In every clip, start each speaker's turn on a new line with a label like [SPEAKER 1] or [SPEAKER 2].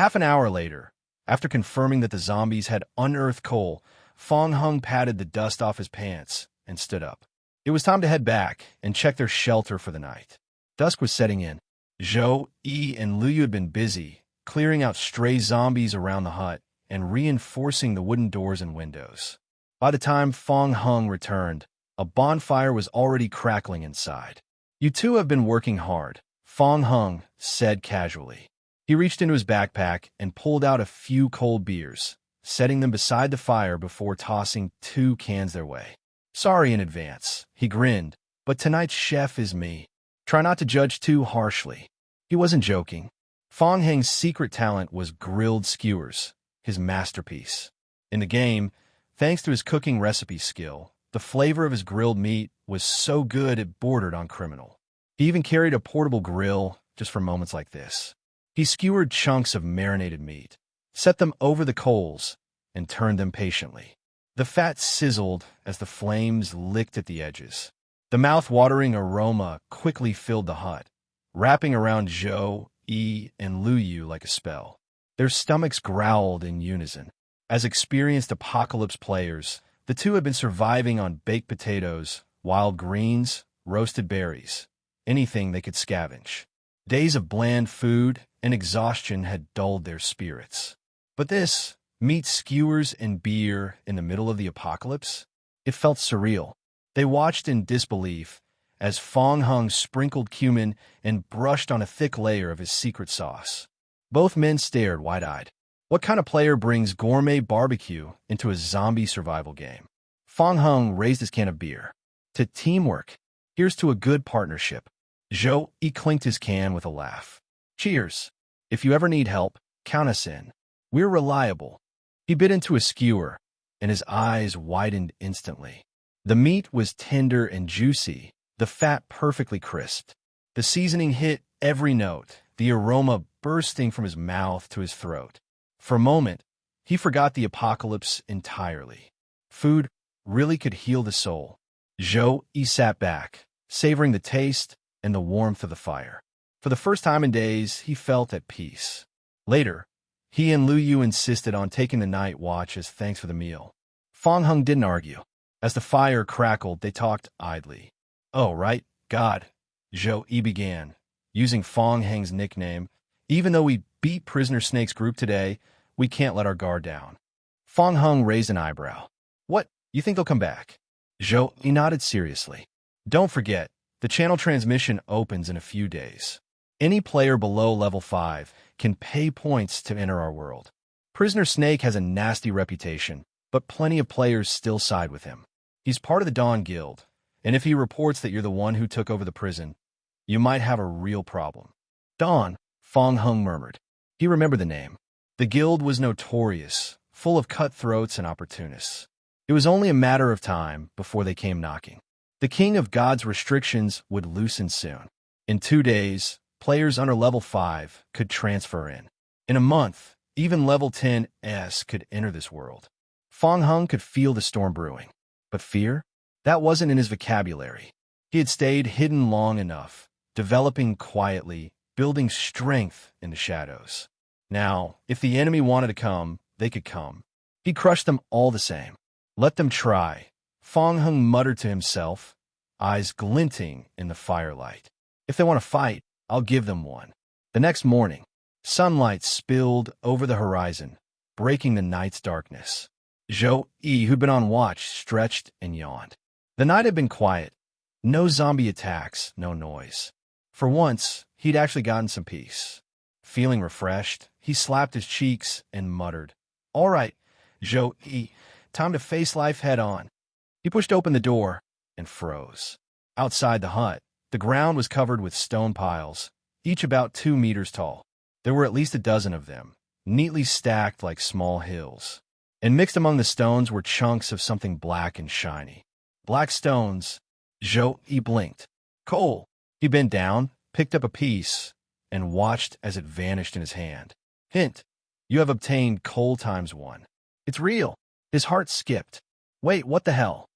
[SPEAKER 1] Half an hour later, after confirming that the zombies had unearthed Cole, Fong Hung patted the dust off his pants and stood up. It was time to head back and check their shelter for the night. Dusk was setting in. Zhou, Yi, and Luyu had been busy, clearing out stray zombies around the hut and reinforcing the wooden doors and windows. By the time Fong Hung returned, a bonfire was already crackling inside. "You two have been working hard," Fong Hung said casually. He reached into his backpack and pulled out a few cold beers, setting them beside the fire before tossing 2 cans their way. "Sorry in advance," he grinned, "but tonight's chef is me. Try not to judge too harshly." He wasn't joking. Fong Heng's secret talent was grilled skewers, his masterpiece. In the game, thanks to his cooking recipe skill, the flavor of his grilled meat was so good it bordered on criminal. He even carried a portable grill just for moments like this. He skewered chunks of marinated meat, set them over the coals, and turned them patiently. The fat sizzled as the flames licked at the edges. The mouth-watering aroma quickly filled the hut, wrapping around Zhou, Yi, and Luyu like a spell. Their stomachs growled in unison. As experienced apocalypse players, the two had been surviving on baked potatoes, wild greens, roasted berries, anything they could scavenge. Days of bland food and exhaustion had dulled their spirits. But this, meat skewers and beer in the middle of the apocalypse, it felt surreal. They watched in disbelief as Fong Hung sprinkled cumin and brushed on a thick layer of his secret sauce. Both men stared wide-eyed. What kind of player brings gourmet barbecue into a zombie survival game? Fong Hung raised his can of beer. "To teamwork. Here's to a good partnership." Zhou Yi clinked his can with a laugh. "Cheers. If you ever need help, count us in. We're reliable." He bit into a skewer, and his eyes widened instantly. The meat was tender and juicy, the fat perfectly crisped. The seasoning hit every note, the aroma bursting from his mouth to his throat. For a moment, he forgot the apocalypse entirely. Food really could heal the soul. Zhou Yi sat back, savoring the taste and the warmth of the fire. For the first time in days, he felt at peace. Later, he and Luyu insisted on taking the night watch as thanks for the meal. Fong Hung didn't argue. As the fire crackled, they talked idly. "Oh, right, God," Zhou Yi began, using Fong Heng's nickname. "Even though we beat Prisoner Snake's group today, we can't let our guard down." Fong Hung raised an eyebrow. "What, you think they'll come back?" Zhou Yi nodded seriously. "Don't forget, the channel transmission opens in a few days. Any player below level 5 can pay points to enter our world. Prisoner Snake has a nasty reputation, but plenty of players still side with him. He's part of the Dawn Guild, and if he reports that you're the one who took over the prison, you might have a real problem." "Dawn," Fong Hung murmured. He remembered the name. The guild was notorious, full of cutthroats and opportunists. It was only a matter of time before they came knocking. The King of God's restrictions would loosen soon. In 2 days, players under level 5 could transfer in. In a month, even level 10s could enter this world. Fong Hung could feel the storm brewing. But fear? That wasn't in his vocabulary. He had stayed hidden long enough, developing quietly, building strength in the shadows. Now, if the enemy wanted to come, they could come. He crushed them all the same. Let them try, Fong Hung muttered to himself, eyes glinting in the firelight. If they want to fight, I'll give them one. The next morning, sunlight spilled over the horizon, breaking the night's darkness. Zhou Yi, who'd been on watch, stretched and yawned. The night had been quiet. No zombie attacks, no noise. For once, he'd actually gotten some peace. Feeling refreshed, he slapped his cheeks and muttered, "All right, Zhou Yi, time to face life head-on." He pushed open the door and froze. Outside the hut, the ground was covered with stone piles, each about 2 meters tall. There were at least a dozen of them, neatly stacked like small hills. And mixed among the stones were chunks of something black and shiny. Black stones. Zhou Yi blinked. "Coal." He bent down, picked up a piece, and watched as it vanished in his hand. "Hint, you have obtained coal ×1. It's real." His heart skipped. Wait, what the hell?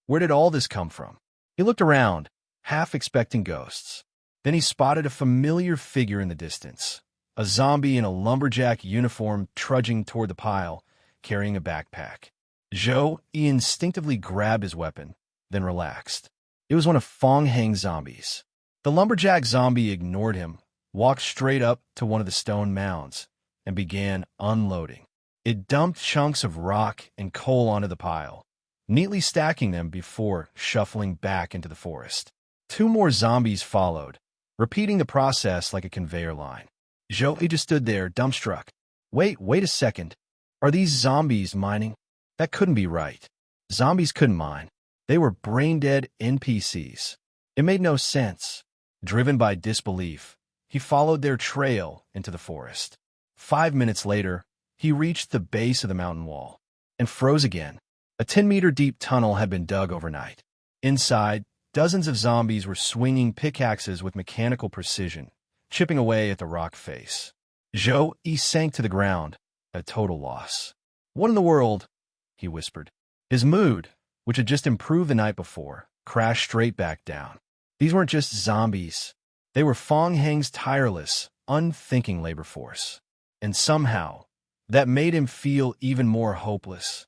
[SPEAKER 1] Where did all this come from? He looked around, half expecting ghosts. Then he spotted a familiar figure in the distance. a zombie in a lumberjack uniform trudging toward the pile, carrying a backpack. Zhou Yi instinctively grabbed his weapon, then relaxed. It was one of Fong Heng's zombies. The lumberjack zombie ignored him, walked straight up to one of the stone mounds, and began unloading. It dumped chunks of rock and coal onto the pile, neatly stacking them before shuffling back into the forest. 2 more zombies followed, repeating the process like a conveyor line. Zhou Yi just stood there, dumbstruck. Wait a second. Are these zombies mining? That couldn't be right. Zombies couldn't mine. They were brain-dead NPCs. It made no sense. Driven by disbelief, he followed their trail into the forest. 5 minutes later, he reached the base of the mountain wall and froze again. A 10-meter-deep tunnel had been dug overnight. Inside, dozens of zombies were swinging pickaxes with mechanical precision, chipping away at the rock face. Zhou Yi sank to the ground, a total loss. "What in the world?" he whispered. His mood, which had just improved the night before, crashed straight back down. These weren't just zombies. They were Fong Heng's tireless, unthinking labor force. And somehow, that made him feel even more hopeless.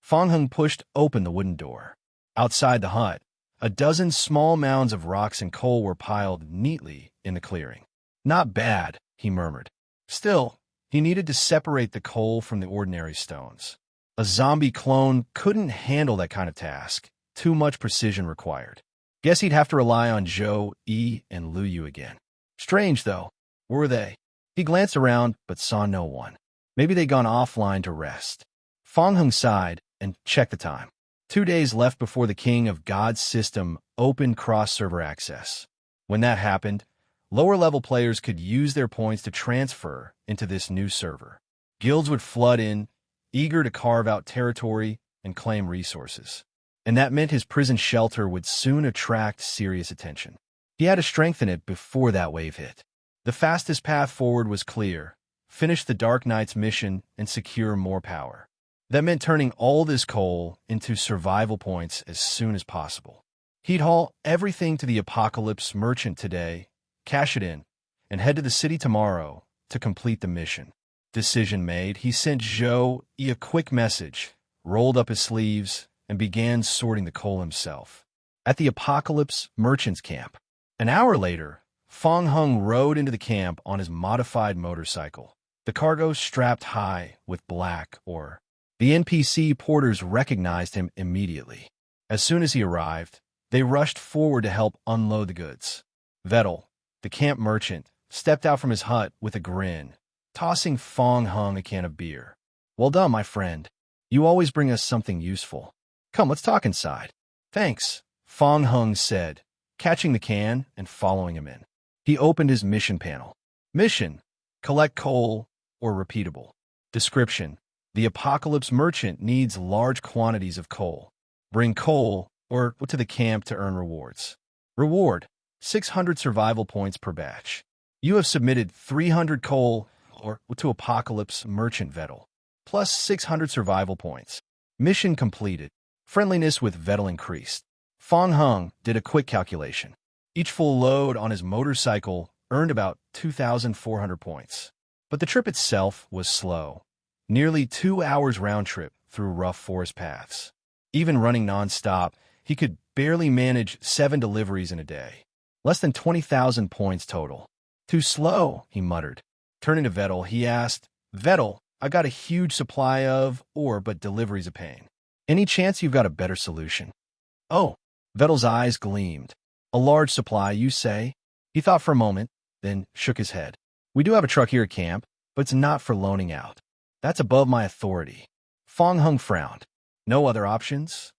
[SPEAKER 1] Fong Heng pushed open the wooden door. Outside the hut, a dozen small mounds of rocks and coal were piled neatly in the clearing. "Not bad," he murmured. Still, he needed to separate the coal from the ordinary stones. A zombie clone couldn't handle that kind of task. Too much precision required. Guess he'd have to rely on Zhou Yi and Lu Yu again. Strange, though. Where were they? He glanced around, but saw no one. Maybe they'd gone offline to rest. Fong Heng sighed and checked the time. 2 days left before the King of God's system opened cross-server access. When that happened, lower-level players could use their points to transfer into this new server. Guilds would flood in, eager to carve out territory and claim resources. And that meant his prison shelter would soon attract serious attention. He had to strengthen it before that wave hit. The fastest path forward was clear: finish the Dark Knight's mission and secure more power. That meant turning all this coal into survival points as soon as possible. He'd haul everything to the Apocalypse Merchant today, cash it in, and head to the city tomorrow to complete the mission. Decision made, he sent Zhou Yi a quick message, rolled up his sleeves, and began sorting the coal himself. At the Apocalypse Merchant's camp. An hour later, Fong Heng rode into the camp on his modified motorcycle, the cargo strapped high with black ore. The NPC porters recognized him immediately. As soon as he arrived, they rushed forward to help unload the goods. Vettel, the camp merchant, stepped out from his hut with a grin, tossing Fong Heng a can of beer. "Well done, my friend. You always bring us something useful. Come, let's talk inside." "Thanks," Fong Heng said, catching the can and following him in. He opened his mission panel. Mission: collect coal or repeatable. Description: the Apocalypse Merchant needs large quantities of coal. Bring coal or to the camp to earn rewards. Reward: 600 survival points per batch. You have submitted 300 coal or to Apocalypse Merchant Vettel, plus 600 survival points. Mission completed. Friendliness with Vettel increased. Fong Heng did a quick calculation. Each full load on his motorcycle earned about 2,400 points. But the trip itself was slow. Nearly 2 hours round trip through rough forest paths. Even running non-stop, he could barely manage 7 deliveries in a day. Less than 20,000 points total. "Too slow," he muttered. Turning to Vettel, he asked, "Vettel, I got a huge supply of ore, but delivery's a pain. Any chance you've got a better solution?" "Oh." Vettel's eyes gleamed. "A large supply, you say?" He thought for a moment, then shook his head. "We do have a truck here at camp, but it's not for loaning out. That's above my authority." Fong Heng frowned. "No other options?"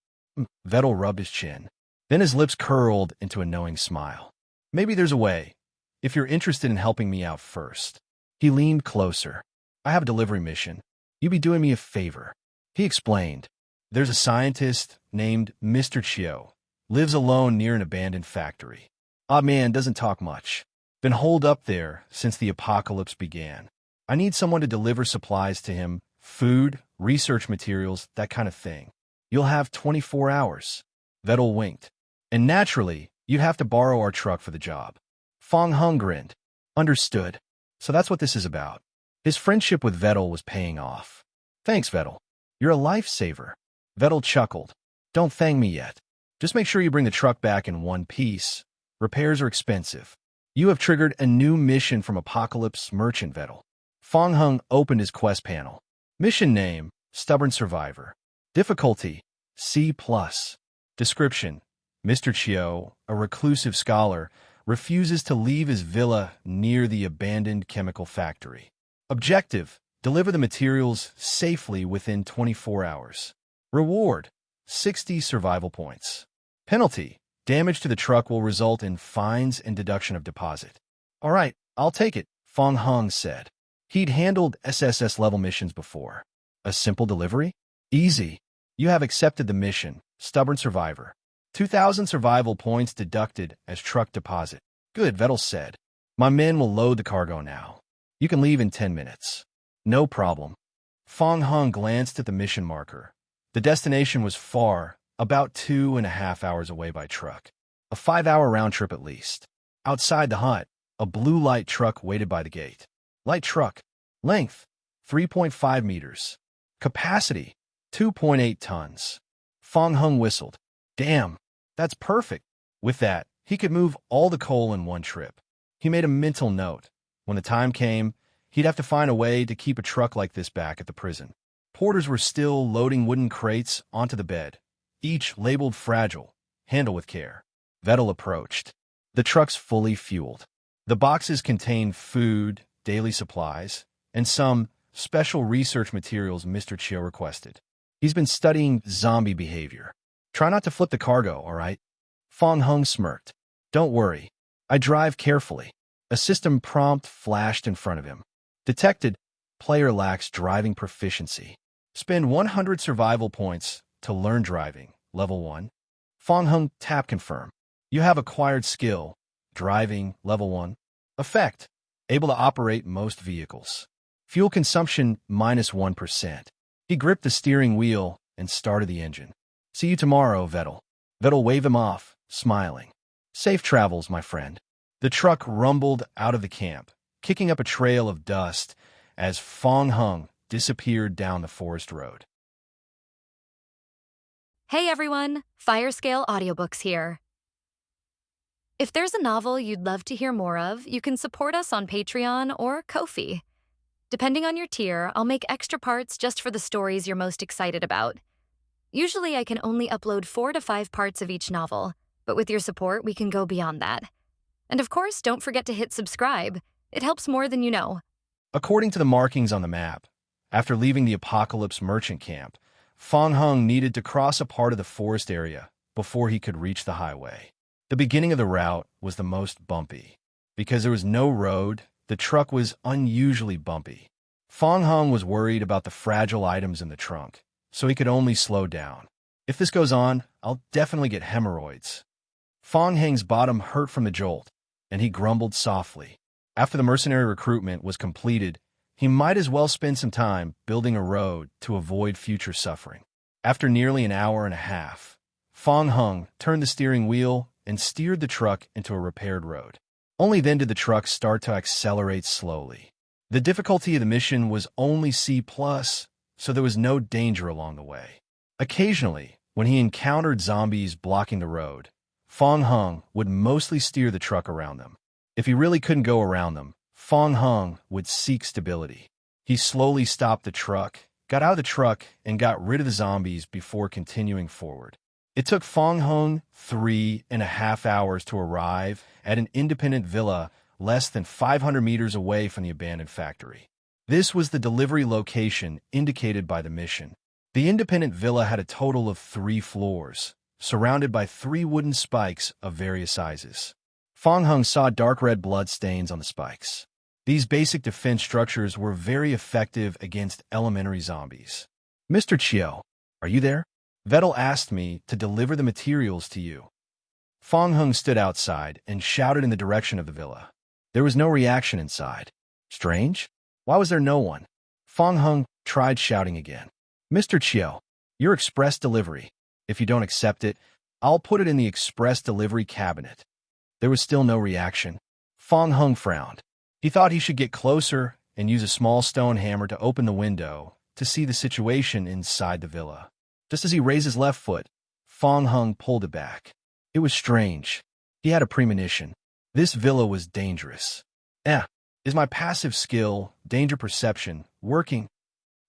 [SPEAKER 1] Vettel rubbed his chin. Then his lips curled into a knowing smile. "Maybe there's a way, if you're interested in helping me out first." He leaned closer. "I have a delivery mission. You'd be doing me a favor." He explained. "There's a scientist named Mr. Chiu. Lives alone near an abandoned factory. Odd man, doesn't talk much. Been holed up there since the apocalypse began. I need someone to deliver supplies to him, food, research materials, that kind of thing. You'll have 24 hours. Vettel winked. "And naturally, you'd have to borrow our truck for the job." Fong Heng grinned. "Understood." So that's what this is about. His friendship with Vettel was paying off. Thanks, Vettel. You're a lifesaver. Vettel chuckled. Don't thank me yet. Just make sure you bring the truck back in one piece. Repairs are expensive. You have triggered a new mission from Apocalypse Merchant, Vettel. Fong Hung opened his quest panel. Mission name, Stubborn Survivor. Difficulty, C+. Description, Mr. Chiu, a reclusive scholar, refuses to leave his villa near the abandoned chemical factory. Objective, deliver the materials safely within 24 hours. Reward, 60 survival points. Penalty, damage to the truck will result in fines and deduction of deposit. All right, I'll take it, Fong Hung said. He'd handled SSS-level missions before. A simple delivery? Easy. You have accepted the mission, Stubborn Survivor. 2,000 survival points deducted as truck deposit. Good, Vettel said. My men will load the cargo now. You can leave in 10 minutes. No problem. Fong Hung glanced at the mission marker. The destination was far, about 2.5 hours away by truck. A 5-hour round trip at least. Outside the hut, a blue light truck waited by the gate. Light truck. Length, 3.5 meters. Capacity, 2.8 tons. Fong Hung whistled. Damn, that's perfect. With that, he could move all the coal in one trip. He made a mental note. When the time came, he'd have to find a way to keep a truck like this back at the prison. Porters were still loading wooden crates onto the bed, each labeled fragile, handle with care. Vettel approached. The truck's fully fueled. The boxes contained food, daily supplies, and some special research materials Mr. Chiu requested. He's been studying zombie behavior. Try not to flip the cargo, all right? Fong Hung smirked. Don't worry. I drive carefully. A system prompt flashed in front of him. Detected. Player lacks driving proficiency. Spend 100 survival points to learn driving. Level 1. Fong Hung tap confirm. You have acquired skill. Driving. Level 1. Effect. Able to operate most vehicles. Fuel consumption -1%. He gripped the steering wheel and started the engine. See you tomorrow, Vettel. Vettel waved him off, smiling. Safe travels, my friend. The truck rumbled out of the camp, kicking up a trail of dust as Fong Hung disappeared down the forest road.
[SPEAKER 2] Hey everyone, Firescale Audiobooks here. If there's a novel you'd love to hear more of, you can support us on Patreon or Ko-fi. Depending on your tier, I'll make extra parts just for the stories you're most excited about. Usually I can only upload 4 to 5 parts of each novel, but with your support, we can go beyond that. And of course, don't forget to hit subscribe. It helps more than you know.
[SPEAKER 1] According to the markings on the map, after leaving the Apocalypse Merchant Camp, Fong Hung needed to cross a part of the forest area before he could reach the highway. The beginning of the route was the most bumpy. Because there was no road, the truck was unusually bumpy. Fong Hung was worried about the fragile items in the trunk, so he could only slow down. If this goes on, I'll definitely get hemorrhoids. Fong Hung's bottom hurt from the jolt, and he grumbled softly. After the mercenary recruitment was completed, he might as well spend some time building a road to avoid future suffering. After nearly an hour and a half, Fong Hung turned the steering wheel and steered the truck into a repaired road. Only then did the truck start to accelerate slowly. The difficulty of the mission was only C+, so there was no danger along the way. Occasionally, when he encountered zombies blocking the road, Fong Hung would mostly steer the truck around them. If he really couldn't go around them, Fong Hung would seek stability. He slowly stopped the truck, got out of the truck, and got rid of the zombies before continuing forward. It took Fong Hung 3.5 hours to arrive at an independent villa less than 500 meters away from the abandoned factory. This was the delivery location indicated by the mission. The independent villa had a total of 3 floors, surrounded by 3 wooden spikes of various sizes. Fong Hung saw dark red blood stains on the spikes. These basic defense structures were very effective against elementary zombies. Mr. Chiu, are you there? Vettel asked me to deliver the materials to you. Fong Hung stood outside and shouted in the direction of the villa. There was no reaction inside. Strange? Why was there no one? Fong Hung tried shouting again. Mr. Chiu, your express delivery. If you don't accept it, I'll put it in the express delivery cabinet. There was still no reaction. Fong Hung frowned. He thought he should get closer and use a small stone hammer to open the window to see the situation inside the villa. Just as he raised his left foot, Fong Hung pulled it back. It was strange. He had a premonition. This villa was dangerous. Is my passive skill, danger perception, working?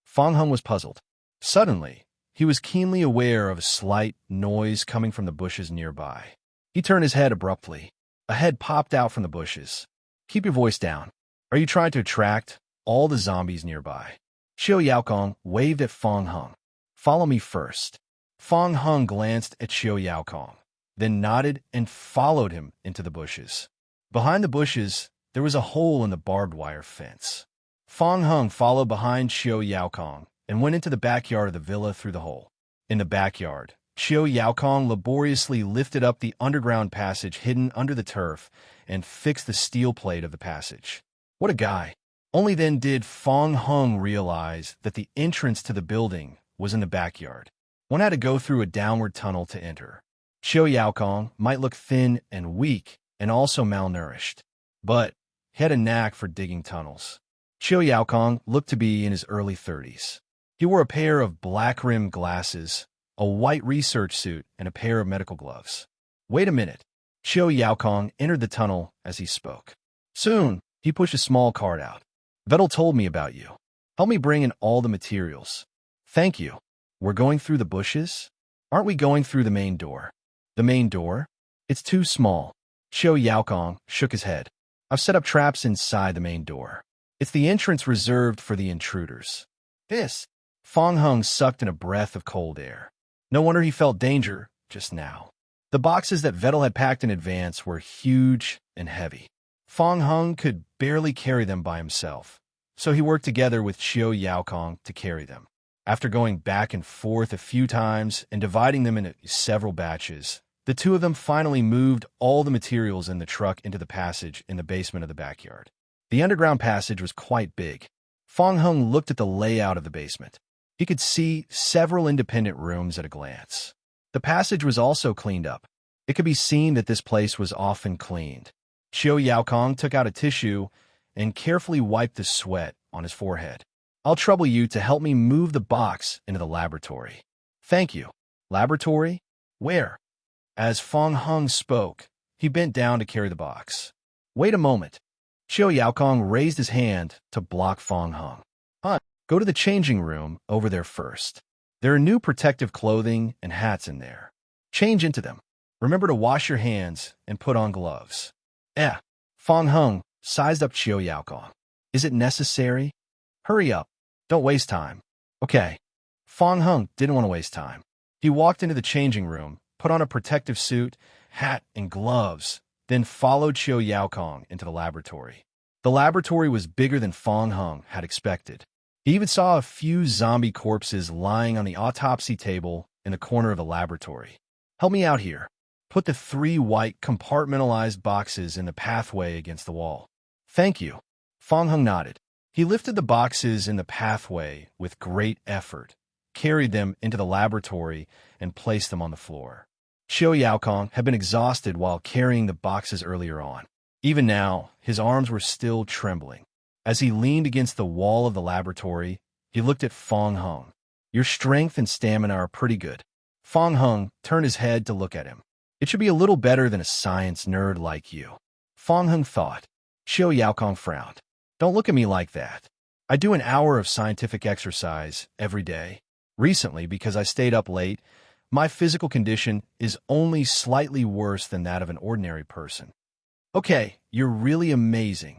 [SPEAKER 1] Fong Hung was puzzled. Suddenly, he was keenly aware of a slight noise coming from the bushes nearby. He turned his head abruptly. A head popped out from the bushes. Keep your voice down. Are you trying to attract all the zombies nearby? Xiao Yaokong waved at Fong Hung. Follow me first. Fong Hung glanced at Xiao Yaokong, then nodded and followed him into the bushes. Behind the bushes, there was a hole in the barbed wire fence. Fong Hung followed behind Xiao Yaokong and went into the backyard of the villa through the hole. In the backyard, Xiao Yaokong laboriously lifted up the underground passage hidden under the turf and fixed the steel plate of the passage. What a guy! Only then did Fong Hung realize that the entrance to the building was in the backyard. One had to go through a downward tunnel to enter. Xiao Yaokong might look thin and weak and also malnourished, but he had a knack for digging tunnels. Xiao Yaokong looked to be in his early 30s. He wore a pair of black-rimmed glasses, a white research suit, and a pair of medical gloves. Wait a minute. Xiao Yaokong entered the tunnel as he spoke. Soon, he pushed a small cart out. Vettel told me about you. Help me bring in all the materials. Thank you. We're going through the bushes? Aren't we going through the main door? The main door? It's too small. Xiao Yaokong shook his head. I've set up traps inside the main door. It's the entrance reserved for the intruders. Fong Hung sucked in a breath of cold air. No wonder he felt danger just now. The boxes that Vettel had packed in advance were huge and heavy. Fong Hung could barely carry them by himself, so he worked together with Xiao Yaokong to carry them. After going back and forth a few times and dividing them into several batches, the two of them finally moved all the materials in the truck into the passage in the basement of the backyard. The underground passage was quite big. Fong Hung looked at the layout of the basement. He could see several independent rooms at a glance. The passage was also cleaned up. It could be seen that this place was often cleaned. Xiao Yaokong took out a tissue and carefully wiped the sweat on his forehead. I'll trouble you to help me move the box into the laboratory. Thank you. Laboratory? Where? As Fong Hung spoke, he bent down to carry the box. Wait a moment. Xiao Yaokong raised his hand to block Fong Hung. Go to the changing room over there first. There are new protective clothing and hats in there. Change into them. Remember to wash your hands and put on gloves. Fong Hung sized up Xiao Yaokong. Is it necessary? Hurry up. Don't waste time. Okay. Fong Hung didn't want to waste time. He walked into the changing room, put on a protective suit, hat, and gloves, then followed Xiao Yaokong into the laboratory. The laboratory was bigger than Fong Hung had expected. He even saw a few zombie corpses lying on the autopsy table in the corner of the laboratory. Help me out here. Put the 3 white compartmentalized boxes in the pathway against the wall. Thank you. Fong Hung nodded. He lifted the boxes in the pathway with great effort, carried them into the laboratory, and placed them on the floor. Xiao Yaokong had been exhausted while carrying the boxes earlier on. Even now, his arms were still trembling. As he leaned against the wall of the laboratory, he looked at Fong Hung. Your strength and stamina are pretty good. Fong Hung turned his head to look at him. It should be a little better than a science nerd like you. Fong Hung thought. Xiao Yaokong frowned. Don't look at me like that. I do an hour of scientific exercise every day. Recently, because I stayed up late, my physical condition is only slightly worse than that of an ordinary person. Okay, you're really amazing.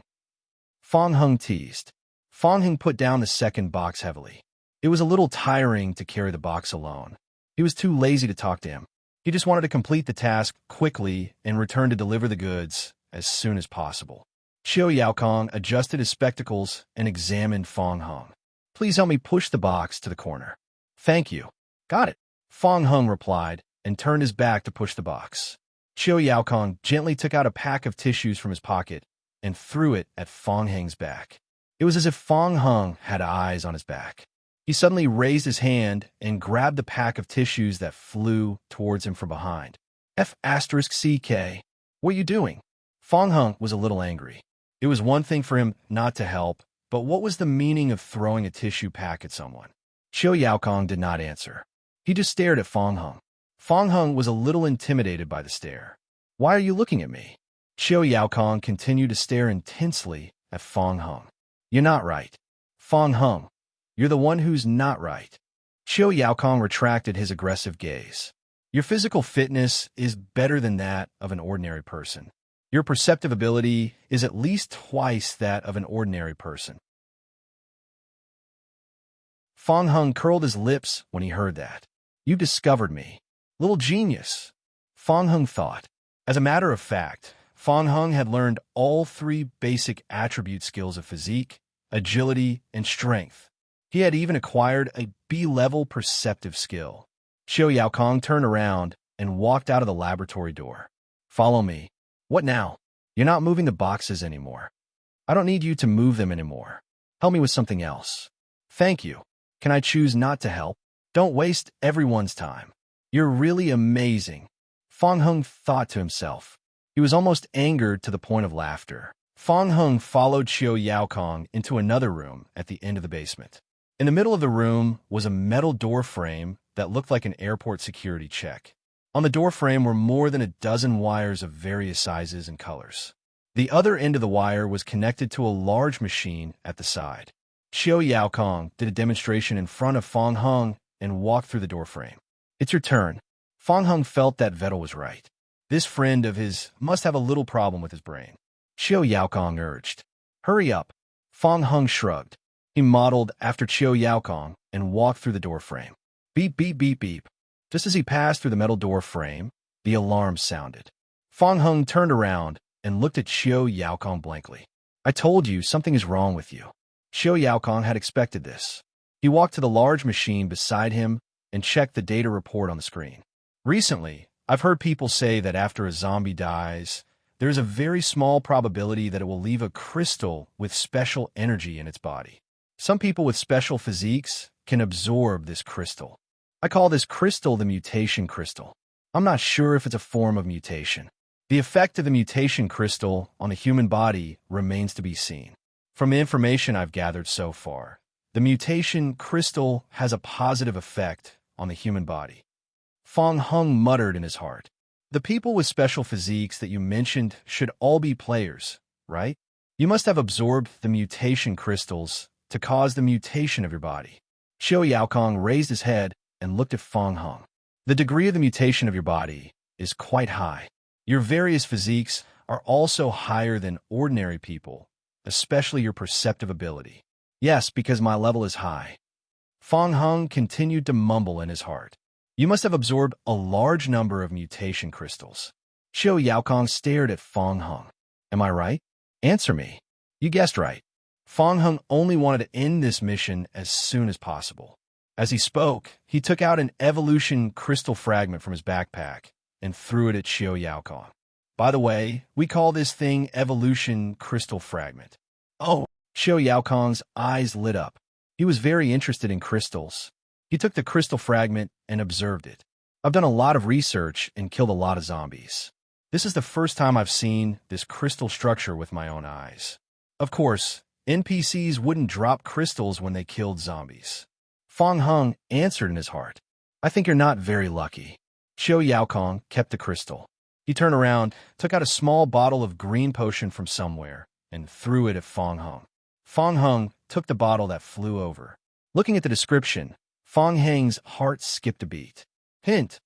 [SPEAKER 1] Fong Hung teased. Fong Hung put down the second box heavily. It was a little tiring to carry the box alone. He was too lazy to talk to him. He just wanted to complete the task quickly and return to deliver the goods as soon as possible. Xiao Yaokong adjusted his spectacles and examined Fong Hung. Please help me push the box to the corner. Thank you. Got it. Fong Hung replied and turned his back to push the box. Xiao Yaokong gently took out a pack of tissues from his pocket and threw it at Fong Hung's back. It was as if Fong Hung had eyes on his back. He suddenly raised his hand and grabbed the pack of tissues that flew towards him from behind. F***CK. What are you doing? Fong Hung was a little angry. It was one thing for him not to help, but what was the meaning of throwing a tissue pack at someone? Qiu Yaokong did not answer. He just stared at Fang Heng. Fang Heng was a little intimidated by the stare. "Why are you looking at me?" Qiu Yaokong continued to stare intensely at Fang Heng. "You're not right. Fang Heng, you're the one who's not right." Qiu Yaokong retracted his aggressive gaze. "Your physical fitness is better than that of an ordinary person. Your perceptive ability is at least twice that of an ordinary person." Fang Heng curled his lips when he heard that. "You discovered me. Little genius," Fang Heng thought. As a matter of fact, Fang Heng had learned all three basic attribute skills of physique, agility, and strength. He had even acquired a B-level perceptive skill. Qiu Yaokong turned around and walked out of the laboratory door. "Follow me." "What now?" "You're not moving the boxes anymore." "I don't need you to move them anymore. Help me with something else." "Thank you. Can I choose not to help?" "Don't waste everyone's time." "You're really amazing," Fang Heng thought to himself. He was almost angered to the point of laughter. Fang Heng followed Qiu Yaokong into another room at the end of the basement. In the middle of the room was a metal door frame that looked like an airport security check. On the door frame were more than a dozen wires of various sizes and colors. The other end of the wire was connected to a large machine at the side. Qiu Yaokong did a demonstration in front of Fang Heng and walked through the door frame. "It's your turn." Fang Heng felt that Vettel was right. This friend of his must have a little problem with his brain. Qiu Yaokong urged. "Hurry up." Fang Heng shrugged. He modeled after Qiu Yaokong and walked through the door frame. Beep, beep, beep, beep. Just as he passed through the metal door frame, the alarm sounded. Fang Heng turned around and looked at Qiu Yaokong blankly. "I told you something is wrong with you." Qiu Yaokong had expected this. He walked to the large machine beside him and checked the data report on the screen. "Recently, I've heard people say that after a zombie dies, there is a very small probability that it will leave a crystal with special energy in its body. Some people with special physiques can absorb this crystal. I call this crystal the mutation crystal. I'm not sure if it's a form of mutation. The effect of the mutation crystal on the human body remains to be seen. From the information I've gathered so far, the mutation crystal has a positive effect on the human body." Fang Heng muttered in his heart. "The people with special physiques that you mentioned should all be players, right? You must have absorbed the mutation crystals to cause the mutation of your body." Qiu Yaokong raised his head and looked at Fang Heng. "The degree of the mutation of your body is quite high. Your various physiques are also higher than ordinary people, especially your perceptive ability." "Yes, because my level is high." Fang Heng continued to mumble in his heart. "You must have absorbed a large number of mutation crystals." Qiu Yaokong stared at Fang Heng. "Am I right? Answer me." "You guessed right." Fang Heng only wanted to end this mission as soon as possible. As he spoke, he took out an evolution crystal fragment from his backpack and threw it at Qiu Yaokong. "By the way, we call this thing evolution crystal fragment." "Oh!" Qiu Yaokong's eyes lit up. He was very interested in crystals. He took the crystal fragment and observed it. "I've done a lot of research and killed a lot of zombies. This is the first time I've seen this crystal structure with my own eyes. Of course, NPCs wouldn't drop crystals when they killed zombies." Fang Heng answered in his heart. "I think you're not very lucky." Qiu Yaokong kept the crystal. He turned around, took out a small bottle of green potion from somewhere, and threw it at Fang Heng. Fang Heng took the bottle that flew over. Looking at the description, Fang Heng's heart skipped a beat. Hint: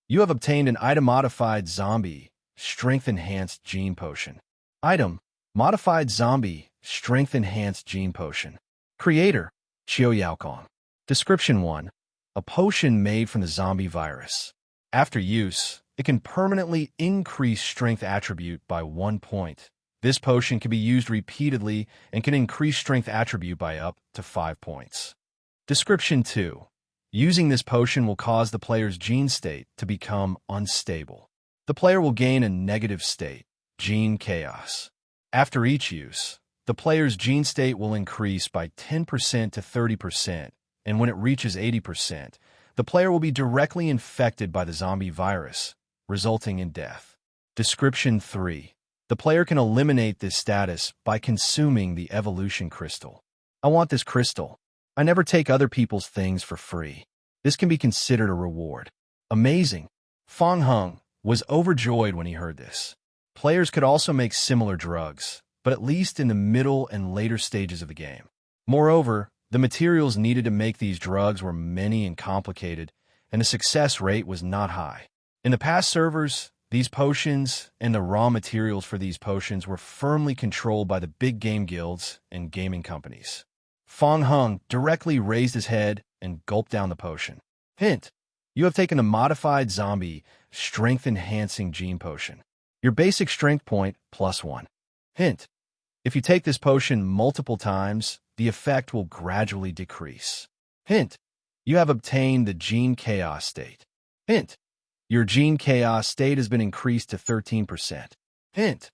[SPEAKER 1] you have obtained an item-modified zombie, strength-enhanced gene potion. Item: modified zombie, strength-enhanced gene potion. Creator: Qiu Yaokong. Description 1. A potion made from the zombie virus. After use, it can permanently increase strength attribute by 1 point. This potion can be used repeatedly and can increase strength attribute by up to 5 points. Description 2. Using this potion will cause the player's gene state to become unstable. The player will gain a negative state, gene chaos. After each use, the player's gene state will increase by 10% to 30%, and when it reaches 80%, the player will be directly infected by the zombie virus, resulting in death. Description 3. The player can eliminate this status by consuming the evolution crystal. I want this crystal. I never take other people's things for free. This can be considered a reward. Amazing. Fong Hung was overjoyed when he heard this. Players could also make similar drugs, but at least in the middle and later stages of the game. Moreover, the materials needed to make these drugs were many and complicated, and the success rate was not high. In the past servers, these potions and the raw materials for these potions were firmly controlled by the big game guilds and gaming companies. Fong Hung directly raised his head and gulped down the potion. Hint: you have taken a modified zombie strength-enhancing gene potion. Your basic strength point +1. Hint: if you take this potion multiple times, the effect will gradually decrease. Hint: you have obtained the Gene Chaos state. Hint: your Gene Chaos state has been increased to 13%. Hint: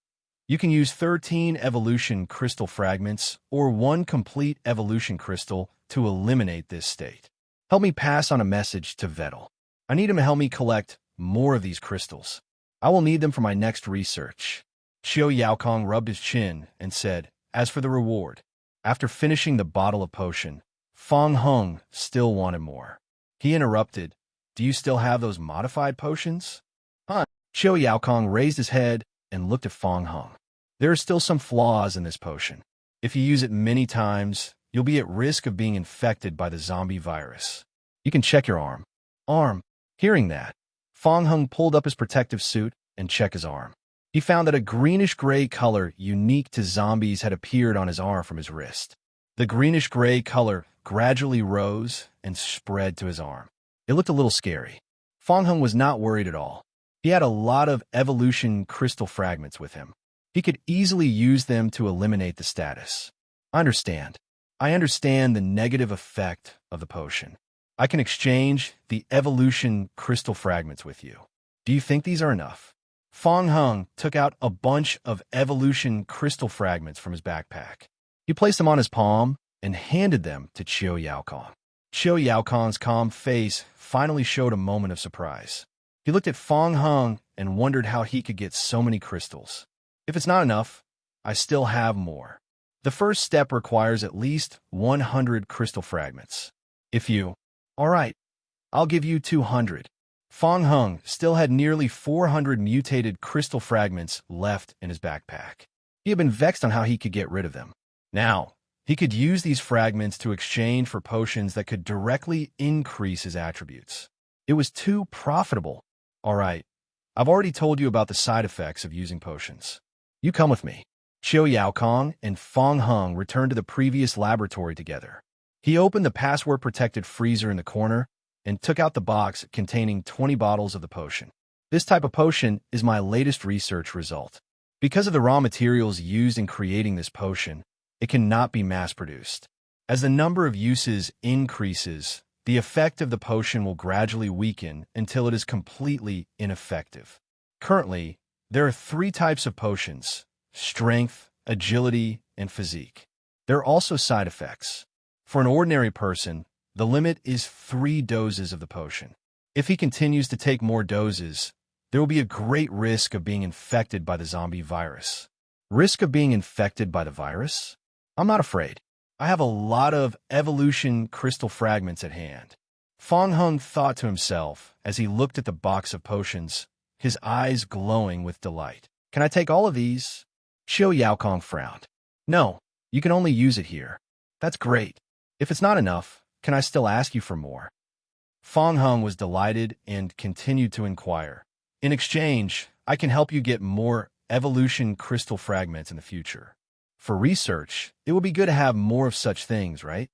[SPEAKER 1] you can use 13 evolution crystal fragments or 1 complete evolution crystal to eliminate this state. Help me pass on a message to Vettel. I need him to help me collect more of these crystals. I will need them for my next research. Xiao Yaokong rubbed his chin and said, as for the reward. After finishing the bottle of potion, Fong Hung still wanted more. He interrupted, do you still have those modified potions? Huh? Xiao Yaokong raised his head and looked at Fong Hung. There are still some flaws in this potion. If you use it many times, you'll be at risk of being infected by the zombie virus. You can check your arm. Arm. Hearing that, Fong Hung pulled up his protective suit and checked his arm. He found that a greenish-gray color unique to zombies had appeared on his arm from his wrist. The greenish-gray color gradually rose and spread to his arm. It looked a little scary. Fong Hung was not worried at all. He had a lot of evolution crystal fragments with him. He could easily use them to eliminate the status. I understand the negative effect of the potion. I can exchange the evolution crystal fragments with you. Do you think these are enough? Fong Hung took out a bunch of evolution crystal fragments from his backpack. He placed them on his palm and handed them to Xiao Yaokong. Xiao Yaokong's calm face finally showed a moment of surprise. He looked at Fong Hung and wondered how he could get so many crystals. If it's not enough, I still have more. The first step requires at least 100 crystal fragments. All right, I'll give you 200. Fong Hung still had nearly 400 mutated crystal fragments left in his backpack. He had been vexed on how he could get rid of them. Now, he could use these fragments to exchange for potions that could directly increase his attributes. It was too profitable. All right, I've already told you about the side effects of using potions. You come with me. Xiao Yaokong and Fong Hung returned to the previous laboratory together. He opened the password-protected freezer in the corner and took out the box containing 20 bottles of the potion. This type of potion is my latest research result. Because of the raw materials used in creating this potion, it cannot be mass-produced. As the number of uses increases, the effect of the potion will gradually weaken until it is completely ineffective. Currently, there are 3 types of potions: strength, agility, and physique. There are also side effects. For an ordinary person, the limit is 3 doses of the potion. If he continues to take more doses, there will be a great risk of being infected by the zombie virus. Risk of being infected by the virus? I'm not afraid. I have a lot of evolution crystal fragments at hand. Fong Hung thought to himself as he looked at the box of potions, his eyes glowing with delight. Can I take all of these? Xiao Yaokong frowned. No, you can only use it here. That's great. If it's not enough, can I still ask you for more? Fong Hung was delighted and continued to inquire. In exchange, I can help you get more evolution crystal fragments in the future. For research, it would be good to have more of such things, right?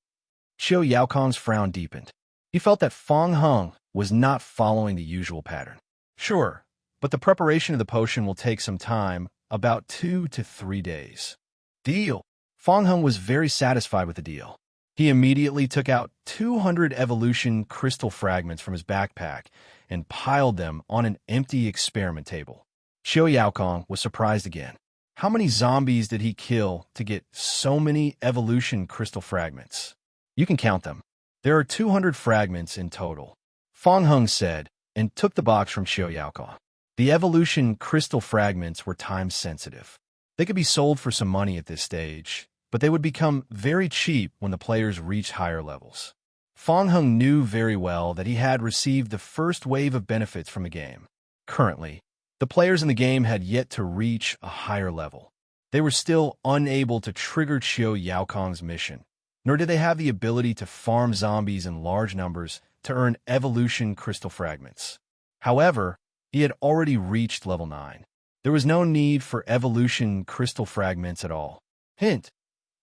[SPEAKER 1] Xiao Yaokong's frown deepened. He felt that Fong Hung was not following the usual pattern. Sure, but the preparation of the potion will take some time, about 2 to 3 days. Deal. Fong Hung was very satisfied with the deal. He immediately took out 200 evolution crystal fragments from his backpack and piled them on an empty experiment table. Xiao Yaokong was surprised again. How many zombies did he kill to get so many evolution crystal fragments? You can count them. There are 200 fragments in total, Fong Hung said, and took the box from Xiao Yaokong. The evolution crystal fragments were time-sensitive. They could be sold for some money at this stage, but they would become very cheap when the players reached higher levels. Fong Hung knew very well that he had received the first wave of benefits from the game. Currently, the players in the game had yet to reach a higher level. They were still unable to trigger Qiu Yaokong's mission, nor did they have the ability to farm zombies in large numbers to earn evolution crystal fragments. However, he had already reached level 9. There was no need for evolution crystal fragments at all. Hint: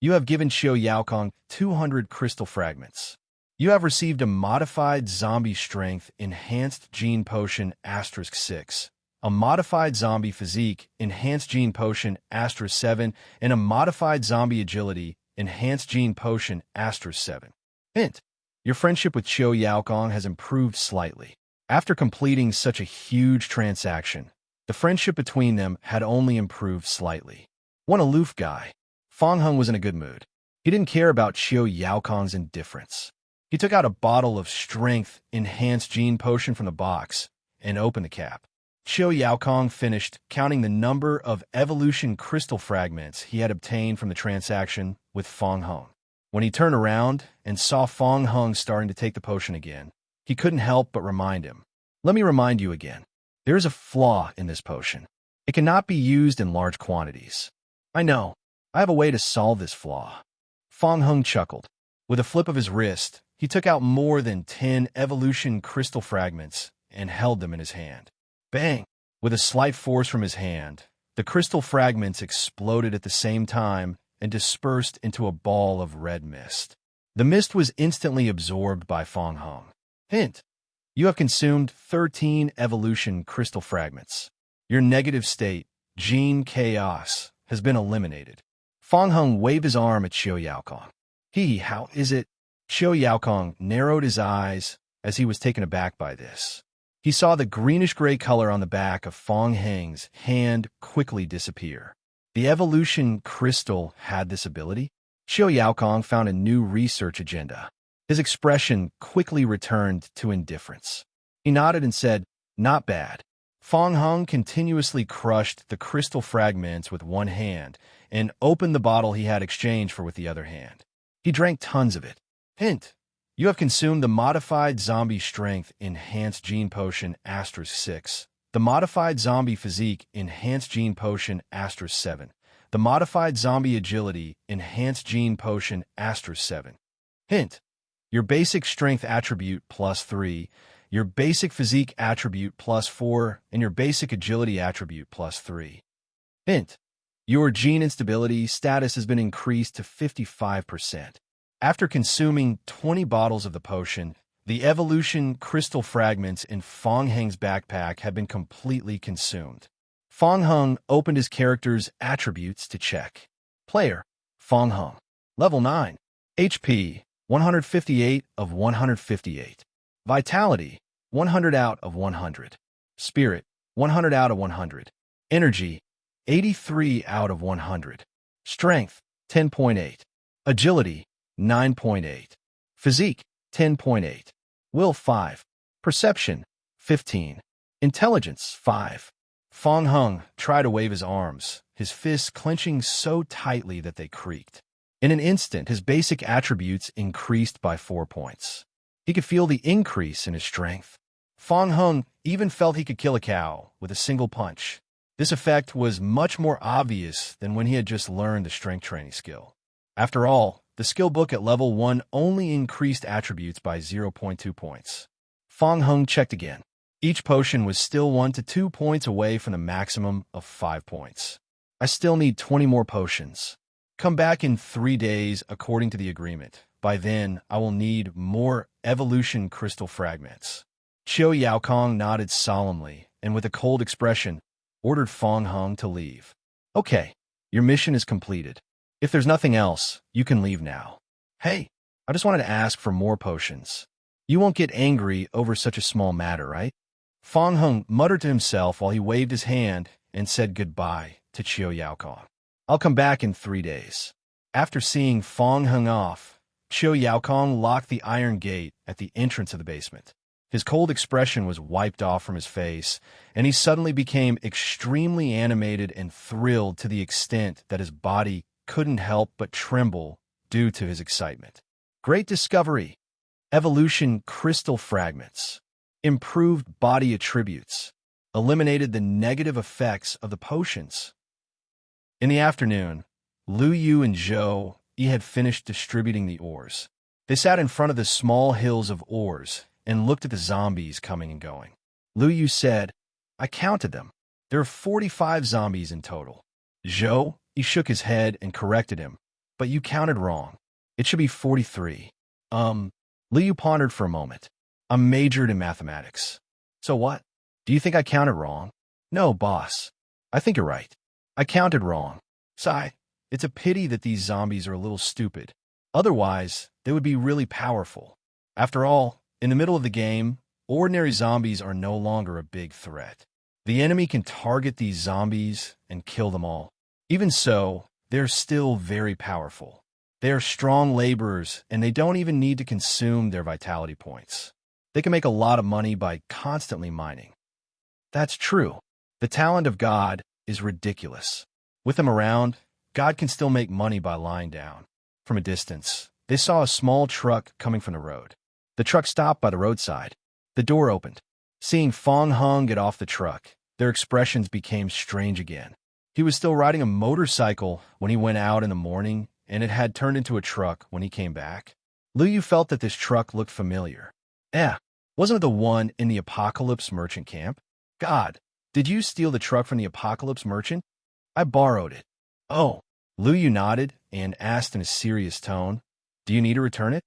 [SPEAKER 1] you have given Qiu Yaokong 200 crystal fragments. You have received a modified zombie strength enhanced gene potion *6, a modified zombie physique enhanced gene potion *7, and a modified zombie agility enhanced gene potion *7. Hint: your friendship with Qiu Yaokong has improved slightly. After completing such a huge transaction, the friendship between them had only improved slightly. One aloof guy. Fong Hung was in a good mood. He didn't care about Qiu Yaokong's indifference. He took out a bottle of strength enhanced gene potion from the box and opened the cap. Qiu Yaokong finished counting the number of evolution crystal fragments he had obtained from the transaction with Fong Hung. When he turned around and saw Fong Hung starting to take the potion again, he couldn't help but remind him. Let me remind you again. There is a flaw in this potion. It cannot be used in large quantities. I know. I have a way to solve this flaw. Fong Hung chuckled. With a flip of his wrist, he took out more than 10 evolution crystal fragments and held them in his hand. Bang! With a slight force from his hand, the crystal fragments exploded at the same time and dispersed into a ball of red mist. The mist was instantly absorbed by Fong Hung. Hint: you have consumed 13 evolution crystal fragments. Your negative state, Gene Chaos, has been eliminated. Fong Hung waved his arm at Qiu Yaokong. How is it? Qiu Yaokong narrowed his eyes as he was taken aback by this. He saw the greenish-gray color on the back of Fong Hung's hand quickly disappear. The evolution crystal had this ability? Qiu Yaokong found a new research agenda. His expression quickly returned to indifference. He nodded and said, "Not bad." Fong Hung continuously crushed the crystal fragments with one hand and opened the bottle he had exchanged for with the other hand. He drank tons of it. Hint: you have consumed the modified zombie strength enhanced gene potion *6, the modified zombie physique enhanced gene potion *7, the modified zombie agility enhanced gene potion *7. Hint: your basic strength attribute +3, your basic physique attribute +4, and your basic agility attribute +3. Hint: your gene instability status has been increased to 55%. After consuming 20 bottles of the potion, the evolution crystal fragments in Fong Hung's backpack had been completely consumed. Fong Hung opened his character's attributes to check. Player: Fong Hung. Level 9. HP: 158 of 158. Vitality: 100 out of 100. Spirit: 100 out of 100. Energy: 83 out of 100. Strength: 10.8. Agility: 9.8. Physique: 10.8. Will: 5. Perception: 15. Intelligence: 5. Fong Hung tried to wave his arms, his fists clenching so tightly that they creaked. In an instant, his basic attributes increased by 4 points. He could feel the increase in his strength. Fong Hung even felt he could kill a cow with a single punch. This effect was much more obvious than when he had just learned the strength training skill. After all, the skill book at level 1 only increased attributes by 0.2 points. Fong Hung checked again. Each potion was still 1 to 2 points away from the maximum of 5 points. I still need 20 more potions. Come back in 3 days according to the agreement. By then, I will need more evolution crystal fragments. Qiu Yaokong nodded solemnly and with a cold expression, ordered Fong Hung to leave. Okay, your mission is completed. If there's nothing else, you can leave now. Hey, I just wanted to ask for more potions. You won't get angry over such a small matter, right? Fong Hung muttered to himself while he waved his hand and said goodbye to Qiu Yaokong. I'll come back in 3 days. After seeing Fong Hung off, Qiu Yaokong locked the iron gate at the entrance of the basement. His cold expression was wiped off from his face, and he suddenly became extremely animated and thrilled to the extent that his body couldn't help but tremble due to his excitement. Great discovery! Evolution crystal fragments. Improved body attributes. Eliminated the negative effects of the potions. In the afternoon, Lu Yu and Zhou Yi had finished distributing the ores. They sat in front of the small hills of ores and looked at the zombies coming and going. Lu Yu said, "I counted them. There are 45 zombies in total." Zhou Yi shook his head and corrected him, "But you counted wrong. It should be 43. Lu Yu pondered for a moment. "I'm majored in mathematics." "So what? Do you think I counted wrong?" "No, boss. I think you're right. I counted wrong. Sigh. It's a pity that these zombies are a little stupid. Otherwise, they would be really powerful. After all, in the middle of the game, ordinary zombies are no longer a big threat. The enemy can target these zombies and kill them all. Even so, they're still very powerful. They are strong laborers, and they don't even need to consume their vitality points. They can make a lot of money by constantly mining." "That's true. The talent of God is ridiculous. With him around, God can still make money by lying down." From a distance, they saw a small truck coming from the road. The truck stopped by the roadside. The door opened. Seeing Fong Hung get off the truck, their expressions became strange again. He was still riding a motorcycle when he went out in the morning, and it had turned into a truck when he came back. Lu Yu felt that this truck looked familiar. Wasn't it the one in the Apocalypse Merchant camp? "God, did you steal the truck from the Apocalypse Merchant?" "I borrowed it." "Oh." Lu Yu nodded and asked in a serious tone, "Do you need to return it?"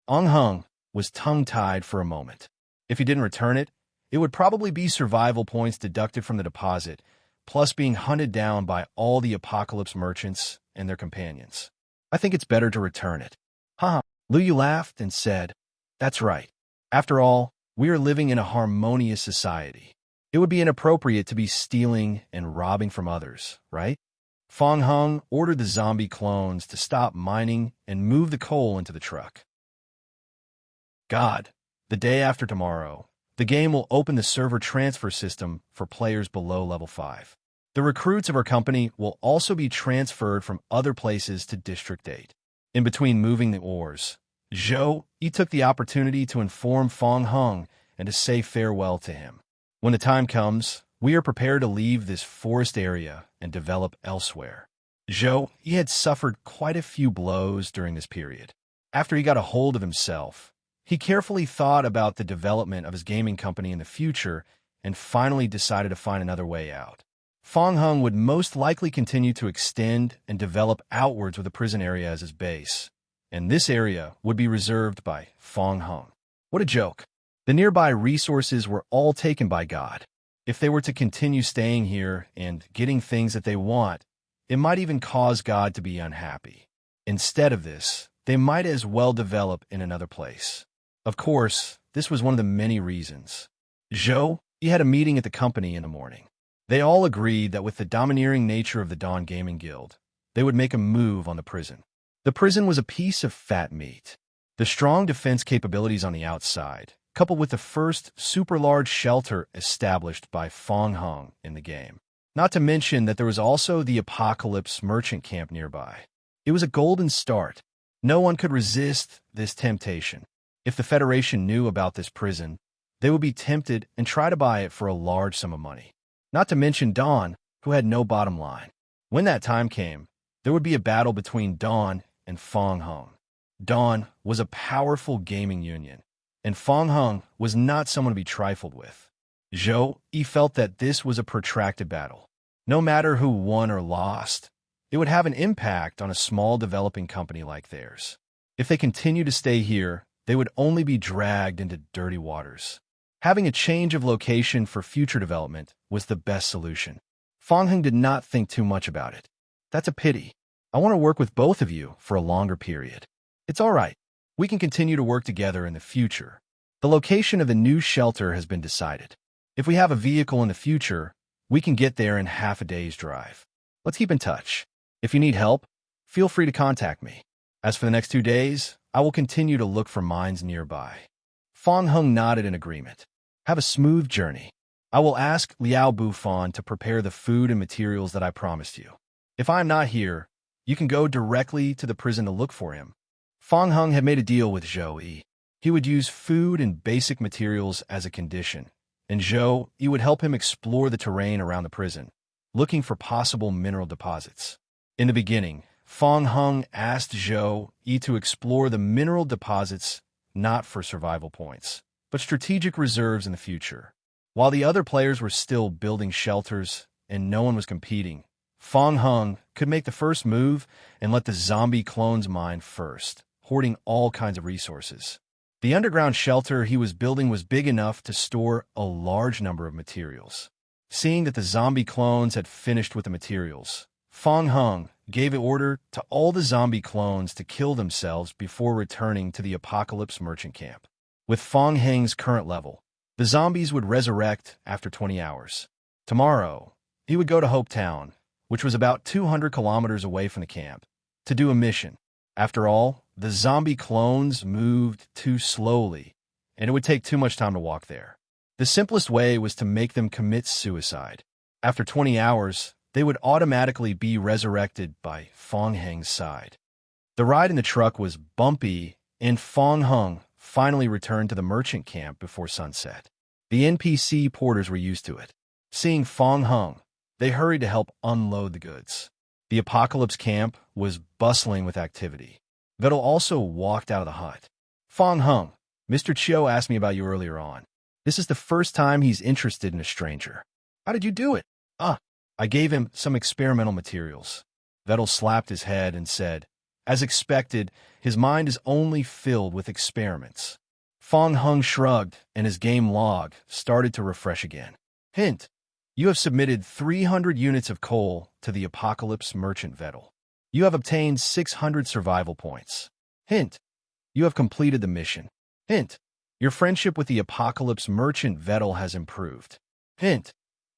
[SPEAKER 1] Fong Hung was tongue-tied for a moment. If he didn't return it, it would probably be survival points deducted from the deposit, plus being hunted down by all the Apocalypse Merchants and their companions. "I think it's better to return it." "Huh." Lu Yu laughed and said, "That's right. After all, we are living in a harmonious society. It would be inappropriate to be stealing and robbing from others, right?" Fong Hung ordered the zombie clones to stop mining and move the coal into the truck. "God, the day after tomorrow, the game will open the server transfer system for players below level 5. The recruits of our company will also be transferred from other places to District 8. In between moving the ores, Zhou Yi took the opportunity to inform Fong Hung and to say farewell to him. When the time comes, we are prepared to leave this forest area and develop elsewhere." Zhou Yi had suffered quite a few blows during this period. After he got a hold of himself, he carefully thought about the development of his gaming company in the future and finally decided to find another way out. Fong Hung would most likely continue to extend and develop outwards with the prison area as his base, and this area would be reserved by Fong Hung. What a joke. The nearby resources were all taken by God. If they were to continue staying here and getting things that they want, it might even cause God to be unhappy. Instead of this, they might as well develop in another place. Of course, this was one of the many reasons. Zhou Yi had a meeting at the company in the morning. They all agreed that with the domineering nature of the Dawn Gaming Guild, they would make a move on the prison. The prison was a piece of fat meat. The strong defense capabilities on the outside, coupled with the first super-large shelter established by Fong Hung in the game. Not to mention that there was also the Apocalypse Merchant camp nearby. It was a golden start. No one could resist this temptation. If the Federation knew about this prison, they would be tempted and try to buy it for a large sum of money. Not to mention Dawn, who had no bottom line. When that time came, there would be a battle between Dawn and Fong Hung. Dawn was a powerful gaming union, and Fong Hung was not someone to be trifled with. Zhou Yi felt that this was a protracted battle. No matter who won or lost, it would have an impact on a small developing company like theirs. If they continue to stay here, they would only be dragged into dirty waters. Having a change of location for future development was the best solution. Fong Hung did not think too much about it. "That's a pity. I want to work with both of you for a longer period." "It's all right. We can continue to work together in the future. The location of the new shelter has been decided. If we have a vehicle in the future, we can get there in half a day's drive. Let's keep in touch. If you need help, feel free to contact me. As for the next 2 days, I will continue to look for mines nearby. Fang Heng nodded in agreement. Have a smooth journey. I will ask Liao Bufan to prepare the food and materials that I promised you. If I am not here, you can go directly to the prison to look for him. Fang Heng had made a deal with Zhou Yi. He would use food and basic materials as a condition, and Zhou Yi would help him explore the terrain around the prison, looking for possible mineral deposits. In the beginning, Fang Heng asked Zhou Yi to explore the mineral deposits not for survival points, but strategic reserves in the future. While the other players were still building shelters and no one was competing, Fang Heng could make the first move and let the zombie clones mine first, hoarding all kinds of resources. The underground shelter he was building was big enough to store a large number of materials. Seeing that the zombie clones had finished with the materials, Fang Heng gave an order to all the zombie clones to kill themselves before returning to the Apocalypse merchant camp. With Fang Heng's current level, the zombies would resurrect after 20 hours. Tomorrow, he would go to Hope Town, which was about 200 kilometers away from the camp, to do a mission. After all, the zombie clones moved too slowly, and it would take too much time to walk there. The simplest way was to make them commit suicide. After 20 hours, they would automatically be resurrected by Fang Heng's side. The ride in the truck was bumpy, and Fang Heng finally returned to the merchant camp before sunset. The NPC porters were used to it. Seeing Fang Heng, they hurried to help unload the goods. The Apocalypse camp was bustling with activity. Vettel also walked out of the hut. Fang Heng, Mr. Chiu asked me about you earlier on. This is the first time he's interested in a stranger. How did you do it? I gave him some experimental materials. Vettel slapped his head and said, as expected, his mind is only filled with experiments. Fang Heng shrugged, and his game log started to refresh again. Hint: you have submitted 300 units of coal to the Apocalypse merchant Vettel. You have obtained 600 survival points. Hint: you have completed the mission. Hint: your friendship with the Apocalypse merchant Vettel has improved. Hint: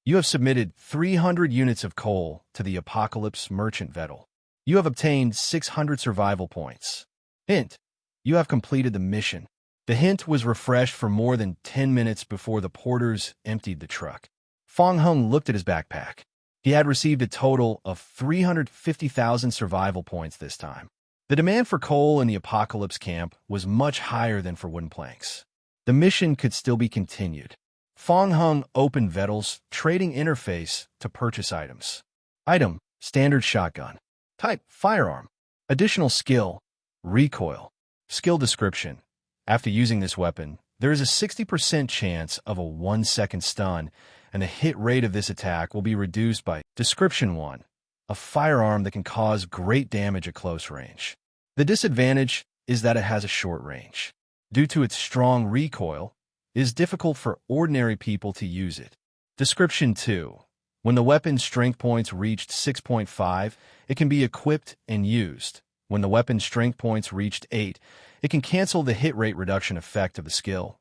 [SPEAKER 1] you have submitted 300 units of coal to the Apocalypse merchant Vettel. You have obtained 600 survival points. Hint: you have completed the mission. The hint was refreshed for more than 10 minutes before the porters emptied the truck. Fang Heng looked at his backpack. He had received a total of 350,000 survival points this time. The demand for coal in the Apocalypse camp was much higher than for wooden planks. The mission could still be continued. Fang Heng opened Vettel's trading interface to purchase items. Item: standard shotgun. Type: firearm. Additional skill: recoil. Skill description: after using this weapon, there is a 60% chance of a 1-second stun, and the hit rate of this attack will be reduced by Description 1. A firearm that can cause great damage at close range. The disadvantage is that it has a short range. Due to its strong recoil, it is difficult for ordinary people to use it. Description 2. When the weapon's strength points reached 6.5, it can be equipped and used. When the weapon's strength points reached 8, it can cancel the hit rate reduction effect of the skill.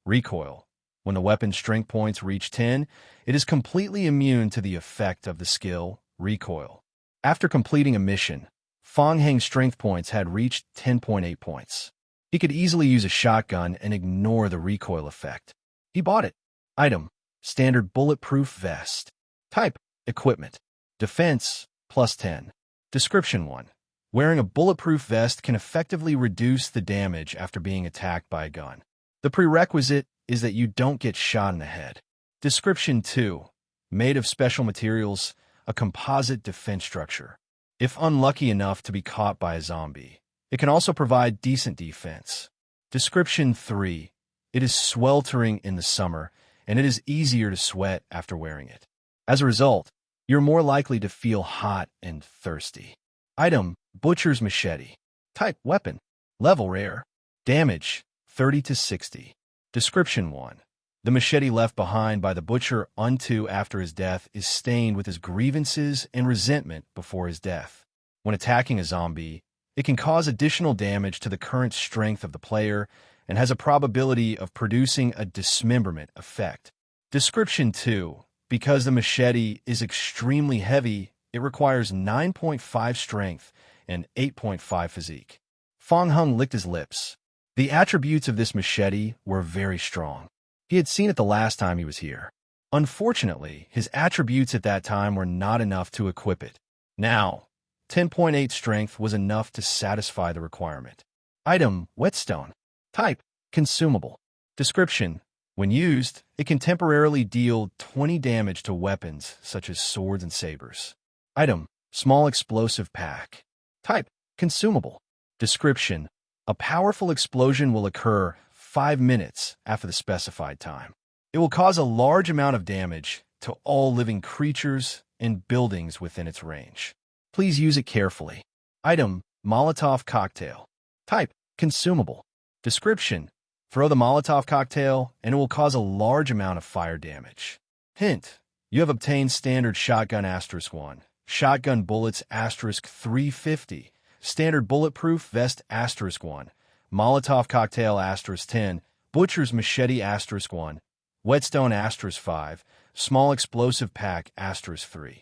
[SPEAKER 1] Recoil. When the weapon's strength points reach 10, it is completely immune to the effect of the skill, recoil. After completing a mission, Fang Heng's strength points had reached 10.8 points. He could easily use a shotgun and ignore the recoil effect. He bought it. Item: standard bulletproof vest. Type: equipment. Defense, +10. Description 1. Wearing a bulletproof vest can effectively reduce the damage after being attacked by a gun. The prerequisite is that you don't get shot in the head. Description 2. Made of special materials, a composite defense structure. If unlucky enough to be caught by a zombie, it can also provide decent defense. Description 3. It is sweltering in the summer, and it is easier to sweat after wearing it. As a result, you're more likely to feel hot and thirsty. Item: butcher's machete. Type: weapon. Level: rare. Damage: 30 to 60. Description 1. The machete left behind by the butcher unto after his death is stained with his grievances and resentment before his death. When attacking a zombie, it can cause additional damage to the current strength of the player and has a probability of producing a dismemberment effect. Description 2. Because the machete is extremely heavy, it requires 9.5 strength and 8.5 physique. Fong Hung licked his lips. The attributes of this machete were very strong. He had seen it the last time he was here. Unfortunately, his attributes at that time were not enough to equip it. Now, 10.8 strength was enough to satisfy the requirement. Item, whetstone. Type, consumable. Description, when used, it can temporarily deal 20 damage to weapons such as swords and sabers. Item, small explosive pack. Type, consumable. Description, a powerful explosion will occur 5 minutes after the specified time. It will cause a large amount of damage to all living creatures and buildings within its range. Please use it carefully. Item, Molotov cocktail. Type, consumable. Description, throw the Molotov cocktail and it will cause a large amount of fire damage. Hint, you have obtained standard shotgun *1, shotgun bullets *350, standard bulletproof vest *1, Molotov cocktail *10, butcher's machete *1, whetstone *5, small explosive pack *3.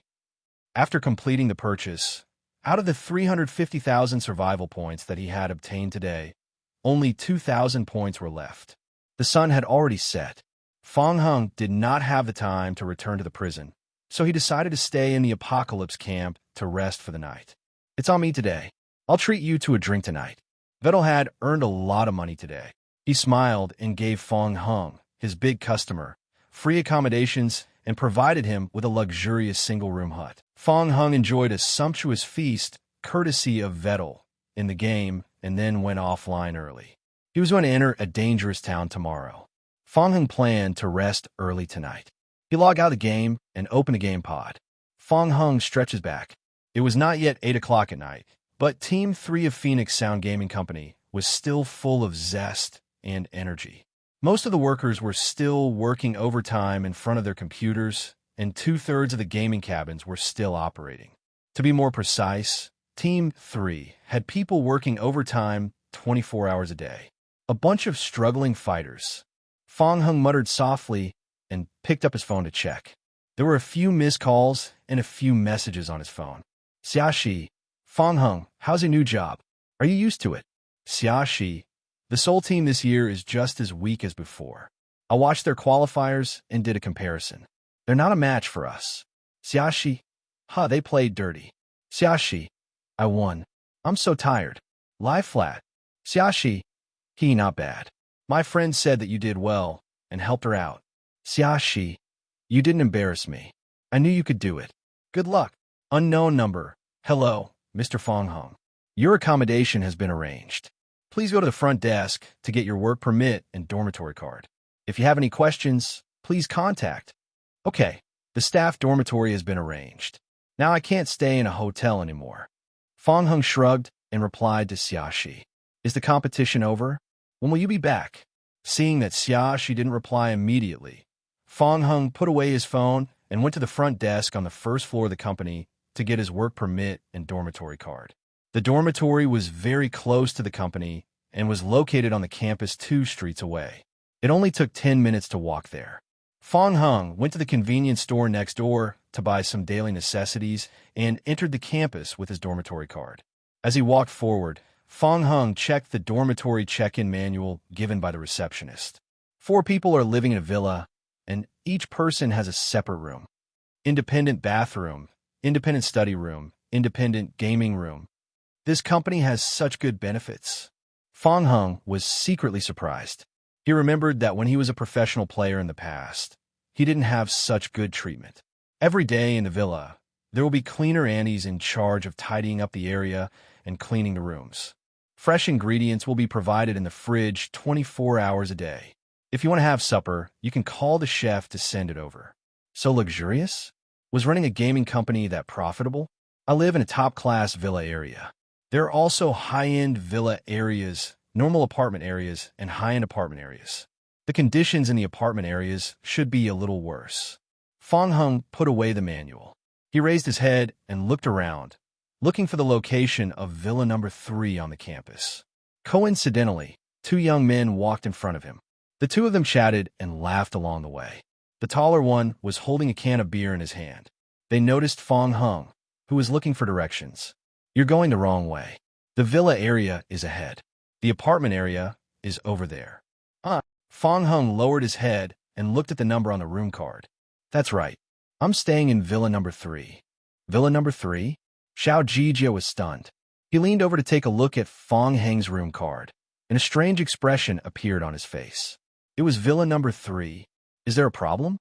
[SPEAKER 1] After completing the purchase, out of the 350,000 survival points that he had obtained today, only 2,000 points were left. The sun had already set. Fong Hung did not have the time to return to the prison, so he decided to stay in the Apocalypse camp to rest for the night. It's on me today. I'll treat you to a drink tonight. Vettel had earned a lot of money today. He smiled and gave Fong Hung, his big customer, free accommodations and provided him with a luxurious single-room hut. Fong Hung enjoyed a sumptuous feast courtesy of Vettel in the game and then went offline early. He was going to enter a dangerous town tomorrow. Fong Hung planned to rest early tonight. He logged out of the game and opened the game pod. Fong Hung stretched his back. It was not yet 8 o'clock at night, but Team 3 of Phoenix Sound Gaming Company was still full of zest and energy. Most of the workers were still working overtime in front of their computers, and 2/3 of the gaming cabins were still operating. To be more precise, Team 3 had people working overtime 24 hours a day. A bunch of struggling fighters. Fong Hung muttered softly and picked up his phone to check. There were a few missed calls and a few messages on his phone. Xiaxi, Fong Hung, how's your new job? Are you used to it? Xiaxi, the Seoul team this year is just as weak as before. I watched their qualifiers and did a comparison. They're not a match for us. Xiaxi, they played dirty. Xiaxi, I won. I'm so tired. Lie flat. Xiaxi, not bad. My friend said that you did well and helped her out. Xiaxi, you didn't embarrass me. I knew you could do it. Good luck. Unknown number. Hello, Mr. Fong Hung. Your accommodation has been arranged. Please go to the front desk to get your work permit and dormitory card. If you have any questions, please contact. Okay, the staff dormitory has been arranged. Now I can't stay in a hotel anymore. Fong Hung shrugged and replied to Xiaxi. Is the competition over? When will you be back? Seeing that Xiaxi didn't reply immediately, Fong Hung put away his phone and went to the front desk on the first floor of the company to get his work permit and dormitory card. The dormitory was very close to the company and was located on the campus 2 streets away. It only took 10 minutes to walk there. Fong Hung went to the convenience store next door to buy some daily necessities and entered the campus with his dormitory card. As he walked forward, Fong Hung checked the dormitory check-in manual given by the receptionist. 4 people are living in a villa, and each person has a separate room. Independent bathroom, independent study room, independent gaming room. This company has such good benefits. Fong Hung was secretly surprised. He remembered that when he was a professional player in the past, he didn't have such good treatment. Every day in the villa, there will be cleaner aunties in charge of tidying up the area and cleaning the rooms. Fresh ingredients will be provided in the fridge 24 hours a day. If you want to have supper, you can call the chef to send it over. So luxurious? Was running a gaming company that profitable? I live in a top-class villa area. There are also high-end villa areas, normal apartment areas, and high-end apartment areas. The conditions in the apartment areas should be a little worse. Fong Hung put away the manual. He raised his head and looked around, looking for the location of villa number 3 on the campus. Coincidentally, 2 young men walked in front of him. The 2 of them chatted and laughed along the way. The taller one was holding a can of beer in his hand. They noticed Fong Hung, who was looking for directions. You're going the wrong way. The villa area is ahead. The apartment area is over there. Fong Hung lowered his head and looked at the number on the room card. That's right. I'm staying in villa number 3. Villa number 3? Xiao Jijia was stunned. He leaned over to take a look at Fong Heng's room card, and a strange expression appeared on his face. It was villa number 3. Is there a problem?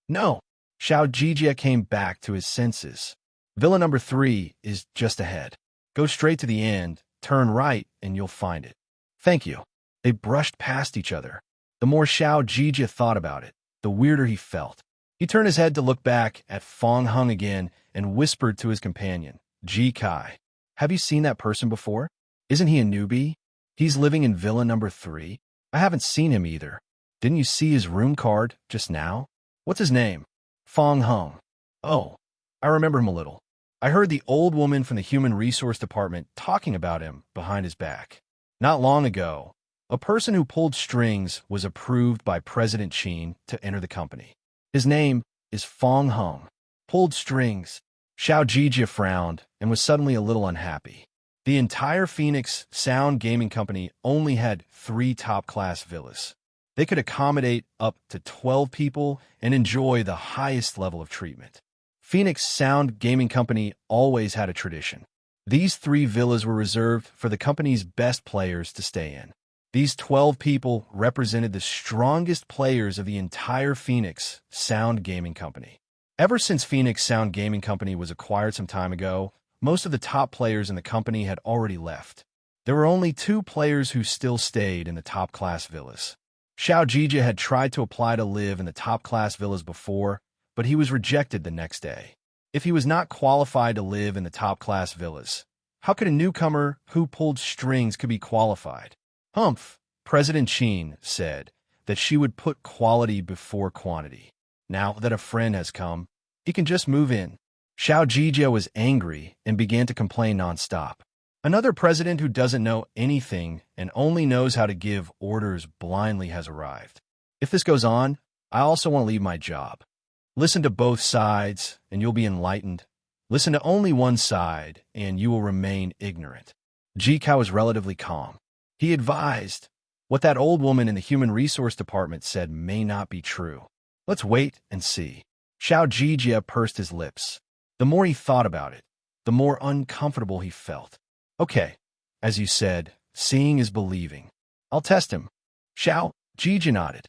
[SPEAKER 1] No. Xiao Jijia came back to his senses. Villa number 3 is just ahead. Go straight to the end, turn right, and you'll find it. Thank you. They brushed past each other. The more Xiao Jijia thought about it, the weirder he felt. He turned his head to look back at Fong Hung again and whispered to his companion, Ji Kai. Have you seen that person before? Isn't he a newbie? He's living in villa number 3. I haven't seen him either. Didn't you see his room card just now? What's his name? Fong Hung. Oh, I remember him a little. I heard the old woman from the Human Resource Department talking about him behind his back. Not long ago, a person who pulled strings was approved by President Qin to enter the company. His name is Fong Hung. Pulled strings. Xiao Jijia frowned and was suddenly a little unhappy. The entire Phoenix Sound Gaming Company only had 3 top-class villas. They could accommodate up to 12 people and enjoy the highest level of treatment. Phoenix Sound Gaming Company always had a tradition. These 3 villas were reserved for the company's best players to stay in. These 12 people represented the strongest players of the entire Phoenix Sound Gaming Company. Ever since Phoenix Sound Gaming Company was acquired some time ago, most of the top players in the company had already left. There were only 2 players who still stayed in the top-class villas. Xiao Jijia had tried to apply to live in the top-class villas before, but he was rejected the next day. If he was not qualified to live in the top-class villas, how could a newcomer who pulled strings could be qualified? Humph, President Qin said that she would put quality before quantity. Now that a friend has come, he can just move in. Xiao Jijia was angry and began to complain nonstop. Another president who doesn't know anything and only knows how to give orders blindly has arrived. If this goes on, I also want to leave my job. Listen to both sides, and you'll be enlightened. Listen to only one side, and you will remain ignorant. Ji Kai was relatively calm. He advised, what that old woman in the Human Resource Department said may not be true. Let's wait and see. Xiao Jijia pursed his lips. The more he thought about it, the more uncomfortable he felt. Okay, as you said, seeing is believing. I'll test him. Xiao Jijia nodded.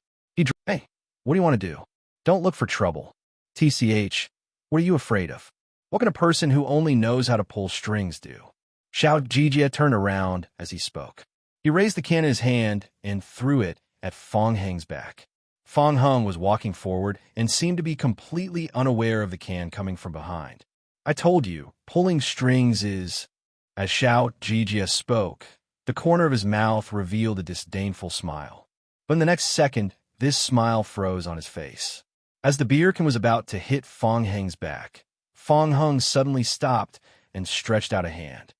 [SPEAKER 1] Hey, what do you want to do? Don't look for trouble. TCH, what are you afraid of? What can a person who only knows how to pull strings do? Xiao Jijia turned around as he spoke. He raised the can in his hand and threw it at Fong Heng's back. Fong Hung was walking forward and seemed to be completely unaware of the can coming from behind. I told you, pulling strings is... As Xiao Jijia spoke, the corner of his mouth revealed a disdainful smile. But in the next second, this smile froze on his face. As the beer can was about to hit Fong Heng's back, Fong Hung suddenly stopped and stretched out a hand.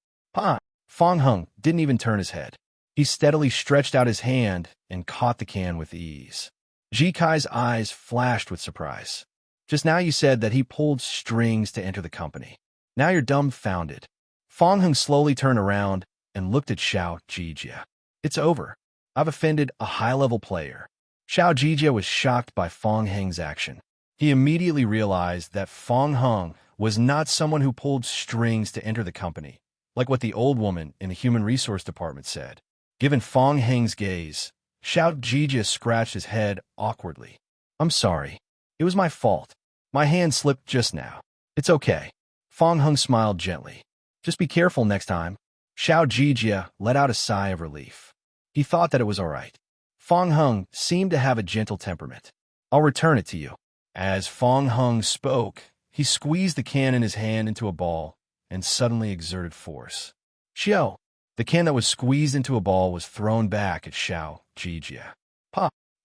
[SPEAKER 1] Fong Hung didn't even turn his head. He steadily stretched out his hand and caught the can with ease. Ji Kai's eyes flashed with surprise. Just now you said that he pulled strings to enter the company. Now you're dumbfounded. Fong Hung slowly turned around and looked at Xiao Jijia. It's over. I've offended a high-level player. Xiao Jijia was shocked by Fong Heng's action. He immediately realized that Fong Hung was not someone who pulled strings to enter the company, like what the old woman in the Human Resource Department said. Given Fong Heng's gaze, Xiao Jijia scratched his head awkwardly. I'm sorry. It was my fault. My hand slipped just now. It's okay. Fong Hung smiled gently. Just be careful next time. Xiao Jijia let out a sigh of relief. He thought that it was all right. Fong Hung seemed to have a gentle temperament. I'll return it to you. As Fong Hung spoke, he squeezed the can in his hand into a ball and suddenly exerted force. Xiao! The can that was squeezed into a ball was thrown back at Xiao Jijia.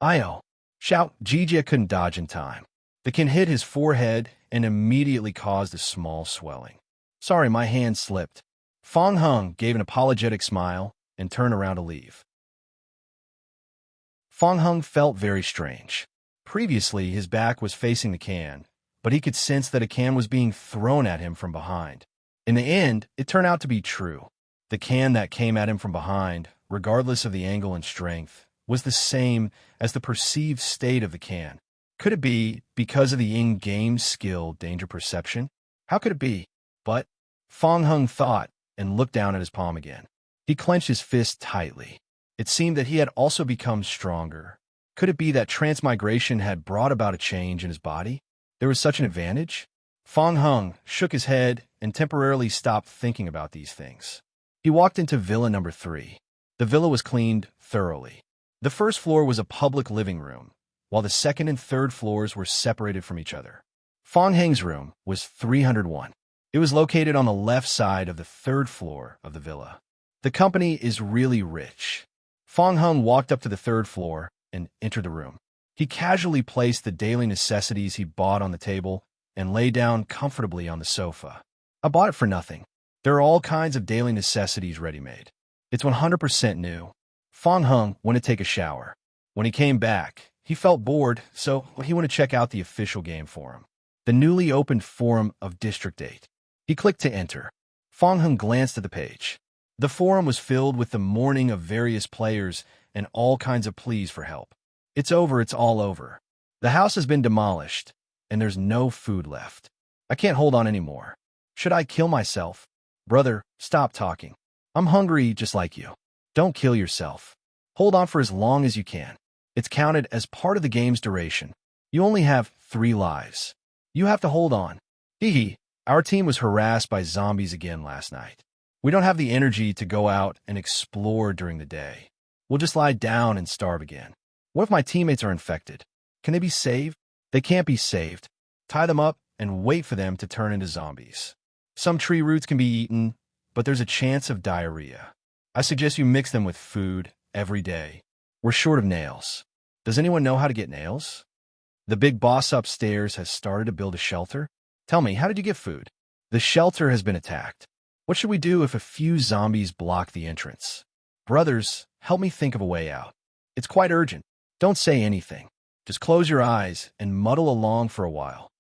[SPEAKER 1] Io! Xiao Jijia couldn't dodge in time. The can hit his forehead and immediately caused a small swelling. Sorry, my hand slipped. Fong Hung gave an apologetic smile and turned around to leave. Fong Hung felt very strange. Previously, his back was facing the can, but he could sense that a can was being thrown at him from behind. In the end, it turned out to be true. The can that came at him from behind, regardless of the angle and strength, was the same as the perceived state of the can. Could it be because of the in-game skill danger perception? How could it be? But Fong Hung thought and looked down at his palm again. He clenched his fist tightly. It seemed that he had also become stronger. Could it be that transmigration had brought about a change in his body? There was such an advantage? Fong Hung shook his head and temporarily stopped thinking about these things. He walked into Villa number 3. The villa was cleaned thoroughly. The first floor was a public living room, while the second and third floors were separated from each other. Fong Heng's room was 301. It was located on the left side of the third floor of the villa. The company is really rich. Fong Hung walked up to the third floor and entered the room. He casually placed the daily necessities he bought on the table and lay down comfortably on the sofa. I bought it for nothing. There are all kinds of daily necessities ready-made. It's 100% new. Fong Hung went to take a shower. When he came back, he felt bored, so he went to check out the official game forum, the newly opened forum of District 8. He clicked to enter. Fong Hung glanced at the page. The forum was filled with the mourning of various players and all kinds of pleas for help. It's over, it's all over. The house has been demolished, and there's no food left. I can't hold on anymore. Should I kill myself? Brother, stop talking. I'm hungry just like you. Don't kill yourself. Hold on for as long as you can. It's counted as part of the game's duration. You only have 3 lives. You have to hold on. Hee. Our team was harassed by zombies again last night. We don't have the energy to go out and explore during the day. We'll just lie down and starve again. What if my teammates are infected? Can they be saved? They can't be saved. Tie them up and wait for them to turn into zombies. Some tree roots can be eaten, but there's a chance of diarrhea. I suggest you mix them with food every day. We're short of nails. Does anyone know how to get nails? The big boss upstairs has started to build a shelter. Tell me, how did you get food? The shelter has been attacked. What should we do if a few zombies block the entrance? Brothers, help me think of a way out. It's quite urgent. Don't say anything. Just close your eyes and muddle along for a while.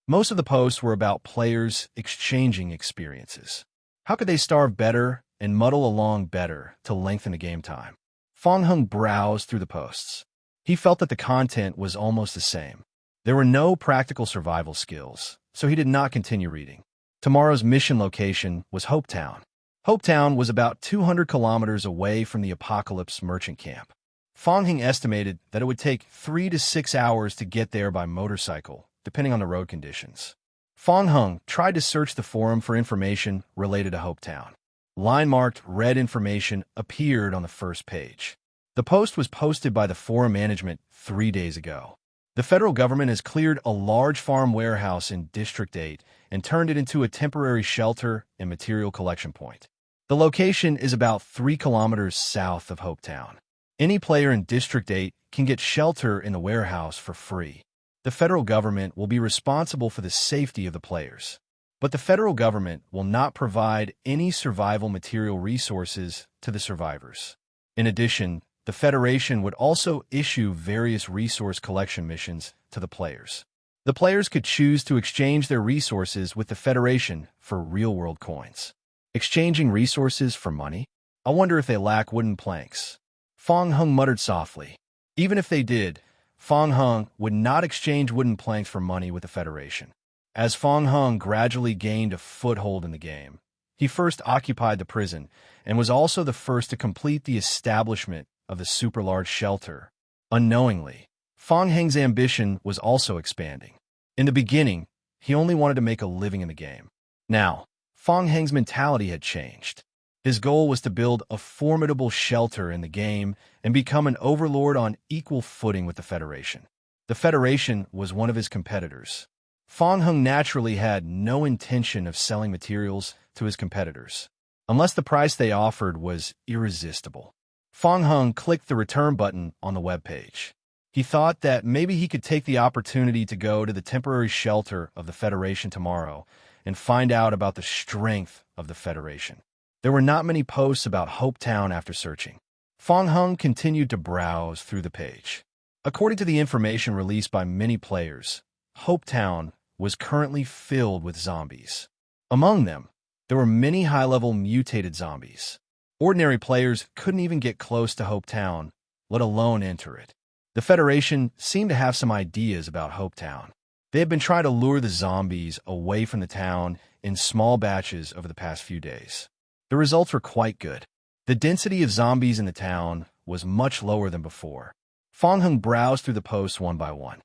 [SPEAKER 1] Most of the posts were about players exchanging experiences. How could they starve better and muddle along better to lengthen the game time? Fong Hung browsed through the posts. He felt that the content was almost the same. There were no practical survival skills, so he did not continue reading. Tomorrow's mission location was Hopetown. Hopetown was about 200 kilometers away from the Apocalypse merchant camp. Fong Hung estimated that it would take 3 to 6 hours to get there by motorcycle, depending on the road conditions. Fong Hung tried to search the forum for information related to Hopetown. Line-marked red information appeared on the first page. The post was posted by the forum management 3 days ago. The federal government has cleared a large farm warehouse in District 8 and turned it into a temporary shelter and material collection point. The location is about 3 kilometers south of Hopetown. Any player in District 8 can get shelter in the warehouse for free. The federal government will be responsible for the safety of the players. But the federal government will not provide any survival material resources to the survivors. In addition, the Federation would also issue various resource collection missions to the players. The players could choose to exchange their resources with the Federation for real-world coins. Exchanging resources for money? I wonder if they lack wooden planks. Fong Hung muttered softly. Even if they did, Fong Hung would not exchange wooden planks for money with the Federation. As Fong Hung gradually gained a foothold in the game, he first occupied the prison and was also the first to complete the establishment of the super-large shelter. Unknowingly, Fong Heng's ambition was also expanding. In the beginning, he only wanted to make a living in the game. Now, Fong Heng's mentality had changed. His goal was to build a formidable shelter in the game and become an overlord on equal footing with the Federation. The Federation was one of his competitors. Fong Hung naturally had no intention of selling materials to his competitors, unless the price they offered was irresistible. Fong Hung clicked the return button on the webpage. He thought that maybe he could take the opportunity to go to the temporary shelter of the Federation tomorrow and find out about the strength of the Federation. There were not many posts about Hopetown after searching. Fong Hung continued to browse through the page. According to the information released by many players, Hopetown was currently filled with zombies. Among them, there were many high-level mutated zombies. Ordinary players couldn't even get close to Hope Town, let alone enter it. The Federation seemed to have some ideas about Hope Town. They had been trying to lure the zombies away from the town in small batches over the past few days. The results were quite good. The density of zombies in the town was much lower than before. Fong Hung browsed through the posts one by one.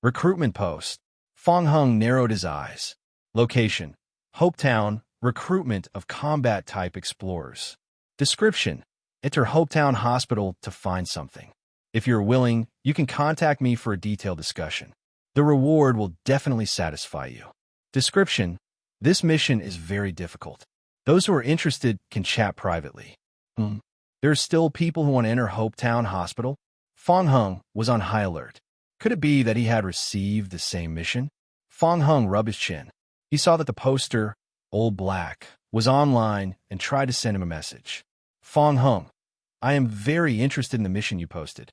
[SPEAKER 1] Recruitment post. Fong Hung narrowed his eyes. Location: Hope Town, recruitment of combat-type explorers. Description: enter Hope Town Hospital to find something. If you're willing, you can contact me for a detailed discussion. The reward will definitely satisfy you. Description: this mission is very difficult. Those who are interested can chat privately. There are still people who want to enter Hope Town Hospital? Fong Hung was on high alert. Could it be that he had received the same mission? Fong Hung rubbed his chin. He saw that the poster, Old Black, was online and tried to send him a message. Fong Hung, I am very interested in the mission you posted.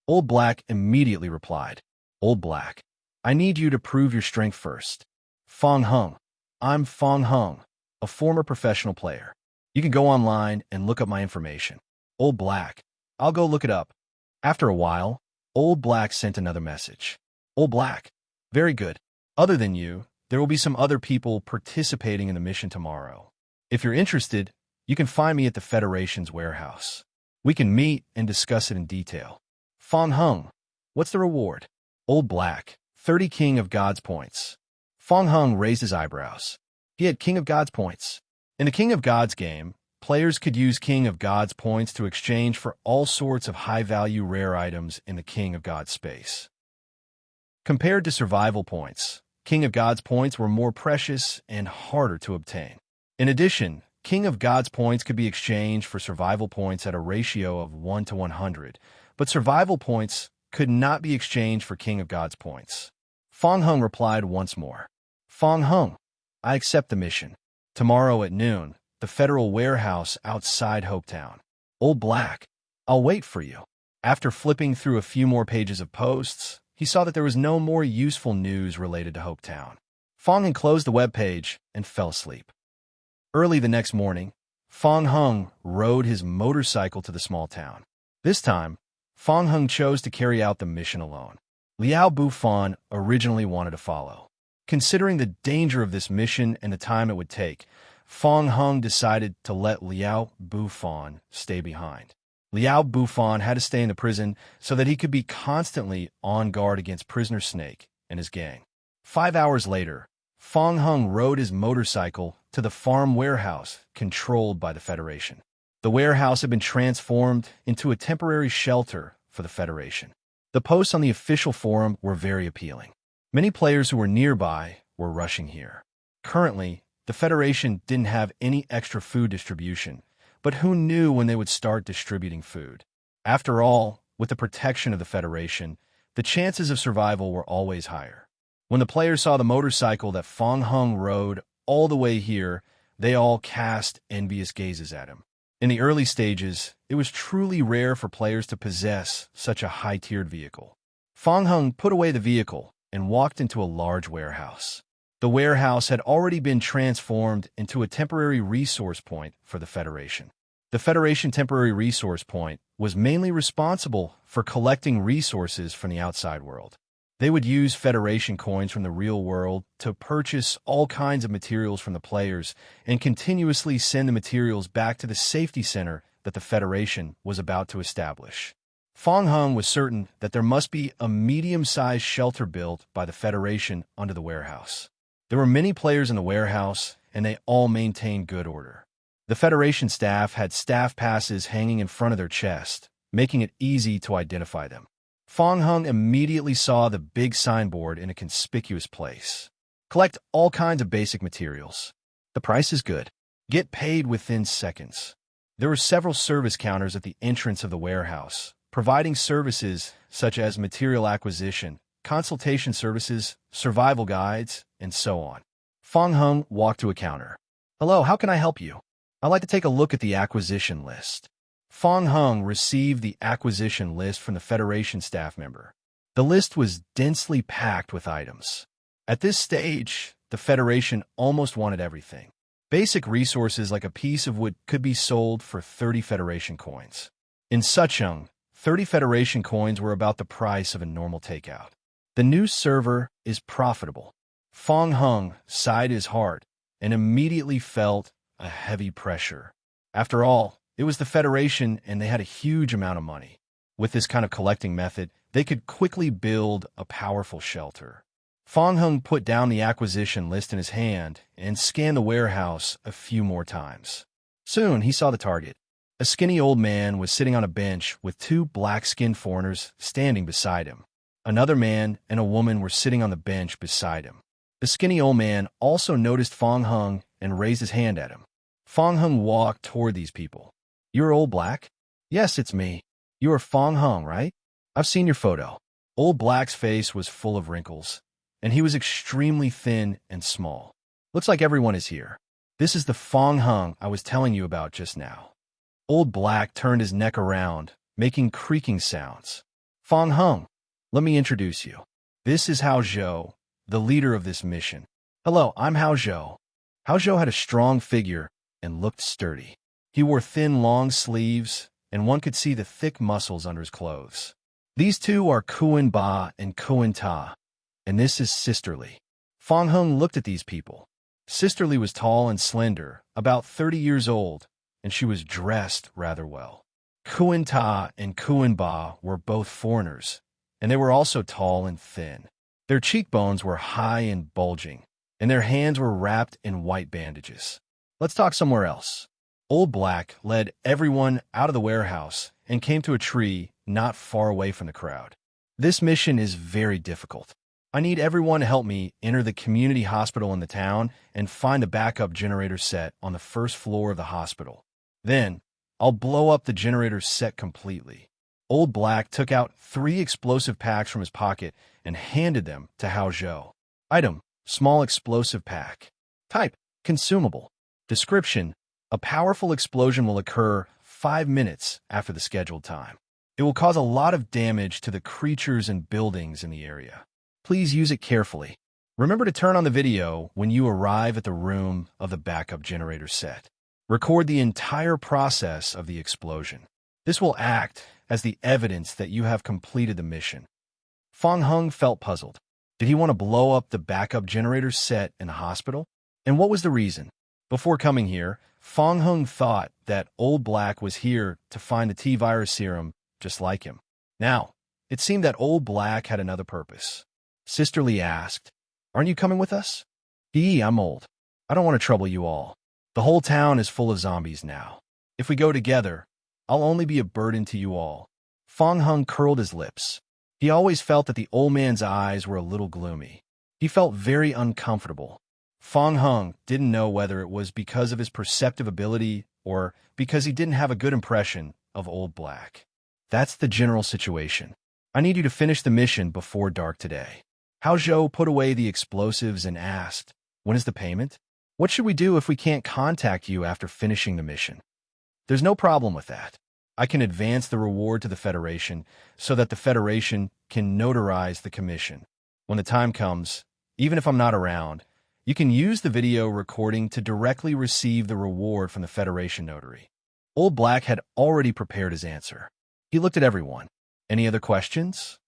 [SPEAKER 1] Old Black immediately replied. Old Black, I need you to prove your strength first. Fong Hung, I'm Fong Hung, a former professional player. You can go online and look up my information. Old Black, I'll go look it up. After a while, Old Black sent another message. Old Black, very good. Other than you, there will be some other people participating in the mission tomorrow. If you're interested, you can find me at the Federation's warehouse. We can meet and discuss it in detail. Fong Hung, what's the reward? Old Black, 30 King of Gods points. Fong Hung raised his eyebrows. He had King of Gods points. In the King of Gods game, players could use King of Gods points to exchange for all sorts of high-value rare items in the King of Gods space. Compared to survival points, King of Gods points were more precious and harder to obtain. In addition, King of Gods points could be exchanged for survival points at a ratio of 1 to 100, but survival points could not be exchanged for King of Gods points. Fong Hung replied once more. Fong Hung, I accept the mission. Tomorrow at noon, the Federal Warehouse outside Hope Town. Old Black, I'll wait for you. After flipping through a few more pages of posts, he saw that there was no more useful news related to Hope Town. Fong Hung closed the webpage and fell asleep. Early the next morning, Fong Hung rode his motorcycle to the small town. This time, Fong Hung chose to carry out the mission alone. Liao Bufan originally wanted to follow. Considering the danger of this mission and the time it would take, Fong Hung decided to let Liao Bufan stay behind. Liao Bufan had to stay in the prison so that he could be constantly on guard against Prisoner Snake and his gang. 5 hours later, Fong Hung rode his motorcycle to the farm warehouse controlled by the Federation. The warehouse had been transformed into a temporary shelter for the Federation. The posts on the official forum were very appealing. Many players who were nearby were rushing here. Currently, the Federation didn't have any extra food distribution, but who knew when they would start distributing food? After all, with the protection of the Federation, the chances of survival were always higher. When the players saw the motorcycle that Fong Hung rode all the way here, they all cast envious gazes at him. In the early stages, it was truly rare for players to possess such a high-tiered vehicle. Fong Hung put away the vehicle and walked into a large warehouse. The warehouse had already been transformed into a temporary resource point for the Federation. The Federation Temporary Resource Point was mainly responsible for collecting resources from the outside world. They would use Federation coins from the real world to purchase all kinds of materials from the players and continuously send the materials back to the safety center that the Federation was about to establish. Fong Hung was certain that there must be a medium-sized shelter built by the Federation under the warehouse. There were many players in the warehouse, and they all maintained good order. The Federation staff had staff passes hanging in front of their chest, making it easy to identify them. Fong Hung immediately saw the big signboard in a conspicuous place. Collect all kinds of basic materials. The price is good. Get paid within seconds. There were several service counters at the entrance of the warehouse, providing services such as material acquisition, consultation services, survival guides, and so on. Fong Hung walked to a counter. Hello, how can I help you? I'd like to take a look at the acquisition list. Fong Hung received the acquisition list from the Federation staff member. The list was densely packed with items. At this stage, the Federation almost wanted everything. Basic resources like a piece of wood could be sold for 30 Federation coins. In Suchong, 30 Federation coins were about the price of a normal takeout. The new server is profitable. Fong Hung sighed his heart and immediately felt a heavy pressure. After all, it was the Federation and they had a huge amount of money. With this kind of collecting method, they could quickly build a powerful shelter. Fong Hung put down the acquisition list in his hand and scanned the warehouse a few more times. Soon, he saw the target. A skinny old man was sitting on a bench with two black-skinned foreigners standing beside him. Another man and a woman were sitting on the bench beside him. The skinny old man also noticed Fong Hung and raised his hand at him. Fong Hung walked toward these people. "You're Old Black?" "Yes, it's me." "You are Fong Hung, right? I've seen your photo." Old Black's face was full of wrinkles, and he was extremely thin and small. "Looks like everyone is here. This is the Fong Hung I was telling you about just now." Old Black turned his neck around, making creaking sounds. "Fong Hung, let me introduce you. This is Hao Zhou, the leader of this mission." "Hello, I'm Hao Zhou." Hao Zhou had a strong figure and looked sturdy. He wore thin, long sleeves, and one could see the thick muscles under his clothes. "These two are Kuan Ba and Kuan Ta, and this is Sisterly." Fong Hung looked at these people. Sisterly was tall and slender, about 30 years old, and she was dressed rather well. Kuan Ta and Kuan Ba were both foreigners, and they were also tall and thin. Their cheekbones were high and bulging, and their hands were wrapped in white bandages. "Let's talk somewhere else." Old Black led everyone out of the warehouse and came to a tree not far away from the crowd. "This mission is very difficult. I need everyone to help me enter the community hospital in the town and find a backup generator set on the first floor of the hospital. Then, I'll blow up the generator set completely." Old Black took out 3 explosive packs from his pocket and handed them to Hao Zhou. Item: small explosive pack. Type: consumable. Description: a powerful explosion will occur 5 minutes after the scheduled time. It will cause a lot of damage to the creatures and buildings in the area. Please use it carefully. Remember to turn on the video when you arrive at the room of the backup generator set. Record the entire process of the explosion. This will act as the evidence that you have completed the mission. Fong Hung felt puzzled. Did he want to blow up the backup generator set in the hospital? And what was the reason? Before coming here, Fong Hung thought that Old Black was here to find the T-virus serum just like him. Now, it seemed that Old Black had another purpose. Sisterly asked, "Aren't you coming with us?" I'm old. I don't want to trouble you all. The whole town is full of zombies now. If we go together, I'll only be a burden to you all." Fong Hung curled his lips. He always felt that the old man's eyes were a little gloomy. He felt very uncomfortable. Fong Hung didn't know whether it was because of his perceptive ability or because he didn't have a good impression of Old Black. "That's the general situation. I need you to finish the mission before dark today." Hao Zhou put away the explosives and asked, "When is the payment? What should we do if we can't contact you after finishing the mission?" "There's no problem with that. I can advance the reward to the Federation so that the Federation can notarize the commission. When the time comes, even if I'm not around, you can use the video recording to directly receive the reward from the Federation notary." Old Black had already prepared his answer. He looked at everyone. "Any other questions?"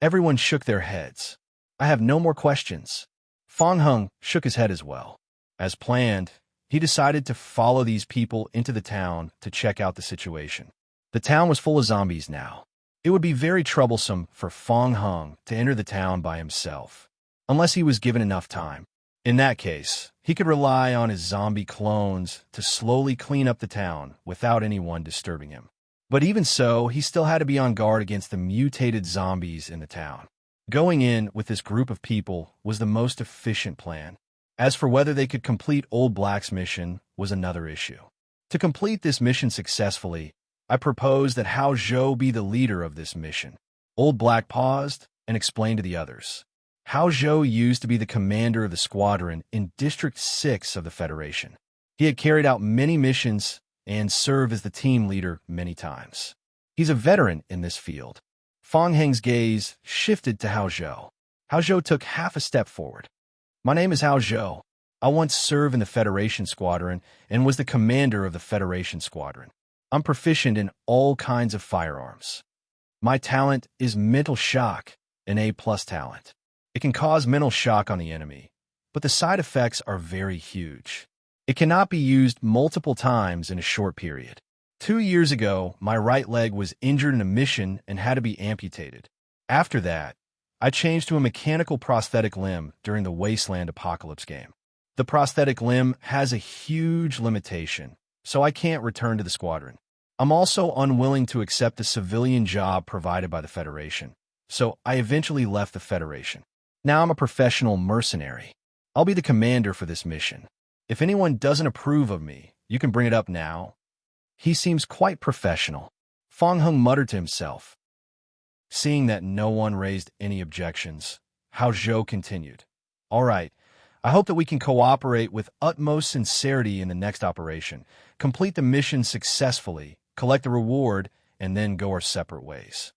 [SPEAKER 1] Everyone shook their heads. "I have no more questions." Fong Hung shook his head as well. As planned, he decided to follow these people into the town to check out the situation. The town was full of zombies now. It would be very troublesome for Fong Hung to enter the town by himself, unless he was given enough time. In that case, he could rely on his zombie clones to slowly clean up the town without anyone disturbing him. But even so, he still had to be on guard against the mutated zombies in the town. Going in with this group of people was the most efficient plan. As for whether they could complete Old Black's mission was another issue. To complete this mission successfully, I proposed that Hao Zhou be the leader of this mission. Old Black paused and explained to the others. Hao Zhou used to be the commander of the squadron in District 6 of the Federation. He had carried out many missions and served as the team leader many times. He's a veteran in this field. Fong Heng's gaze shifted to Hao Zhou. Hao Zhou took half a step forward. "My name is Hao Zhou. I once served in the Federation Squadron and was the commander of the Federation Squadron. I'm proficient in all kinds of firearms. My talent is Mental Shock, an A+ talent. It can cause mental shock on the enemy, but the side effects are very huge. It cannot be used multiple times in a short period. 2 years ago, my right leg was injured in a mission and had to be amputated. After that, I changed to a mechanical prosthetic limb during the Wasteland Apocalypse game. The prosthetic limb has a huge limitation, so I can't return to the squadron. I'm also unwilling to accept the civilian job provided by the Federation, so I eventually left the Federation. Now I'm a professional mercenary. I'll be the commander for this mission. If anyone doesn't approve of me, you can bring it up now. He seems quite professional. Fong Hung muttered to himself. Seeing that no one raised any objections, Hao Zhou continued. All right, I hope that we can cooperate with utmost sincerity in the next operation, complete the mission successfully, collect the reward, and then go our separate ways.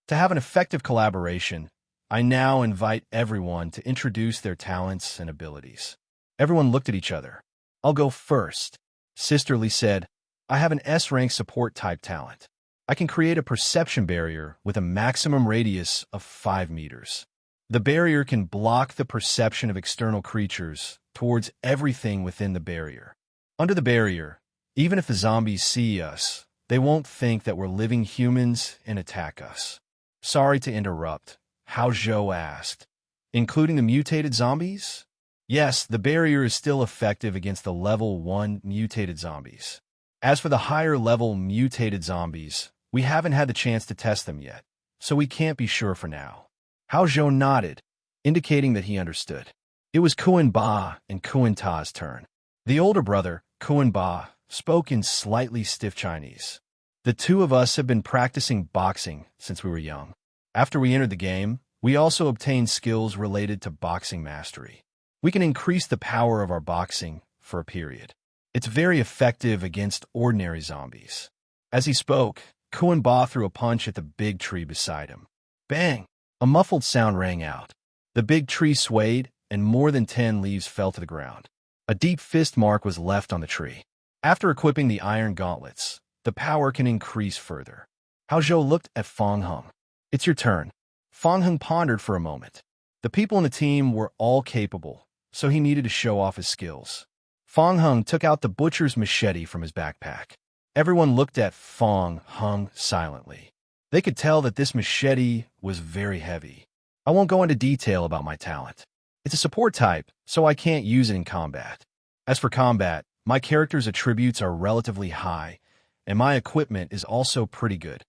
[SPEAKER 1] To have an effective collaboration, I now invite everyone to introduce their talents and abilities. Everyone looked at each other. I'll go first. Sister Lee said, I have an S-rank support type talent. I can create a perception barrier with a maximum radius of 5 meters. The barrier can block the perception of external creatures towards everything within the barrier. Under the barrier, even if the zombies see us, they won't think that we're living humans and attack us. Sorry to interrupt, Hao Zhou asked. Including the mutated zombies? Yes, the barrier is still effective against the level 1 mutated zombies. As for the higher level mutated zombies, we haven't had the chance to test them yet, so we can't be sure for now. Hao Zhou nodded, indicating that he understood. It was Kuan Ba and Kuan Ta's turn. The older brother, Kuan Ba, spoke in slightly stiff Chinese. The two of us have been practicing boxing since we were young. After we entered the game, we also obtained skills related to boxing mastery. We can increase the power of our boxing for a period. It's very effective against ordinary zombies. As he spoke, Kuan Ba threw a punch at the big tree beside him. Bang! A muffled sound rang out. The big tree swayed, and more than 10 leaves fell to the ground. A deep fist mark was left on the tree. After equipping the iron gauntlets, the power can increase further. Hao Zhou looked at Fong Hung. It's your turn. Fong Hung pondered for a moment. The people in the team were all capable, so he needed to show off his skills. Fong Hung took out the butcher's machete from his backpack. Everyone looked at Fong Hung silently. They could tell that this machete was very heavy. I won't go into detail about my talent. It's a support type, so I can't use it in combat. As for combat, my character's attributes are relatively high, and my equipment is also pretty good.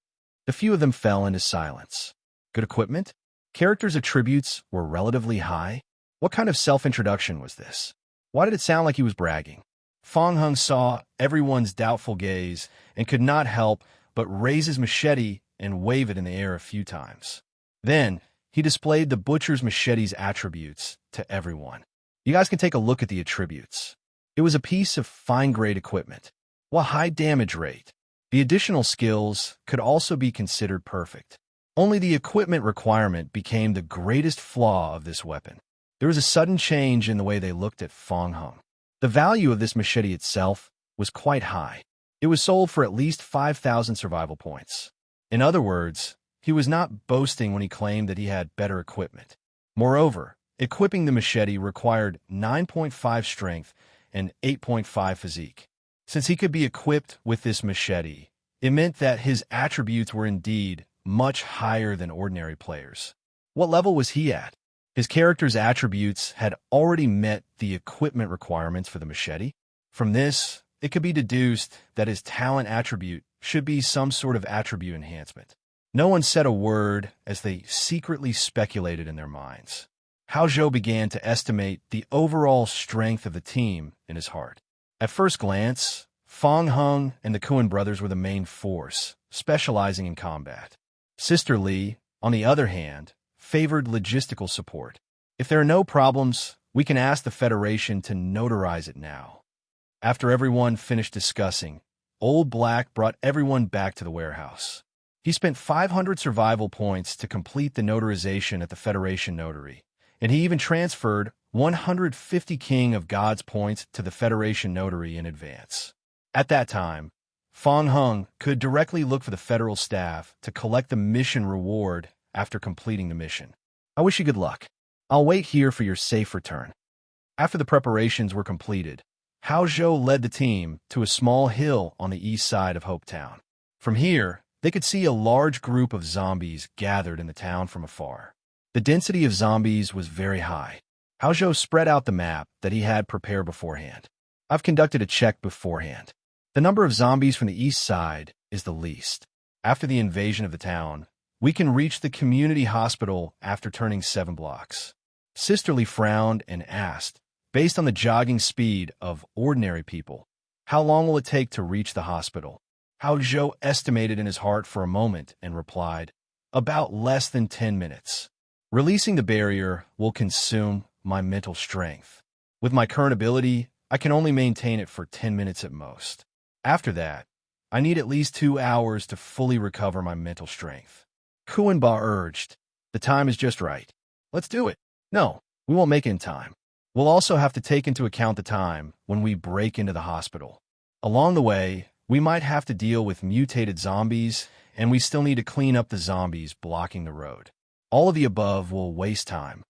[SPEAKER 1] A few of them fell into silence. Good equipment? Character's attributes were relatively high? What kind of self-introduction was this? Why did it sound like he was bragging? Fong Hung saw everyone's doubtful gaze and could not help but raise his machete and wave it in the air a few times. Then, he displayed the butcher's machete's attributes to everyone. You guys can take a look at the attributes. It was a piece of fine-grade equipment. What high damage rate? The additional skills could also be considered perfect. Only the equipment requirement became the greatest flaw of this weapon. There was a sudden change in the way they looked at Fong Hung. The value of this machete itself was quite high. It was sold for at least 5,000 survival points. In other words, he was not boasting when he claimed that he had better equipment. Moreover, equipping the machete required 9.5 strength and 8.5 physique. Since he could be equipped with this machete, it meant that his attributes were indeed much higher than ordinary players. What level was he at? His character's attributes had already met the equipment requirements for the machete. From this, it could be deduced that his talent attribute should be some sort of attribute enhancement. No one said a word as they secretly speculated in their minds. Hao Zhou began to estimate the overall strength of the team in his heart. At first glance, Fong Hung and the Kuan brothers were the main force, specializing in combat. Sister Lee, on the other hand, favored logistical support. If there are no problems, we can ask the Federation to notarize it now. After everyone finished discussing, Old Black brought everyone back to the warehouse. He spent 500 survival points to complete the notarization at the Federation Notary, and he even transferred 150 King of God's points to the Federation notary in advance. At that time, Fang Heng could directly look for the federal staff to collect the mission reward after completing the mission. I wish you good luck. I'll wait here for your safe return. After the preparations were completed, Hao Zhou led the team to a small hill on the east side of Hopetown. From here, they could see a large group of zombies gathered in the town from afar. The density of zombies was very high. Hao Zhou spread out the map that he had prepared beforehand. I've conducted a check beforehand. The number of zombies from the east side is the least. After the invasion of the town, we can reach the community hospital after turning 7 blocks. Sisterly frowned and asked, based on the jogging speed of ordinary people, how long will it take to reach the hospital? Hao Zhou estimated in his heart for a moment and replied, about less than 10 minutes. Releasing the barrier will consume my mental strength. With my current ability, I can only maintain it for 10 minutes at most. After that, I need at least 2 hours to fully recover my mental strength. Kuan-Ba urged, the time is just right. Let's do it. No, we won't make it in time. We'll also have to take into account the time when we break into the hospital. Along the way, we might have to deal with mutated zombies, and we still need to clean up the zombies blocking the road. All of the above will waste time.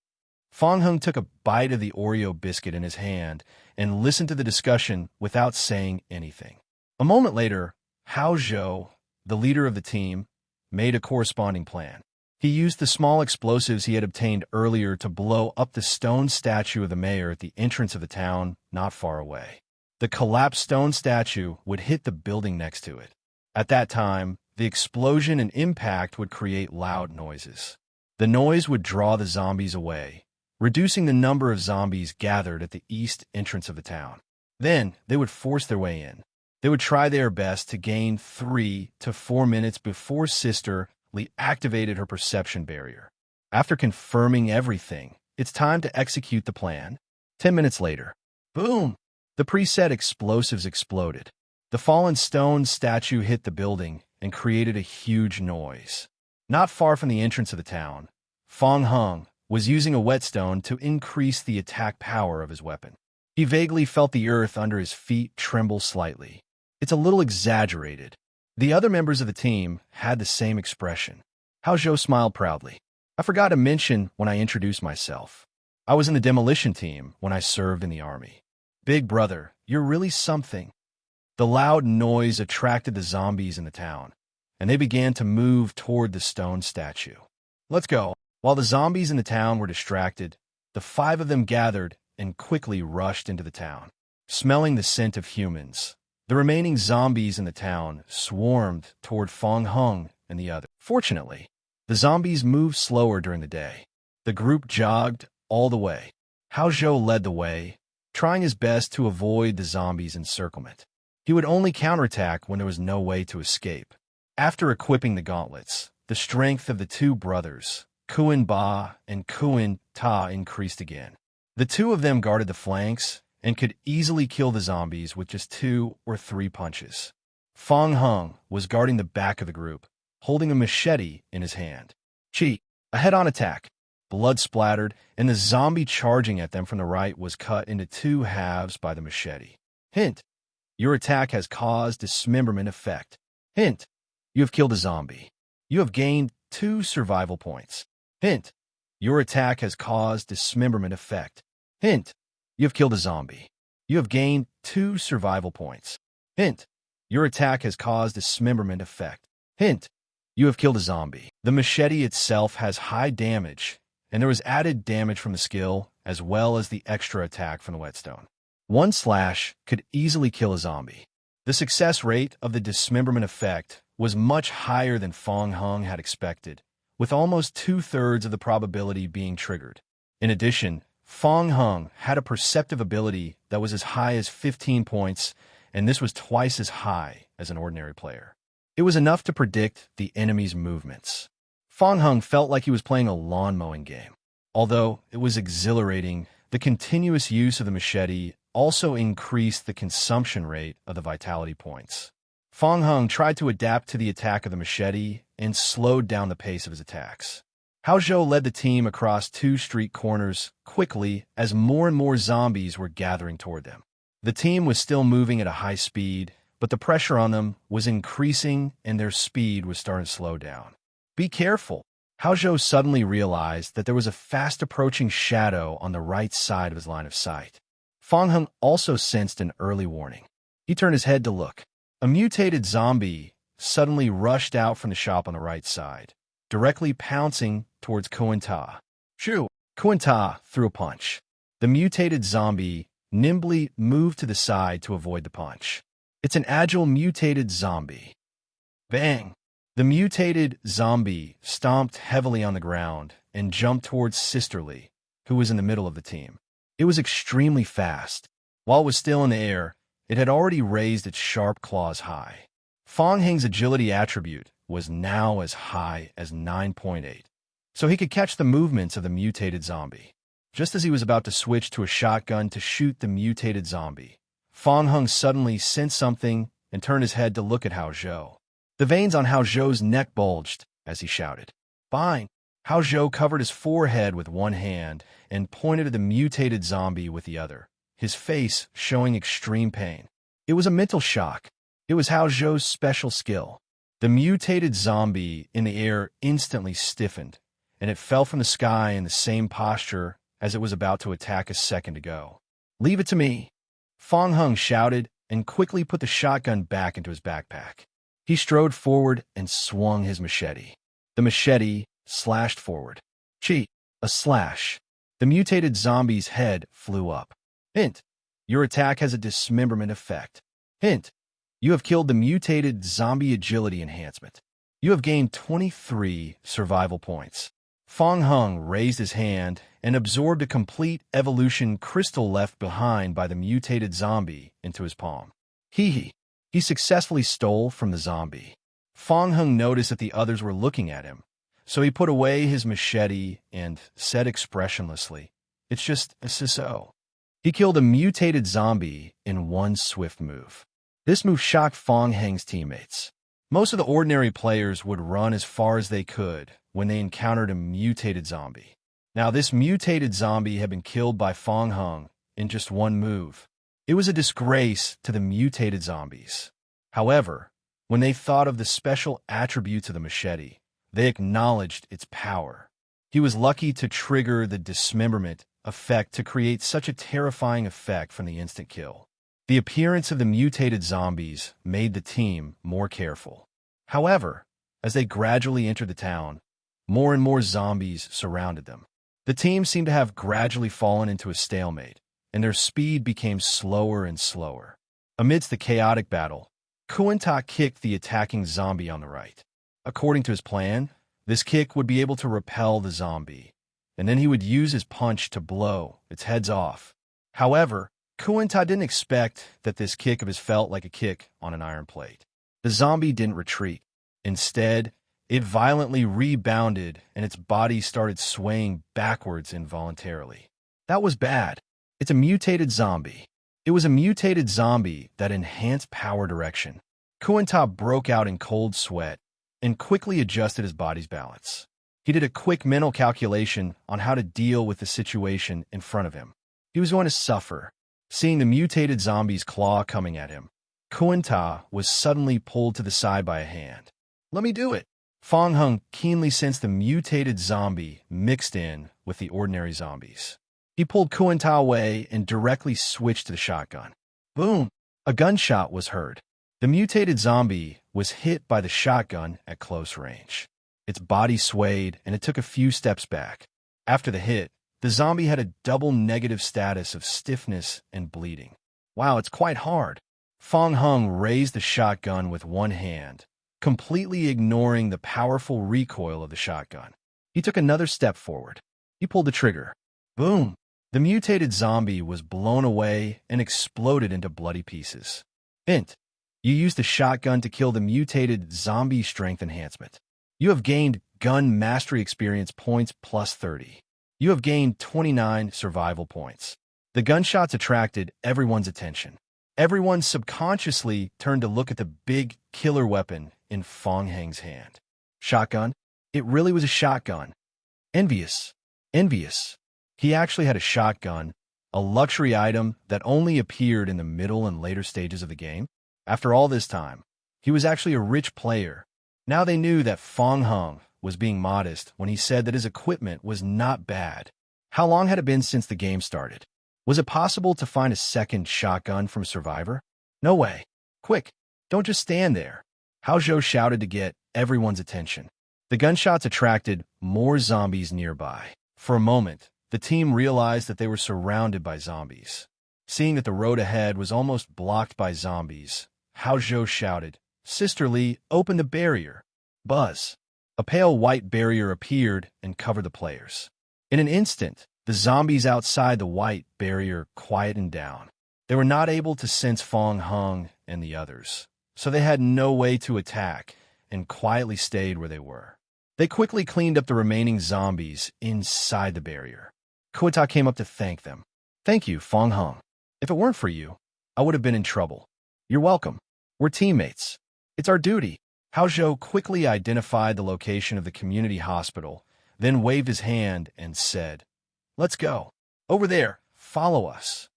[SPEAKER 1] Fang Heng took a bite of the Oreo biscuit in his hand and listened to the discussion without saying anything. A moment later, Hao Zhou, the leader of the team, made a corresponding plan. He used the small explosives he had obtained earlier to blow up the stone statue of the mayor at the entrance of the town not far away. The collapsed stone statue would hit the building next to it. At that time, the explosion and impact would create loud noises. The noise would draw the zombies away, reducing the number of zombies gathered at the east entrance of the town. Then, they would force their way in. They would try their best to gain 3 to 4 minutes before Sister Li activated her perception barrier. After confirming everything, it's time to execute the plan. 10 minutes later, boom! The preset explosives exploded. The fallen stone statue hit the building and created a huge noise. Not far from the entrance of the town, Fang Heng was using a whetstone to increase the attack power of his weapon. He vaguely felt the earth under his feet tremble slightly. It's a little exaggerated. The other members of the team had the same expression. Hao Zhou smiled proudly. I forgot to mention when I introduced myself. I was in the demolition team when I served in the army. Big brother, you're really something. The loud noise attracted the zombies in the town, and they began to move toward the stone statue. Let's go. While the zombies in the town were distracted, the 5 of them gathered and quickly rushed into the town. Smelling the scent of humans, the remaining zombies in the town swarmed toward Fang Heng and the others. Fortunately, the zombies moved slower during the day. The group jogged all the way. Hao Zhou led the way, trying his best to avoid the zombies' encirclement. He would only counterattack when there was no way to escape. After equipping the gauntlets, the strength of the 2 brothers, Kuan-Ba and Kuan-Ta, increased again. The 2 of them guarded the flanks and could easily kill the zombies with just 2 or 3 punches. Fang Heng was guarding the back of the group, holding a machete in his hand. Chi, a head-on attack. Blood splattered, and the zombie charging at them from the right was cut into 2 halves by the machete. Hint, your attack has caused dismemberment effect. Hint, you have killed a zombie. You have gained 2 survival points. Hint, your attack has caused dismemberment effect. Hint, you have killed a zombie. You have gained 2 survival points. Hint, your attack has caused dismemberment effect. Hint, you have killed a zombie. The machete itself has high damage, and there was added damage from the skill as well as the extra attack from the whetstone. 1 slash could easily kill a zombie. The success rate of the dismemberment effect was much higher than Fang Heng had expected, with almost 2/3 of the probability being triggered. In addition, Fang Heng had a perceptive ability that was as high as 15 points, and this was twice as high as an ordinary player. It was enough to predict the enemy's movements. Fang Heng felt like he was playing a lawn mowing game. Although it was exhilarating, the continuous use of the machete also increased the consumption rate of the vitality points. Fang Heng tried to adapt to the attack of the machete and slowed down the pace of his attacks. Hao Zhou led the team across two street corners quickly as more and more zombies were gathering toward them. The team was still moving at a high speed, but the pressure on them was increasing and their speed was starting to slow down. Be careful! Hao Zhou suddenly realized that there was a fast-approaching shadow on the right side of his line of sight. Fang Heng also sensed an early warning. He turned his head to look. A mutated zombie suddenly rushed out from the shop on the right side, directly pouncing towards Kuan Ta. Shoo! Kuan Ta threw a punch. The mutated zombie nimbly moved to the side to avoid the punch. It's an agile mutated zombie. Bang! The mutated zombie stomped heavily on the ground and jumped towards Sisterly, who was in the middle of the team. It was extremely fast. While it was still in the air, it had already raised its sharp claws high. Fang Heng's agility attribute was now as high as 9.8, so he could catch the movements of the mutated zombie. Just as he was about to switch to a shotgun to shoot the mutated zombie, Fang Heng suddenly sensed something and turned his head to look at Hao Zhou. The veins on Hao Zhou's neck bulged as he shouted, "Fine!" Hao Zhou covered his forehead with one hand and pointed at the mutated zombie with the other, his face showing extreme pain. It was a mental shock. It was Hao Zhou's special skill. The mutated zombie in the air instantly stiffened, and it fell from the sky in the same posture as it was about to attack a second ago. "Leave it to me!" Fang Heng shouted and quickly put the shotgun back into his backpack. He strode forward and swung his machete. The machete slashed forward. Cheat! A slash. The mutated zombie's head flew up. Hint! Your attack has a dismemberment effect. Hint! You have killed the mutated zombie agility enhancement. You have gained 23 survival points. Fang Heng raised his hand and absorbed a complete evolution crystal left behind by the mutated zombie into his palm. Hee. He successfully stole from the zombie. Fang Heng noticed that the others were looking at him, so he put away his machete and said expressionlessly, "It's just a so." He killed a mutated zombie in one swift move. This move shocked Fang Heng's teammates. Most of the ordinary players would run as far as they could when they encountered a mutated zombie. Now, this mutated zombie had been killed by Fang Heng in just one move. It was a disgrace to the mutated zombies. However, when they thought of the special attributes of the machete, they acknowledged its power. He was lucky to trigger the dismemberment effect to create such a terrifying effect from the instant kill. The appearance of the mutated zombies made the team more careful. However, as they gradually entered the town, more and more zombies surrounded them. The team seemed to have gradually fallen into a stalemate, and their speed became slower and slower. Amidst the chaotic battle, Kuan Ta kicked the attacking zombie on the right. According to his plan, this kick would be able to repel the zombie, and then he would use his punch to blow its heads off. However, Kuan Ta didn't expect that this kick of his felt like a kick on an iron plate. The zombie didn't retreat. Instead, it violently rebounded and its body started swaying backwards involuntarily. That was bad. It's a mutated zombie. It was a mutated zombie that enhanced power direction. Kuan Ta broke out in cold sweat and quickly adjusted his body's balance. He did a quick mental calculation on how to deal with the situation in front of him. He was going to suffer. Seeing the mutated zombie's claw coming at him, Kuan Ta was suddenly pulled to the side by a hand. "Let me do it!" Fang Heng keenly sensed the mutated zombie mixed in with the ordinary zombies. He pulled Kuan Ta away and directly switched to the shotgun. Boom! A gunshot was heard. The mutated zombie was hit by the shotgun at close range. Its body swayed and it took a few steps back. After the hit, the zombie had a double negative status of stiffness and bleeding. Wow, it's quite hard. Fang Heng raised the shotgun with one hand, completely ignoring the powerful recoil of the shotgun. He took another step forward. He pulled the trigger. Boom! The mutated zombie was blown away and exploded into bloody pieces. Int. You used the shotgun to kill the mutated zombie strength enhancement. You have gained gun mastery experience points plus 30. You have gained 29 survival points. The gunshots attracted everyone's attention. Everyone subconsciously turned to look at the big killer weapon in Fang Heng's hand. Shotgun? It really was a shotgun. Envious. Envious. He actually had a shotgun, a luxury item that only appeared in the middle and later stages of the game. After all this time, he was actually a rich player. Now they knew that Fong Hung was being modest when he said that his equipment was not bad. How long had it been since the game started? Was it possible to find a second shotgun from Survivor? No way. Quick, don't just stand there. Hao Zhou shouted to get everyone's attention. The gunshots attracted more zombies nearby. For a moment, the team realized that they were surrounded by zombies. Seeing that the road ahead was almost blocked by zombies, Hao Zhou shouted, "Sister Lee, open the barrier." Buzz. A pale white barrier appeared and covered the players. In an instant, the zombies outside the white barrier quietened down. They were not able to sense Fong Hung and the others, so they had no way to attack and quietly stayed where they were. They quickly cleaned up the remaining zombies inside the barrier. Kuota came up to thank them. "Thank you, Fong Hung. If it weren't for you, I would have been in trouble." "You're welcome. We're teammates. It's our duty." Hao Zhou quickly identified the location of the community hospital, then waved his hand and said, "Let's go. Over there, follow us."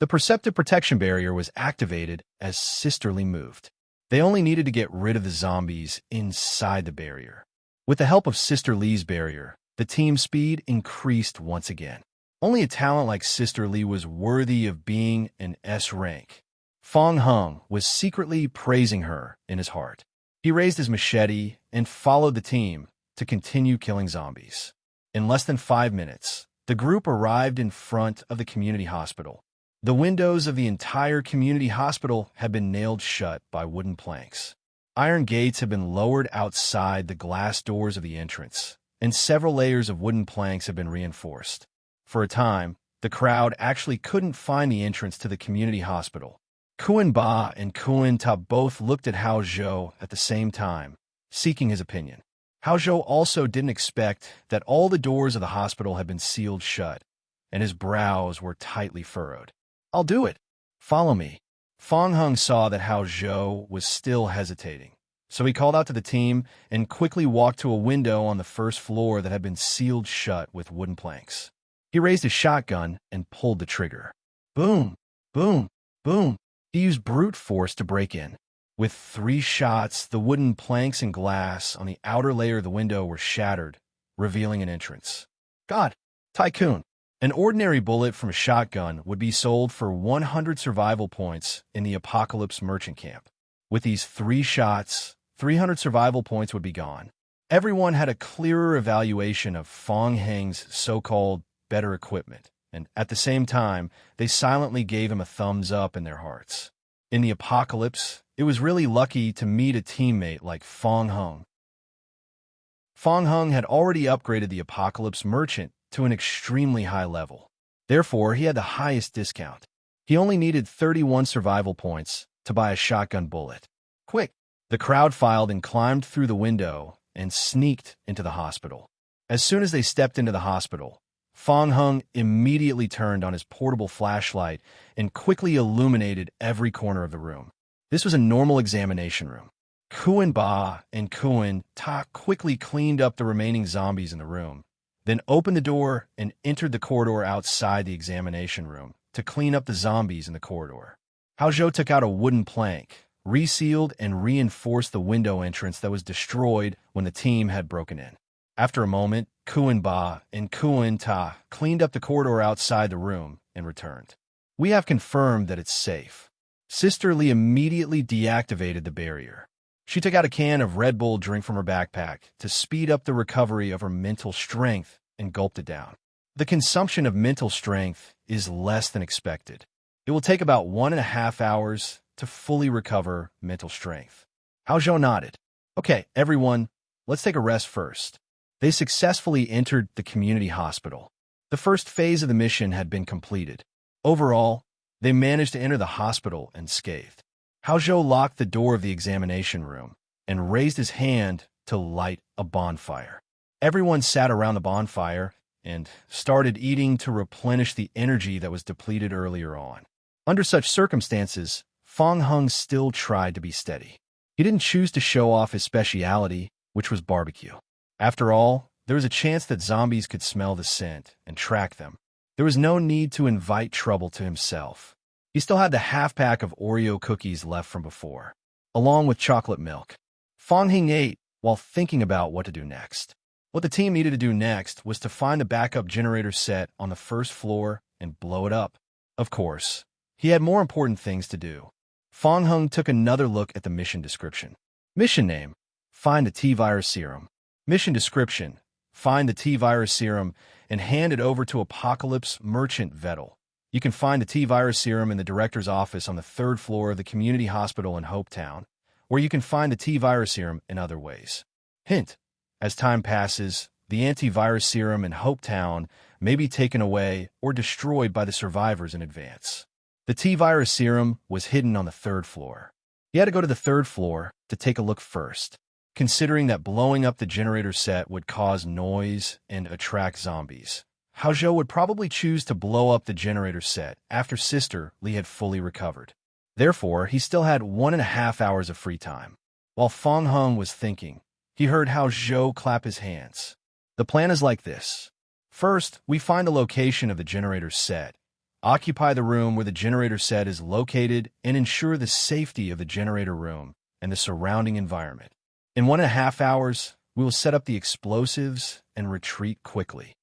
[SPEAKER 1] The perceptive protection barrier was activated as Sister Lee moved. They only needed to get rid of the zombies inside the barrier. With the help of Sister Lee's barrier, the team's speed increased once again. Only a talent like Sister Lee was worthy of being an S rank. Fong Hung was secretly praising her in his heart. He raised his machete and followed the team to continue killing zombies. In less than 5 minutes, the group arrived in front of the community hospital. The windows of the entire community hospital had been nailed shut by wooden planks. Iron gates had been lowered outside the glass doors of the entrance, and several layers of wooden planks had been reinforced. For a time, the crowd actually couldn't find the entrance to the community hospital. Kuan Ba and Kuan Ta both looked at Hao Zhou at the same time, seeking his opinion. Hao Zhou also didn't expect that all the doors of the hospital had been sealed shut, and his brows were tightly furrowed. "I'll do it. Follow me." Fong Hung saw that Hao Zhou was still hesitating, so he called out to the team and quickly walked to a window on the first floor that had been sealed shut with wooden planks. He raised his shotgun and pulled the trigger. Boom, boom, boom. He used brute force to break in. With 3 shots, the wooden planks and glass on the outer layer of the window were shattered, revealing an entrance. God, Tycoon. An ordinary bullet from a shotgun would be sold for 100 survival points in the Apocalypse Merchant Camp. With these 3 shots, 300 survival points would be gone. Everyone had a clearer evaluation of Fong Heng's so-called better equipment, and at the same time, they silently gave him a thumbs up in their hearts. In the apocalypse, it was really lucky to meet a teammate like Fong Hung. Fong Hung had already upgraded the Apocalypse Merchant to an extremely high level. Therefore, he had the highest discount. He only needed 31 survival points to buy a shotgun bullet. Quick! The crowd filed and climbed through the window and sneaked into the hospital. As soon as they stepped into the hospital, Fong Hung immediately turned on his portable flashlight and quickly illuminated every corner of the room. This was a normal examination room. Kuan Ba and Kuan Ta quickly cleaned up the remaining zombies in the room, then opened the door and entered the corridor outside the examination room to clean up the zombies in the corridor. Hao Zhou took out a wooden plank, resealed and reinforced the window entrance that was destroyed when the team had broken in. After a moment, Kuan Ba and Kuan Ta cleaned up the corridor outside the room and returned. "We have confirmed that it's safe." Sister Lee immediately deactivated the barrier. She took out a can of Red Bull drink from her backpack to speed up the recovery of her mental strength and gulped it down. The consumption of mental strength is less than expected. It will take about 1.5 hours to fully recover mental strength. Hao Zhou nodded. "Okay, everyone, let's take a rest first." They successfully entered the community hospital. The first phase of the mission had been completed. Overall, they managed to enter the hospital unscathed. Hao Zhou locked the door of the examination room and raised his hand to light a bonfire. Everyone sat around the bonfire and started eating to replenish the energy that was depleted earlier on. Under such circumstances, Fong Hung still tried to be steady. He didn't choose to show off his speciality, which was barbecue. After all, There was a chance that zombies could smell the scent and track them. There was no need to invite trouble to himself. He still had the half-pack of Oreo cookies left from before, along with chocolate milk. Fong Hing ate while thinking about what to do next. What the team needed to do next was to find the backup generator set on the first floor and blow it up. Of course, he had more important things to do. Fong Hung took another look at the mission description. Mission name: find the T-virus serum. Mission description: find the T-virus serum and hand it over to Apocalypse Merchant Vettel. You can find the T-virus serum in the director's office on the 3rd floor of the community hospital in Hopetown, where you can find the T-virus serum in other ways. Hint: as time passes, the antivirus serum in Hopetown may be taken away or destroyed by the survivors in advance. The T-virus serum was hidden on the 3rd floor. He had to go to the 3rd floor to take a look first, considering that blowing up the generator set would cause noise and attract zombies. Hao Zhou would probably choose to blow up the generator set after Sister Li had fully recovered. Therefore, he still had 1.5 hours of free time. While Fong Hung was thinking, he heard Hao Zhou clap his hands. The plan is like this. First, we find the location of the generator set, occupy the room where the generator set is located, and ensure the safety of the generator room and the surrounding environment. In 1.5 hours, we will set up the explosives and retreat quickly.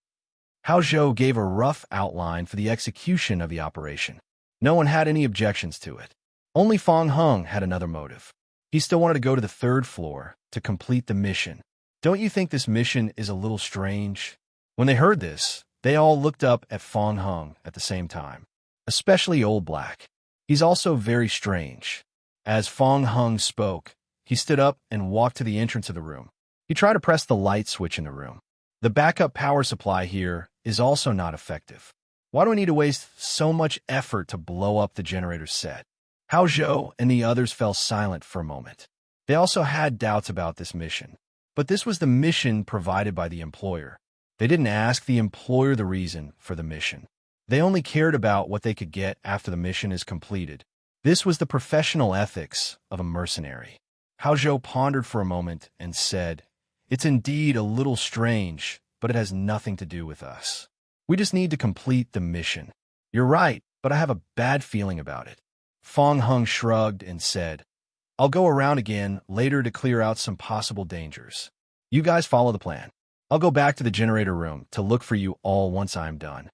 [SPEAKER 1] Hao Zhou gave a rough outline for the execution of the operation. No one had any objections to it. Only Fong Hung had another motive. He still wanted to go to the 3rd floor to complete the mission. Don't you think this mission is a little strange? When they heard this, they all looked up at Fong Hung at the same time, especially Old Black. He's also very strange. As Fong Hung spoke, he stood up and walked to the entrance of the room. He tried to press the light switch in the room. The backup power supply here is also not effective. Why do I need to waste so much effort to blow up the generator set? Hao Zhou and the others fell silent for a moment. They also had doubts about this mission. But this was the mission provided by the employer. They didn't ask the employer the reason for the mission. They only cared about what they could get after the mission is completed. This was the professional ethics of a mercenary. Hao Zhou pondered for a moment and said, "It's indeed a little strange, but it has nothing to do with us. We just need to complete the mission." "You're right, but I have a bad feeling about it." Fong Hung shrugged and said, "I'll go around again later to clear out some possible dangers. You guys follow the plan. I'll go back to the generator room to look for you all once I'm done."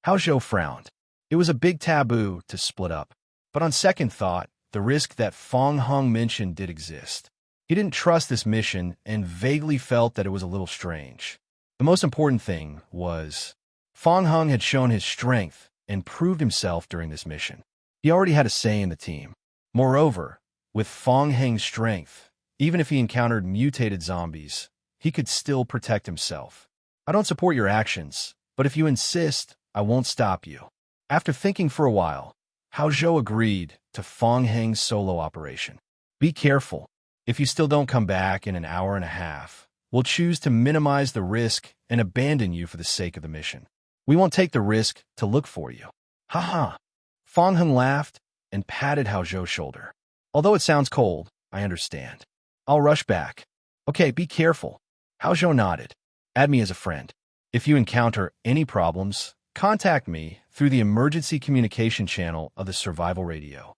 [SPEAKER 1] Hao Zhou frowned. It was a big taboo to split up. But on second thought, the risk that Fong Hung mentioned did exist. He didn't trust this mission and vaguely felt that it was a little strange. The most important thing was, Fong Hung had shown his strength and proved himself during this mission. He already had a say in the team. Moreover, with Fong Heng's strength, even if he encountered mutated zombies, he could still protect himself. "I don't support your actions, but if you insist, I won't stop you." After thinking for a while, Hao Zhou agreed to Fong Heng's solo operation. "Be careful. If you still don't come back in an hour and a half, we'll choose to minimize the risk and abandon you for the sake of the mission. We won't take the risk to look for you." "Ha." Fong Heng laughed and patted Hao Zhou's shoulder. "Although it sounds cold, I understand. I'll rush back." "Okay, be careful." Hao Zhou nodded. "Add me as a friend. If you encounter any problems, contact me through the emergency communication channel of the survival radio."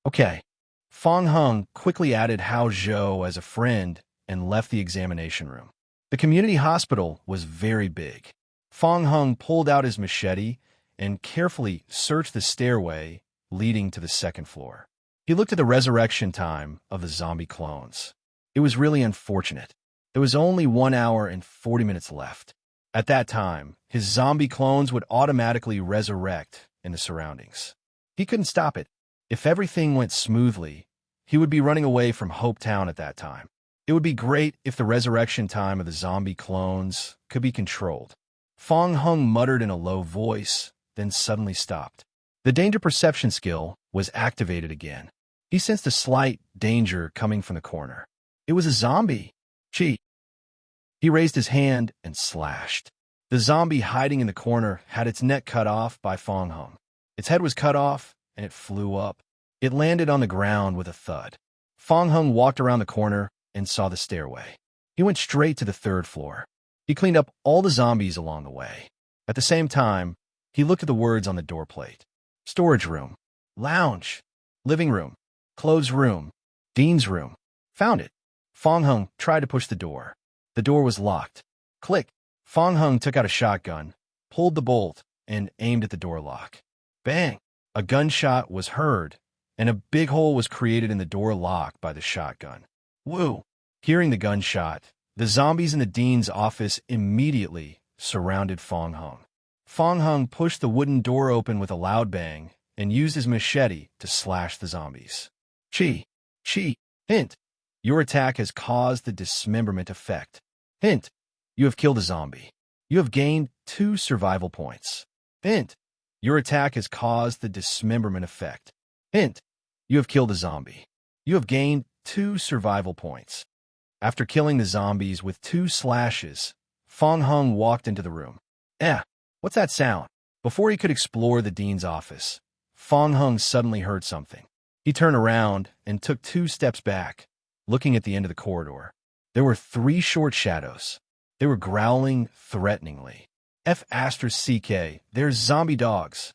[SPEAKER 1] "Okay." Fong Hung quickly added Hao Zhou as a friend and left the examination room. The community hospital was very big. Fong Hung pulled out his machete and carefully searched the stairway leading to the 2nd floor. He looked at the resurrection time of the zombie clones. It was really unfortunate. There was only 1 hour and 40 minutes left. At that time, his zombie clones would automatically resurrect in the surroundings. He couldn't stop it. If everything went smoothly, he would be running away from Hopetown at that time. It would be great if the resurrection time of the zombie clones could be controlled. Fong Hung muttered in a low voice, then suddenly stopped. The danger perception skill was activated again. He sensed a slight danger coming from the corner. It was a zombie. Gee. He raised his hand and slashed. The zombie hiding in the corner had its neck cut off by Fong Hung. Its head was cut off, and it flew up. It landed on the ground with a thud. Fong Hung walked around the corner and saw the stairway. He went straight to the 3rd floor. He cleaned up all the zombies along the way. At the same time, he looked at the words on the door plate. Storage room, lounge, living room, clothes room, Dean's room. Found it. Fong Hung tried to push the door. The door was locked. Click. Fong Hung took out a shotgun, pulled the bolt, and aimed at the door lock. Bang! A gunshot was heard, and a big hole was created in the door lock by the shotgun. Woo! Hearing the gunshot, the zombies in the dean's office immediately surrounded Fong Hung. Fong Hung pushed the wooden door open with a loud bang and used his machete to slash the zombies. Chi. Hint. Your attack has caused the dismemberment effect. Hint. You have killed a zombie. You have gained 2 survival points. Hint. Your attack has caused the dismemberment effect. Hint. You have killed a zombie. You have gained 2 survival points. After killing the zombies with 2 slashes, Fong Hung walked into the room. What's that sound? Before he could explore the dean's office, Fong Hung suddenly heard something. He turned around and took 2 steps back, looking at the end of the corridor. There were 3 short shadows. They were growling threateningly. F***, there's zombie dogs.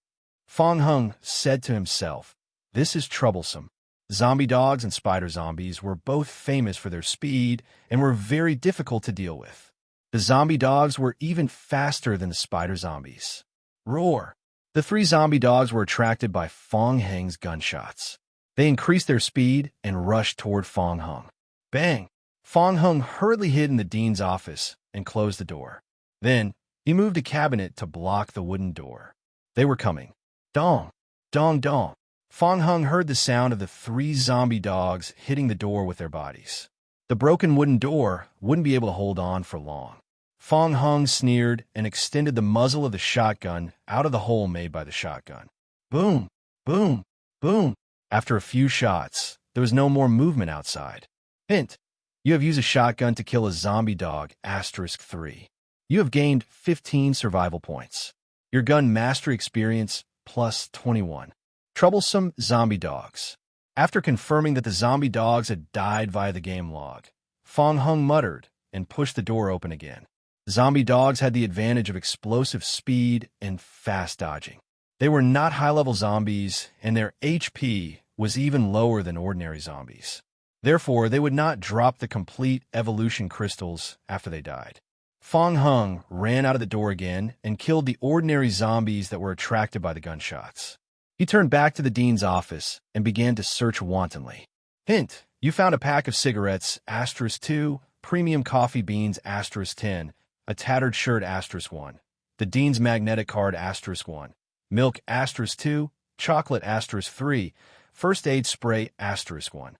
[SPEAKER 1] Fong Hung said to himself, this is troublesome. Zombie dogs and spider zombies were both famous for their speed and were very difficult to deal with. The zombie dogs were even faster than the spider zombies. Roar! The 3 zombie dogs were attracted by Fong Hung's gunshots. They increased their speed and rushed toward Fong Hung. Bang! Fong Hung hurriedly hid in the dean's office and closed the door. Then, he moved a cabinet to block the wooden door. They were coming. Dong! Dong dong! Fong Hung heard the sound of the 3 zombie dogs hitting the door with their bodies. The broken wooden door wouldn't be able to hold on for long. Fong Hung sneered and extended the muzzle of the shotgun out of the hole made by the shotgun. Boom! Boom! Boom! After a few shots, there was no more movement outside. Hint. You have used a shotgun to kill a zombie dog, *3. You have gained 15 survival points. Your gun mastery experience plus 21. Troublesome zombie dogs. After confirming that the zombie dogs had died via the game log, Fong Hung muttered and pushed the door open again. Zombie dogs had the advantage of explosive speed and fast dodging. They were not high-level zombies, and their HP was even lower than ordinary zombies. Therefore, they would not drop the complete evolution crystals after they died. Fong Hung ran out of the door again and killed the ordinary zombies that were attracted by the gunshots. He turned back to the dean's office and began to search wantonly. Hint, you found a pack of cigarettes, *2, premium coffee beans, *10, a tattered shirt, *1, the dean's magnetic card, *1, milk, *2, chocolate, *3, first aid spray, *1.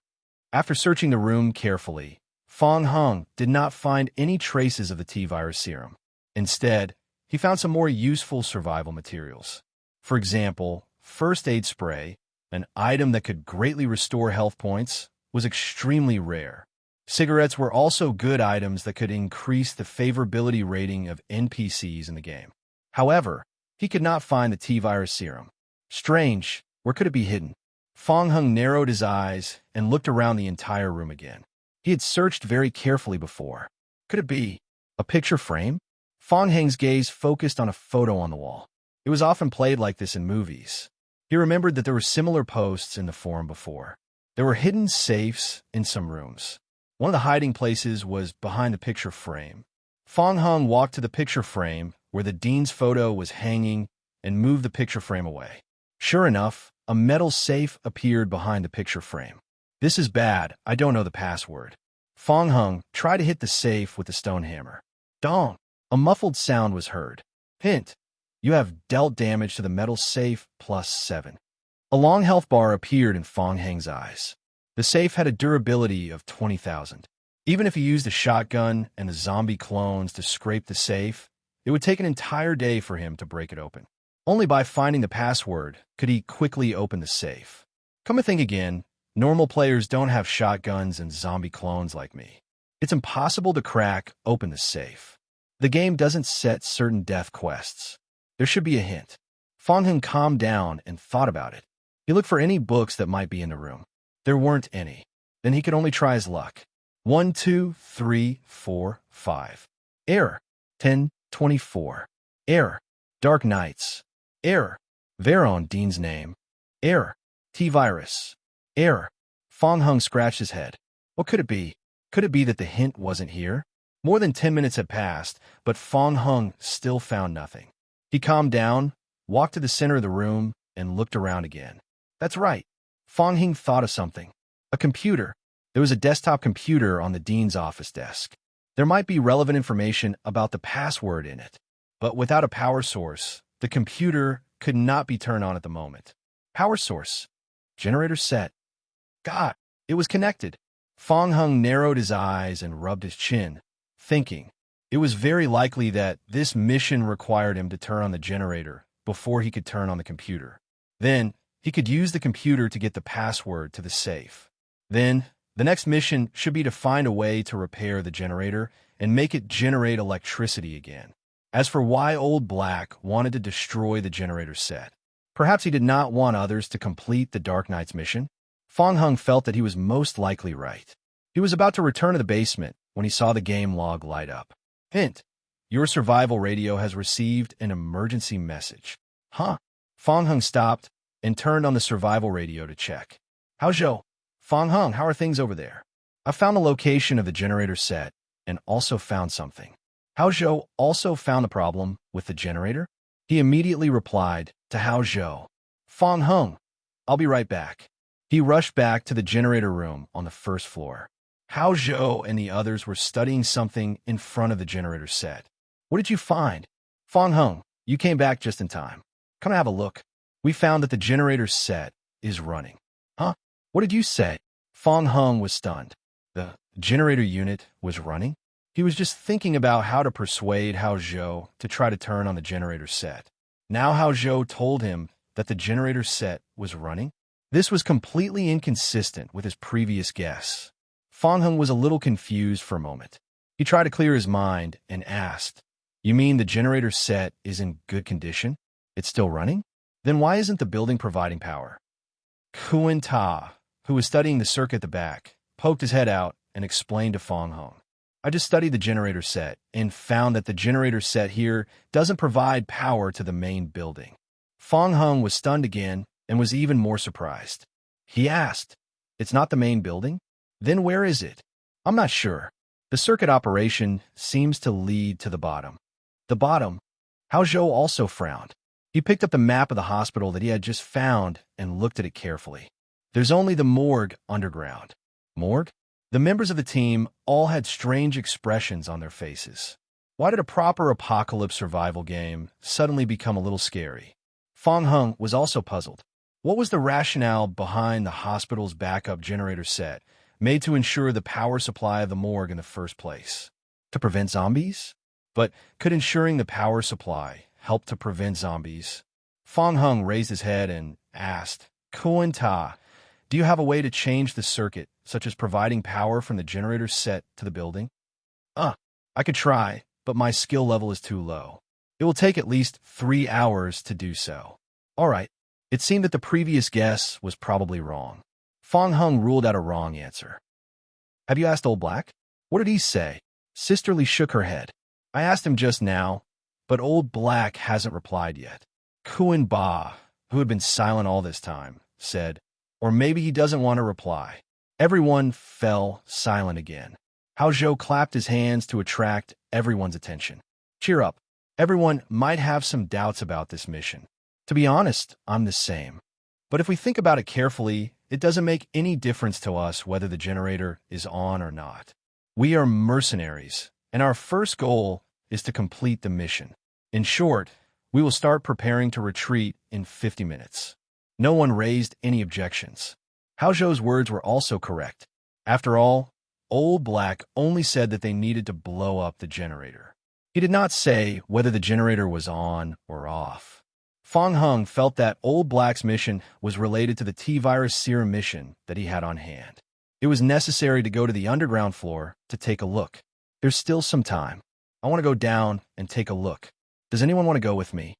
[SPEAKER 1] After searching the room carefully, Fong Hung did not find any traces of the T-virus serum. Instead, he found some more useful survival materials. For example, first aid spray, an item that could greatly restore health points, was extremely rare. Cigarettes were also good items that could increase the favorability rating of NPCs in the game. However, he could not find the T-virus serum. Strange, where could it be hidden? Fong Hung narrowed his eyes and looked around the entire room again. He had searched very carefully before. Could it be a picture frame? Fong Hung's gaze focused on a photo on the wall. It was often played like this in movies. He remembered that there were similar posts in the forum before. There were hidden safes in some rooms. One of the hiding places was behind the picture frame. Fong Hung walked to the picture frame where the dean's photo was hanging and moved the picture frame away. Sure enough, a metal safe appeared behind the picture frame. This is bad, I don't know the password. Fong Hung tried to hit the safe with the stone hammer. Dong! A muffled sound was heard. Hint, you have dealt damage to the metal safe plus 7. A long health bar appeared in Fong Hung's eyes. The safe had a durability of 20,000. Even if he used a shotgun and the zombie clones to scrape the safe, it would take an entire day for him to break it open. Only by finding the password could he quickly open the safe. Come to think again, normal players don't have shotguns and zombie clones like me. It's impossible to crack open the safe. The game doesn't set certain death quests. There should be a hint. Fong Hung calmed down and thought about it. He looked for any books that might be in the room. There weren't any. Then he could only try his luck. 1, 2, 3, 4, 5. Error. 10:24. Error. Dark Knights. Error. Veron Dean's name. Error. T-Virus. Error. Fong Hung scratched his head. What could it be? Could it be that the hint wasn't here? More than 10 minutes had passed, but Fong Hung still found nothing. He calmed down, walked to the center of the room, and looked around again. That's right. Fong Hung thought of something. A computer. There was a desktop computer on the dean's office desk. There might be relevant information about the password in it, but without a power source, the computer could not be turned on at the moment. Power source. Generator set. God, it was connected. Fong Hung narrowed his eyes and rubbed his chin, thinking. It was very likely that this mission required him to turn on the generator before he could turn on the computer. Then, he could use the computer to get the password to the safe. Then, the next mission should be to find a way to repair the generator and make it generate electricity again. As for why Old Black wanted to destroy the generator set, perhaps he did not want others to complete the Dark Knight's mission. Fong Hung felt that he was most likely right. He was about to return to the basement when he saw the game log light up. Hint: your survival radio has received an emergency message. Huh? Fong Hung stopped and turned on the survival radio to check. How's Joe? Fong Hung, how are things over there? I found the location of the generator set and also found something. Hao Zhou also found the problem with the generator. He immediately replied to Hao Zhou. Fong Hung, I'll be right back. He rushed back to the generator room on the first floor. Hao Zhou and the others were studying something in front of the generator set. What did you find? Fong Hung, you came back just in time. Come have a look. We found that the generator set is running. Huh? What did you say? Fong Hung was stunned. The generator unit was running? He was just thinking about how to persuade Hao Zhou to try to turn on the generator set. Now Hao Zhou told him that the generator set was running? This was completely inconsistent with his previous guess. Fong Hung was a little confused for a moment. He tried to clear his mind and asked, You mean the generator set is in good condition? It's still running? Then why isn't the building providing power? Kuan Ta, who was studying the circuit at the back, poked his head out and explained to Fong Hung. I just studied the generator set and found that the generator set here doesn't provide power to the main building. Fong Hung was stunned again and was even more surprised. He asked, It's not the main building? Then where is it? I'm not sure. The circuit operation seems to lead to the bottom. The bottom? Hao Zhou also frowned. He picked up the map of the hospital that he had just found and looked at it carefully. There's only the morgue underground. Morgue? The members of the team all had strange expressions on their faces. Why did a proper apocalypse survival game suddenly become a little scary? Fong Hung was also puzzled. What was the rationale behind the hospital's backup generator set made to ensure the power supply of the morgue in the first place? To prevent zombies? But could ensuring the power supply help to prevent zombies? Fong Hung raised his head and asked, Kuan Ta, do you have a way to change the circuit, such as providing power from the generator set to the building? I could try, but my skill level is too low. It will take at least 3 hours to do so. All right. It seemed that the previous guess was probably wrong. Fong Hung ruled out a wrong answer. Have you asked Old Black? What did he say? Sister Lee shook her head. I asked him just now, but Old Black hasn't replied yet. Kuan Ba, who had been silent all this time, said, Or maybe he doesn't want to reply. Everyone fell silent again. Hao Zhou clapped his hands to attract everyone's attention. Cheer up. Everyone might have some doubts about this mission. To be honest, I'm the same. But if we think about it carefully, it doesn't make any difference to us whether the generator is on or not. We are mercenaries, and our first goal is to complete the mission. In short, we will start preparing to retreat in 50 minutes. No one raised any objections. Hao Zhou's words were also correct. After all, Old Black only said that they needed to blow up the generator. He did not say whether the generator was on or off. Fong Hung felt that Old Black's mission was related to the T-Virus serum mission that he had on hand. It was necessary to go to the underground floor to take a look. There's still some time. I want to go down and take a look. Does anyone want to go with me?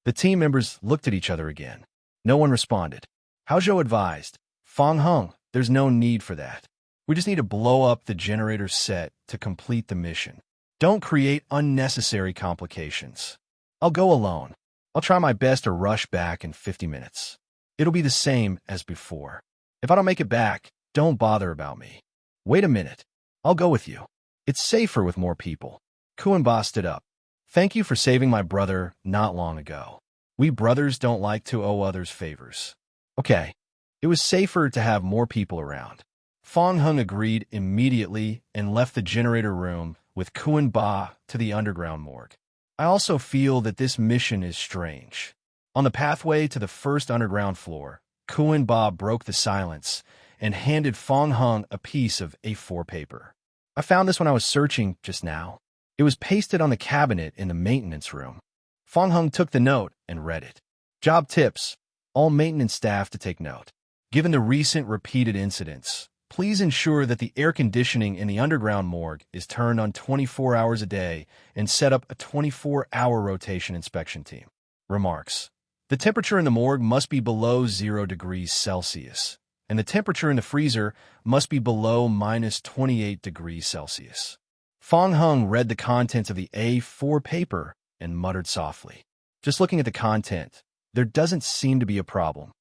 [SPEAKER 1] The team members looked at each other again. No one responded. Hao Zhou advised, Fong Hung, there's no need for that. We just need to blow up the generator set to complete the mission. Don't create unnecessary complications. I'll go alone. I'll try my best to rush back in 50 minutes. It'll be the same as before. If I don't make it back, don't bother about me. Wait a minute. I'll go with you. It's safer with more people. Kuenba stood up. Thank you for saving my brother not long ago. We brothers don't like to owe others favors. Okay. It was safer to have more people around. Fong Hung agreed immediately and left the generator room with Kuenba to the underground morgue. I also feel that this mission is strange. On the pathway to the first underground floor, Kuenba broke the silence and handed Fong Hung a piece of A4 paper. I found this when I was searching just now. It was pasted on the cabinet in the maintenance room. Fong Hung took the note and read it. Job tips. All maintenance staff to take note. Given the recent repeated incidents, please ensure that the air conditioning in the underground morgue is turned on 24 hours a day and set up a 24-hour rotation inspection team. Remarks. The temperature in the morgue must be below 0 degrees Celsius, and the temperature in the freezer must be below minus 28 degrees Celsius. Fong Hung read the contents of the A4 paper and muttered softly. Just looking at the content, there doesn't seem to be a problem.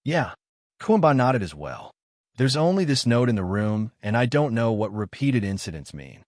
[SPEAKER 1] Yeah, Kuenba nodded as well. There's only this note in the room, and I don't know what repeated incidents mean.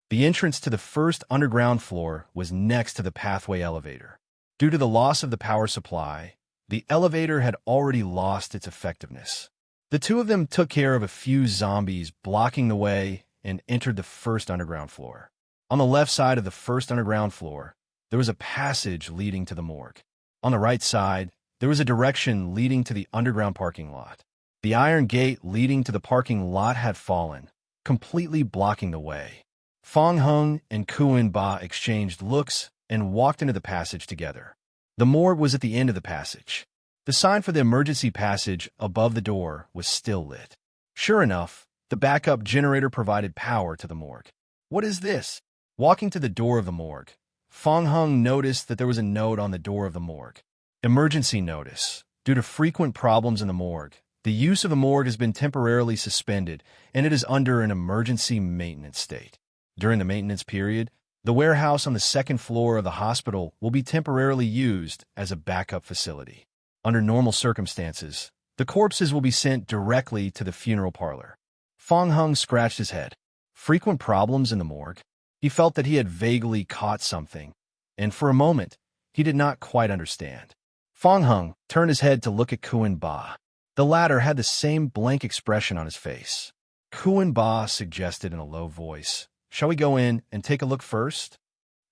[SPEAKER 1] The entrance to the first underground floor was next to the pathway elevator. Due to the loss of the power supply, the elevator had already lost its effectiveness. The two of them took care of a few zombies blocking the way and entered the first underground floor. On the left side of the first underground floor, there was a passage leading to the morgue. On the right side, there was a direction leading to the underground parking lot. The iron gate leading to the parking lot had fallen, completely blocking the way. Fong Hung and Kuenba exchanged looks and walked into the passage together. The morgue was at the end of the passage. The sign for the emergency passage above the door was still lit. Sure enough, the backup generator provided power to the morgue. What is this? Walking to the door of the morgue, Fong Hung noticed that there was a note on the door of the morgue. Emergency notice. Due to frequent problems in the morgue, the use of the morgue has been temporarily suspended, and it is under an emergency maintenance state. During the maintenance period, the warehouse on the second floor of the hospital will be temporarily used as a backup facility. Under normal circumstances, the corpses will be sent directly to the funeral parlor. Fong Hung scratched his head. Frequent problems in the morgue? He felt that he had vaguely caught something, and for a moment, he did not quite understand. Fong Hung turned his head to look at Kuenba. The latter had the same blank expression on his face. Kuenba suggested in a low voice, "Shall we go in and take a look first?"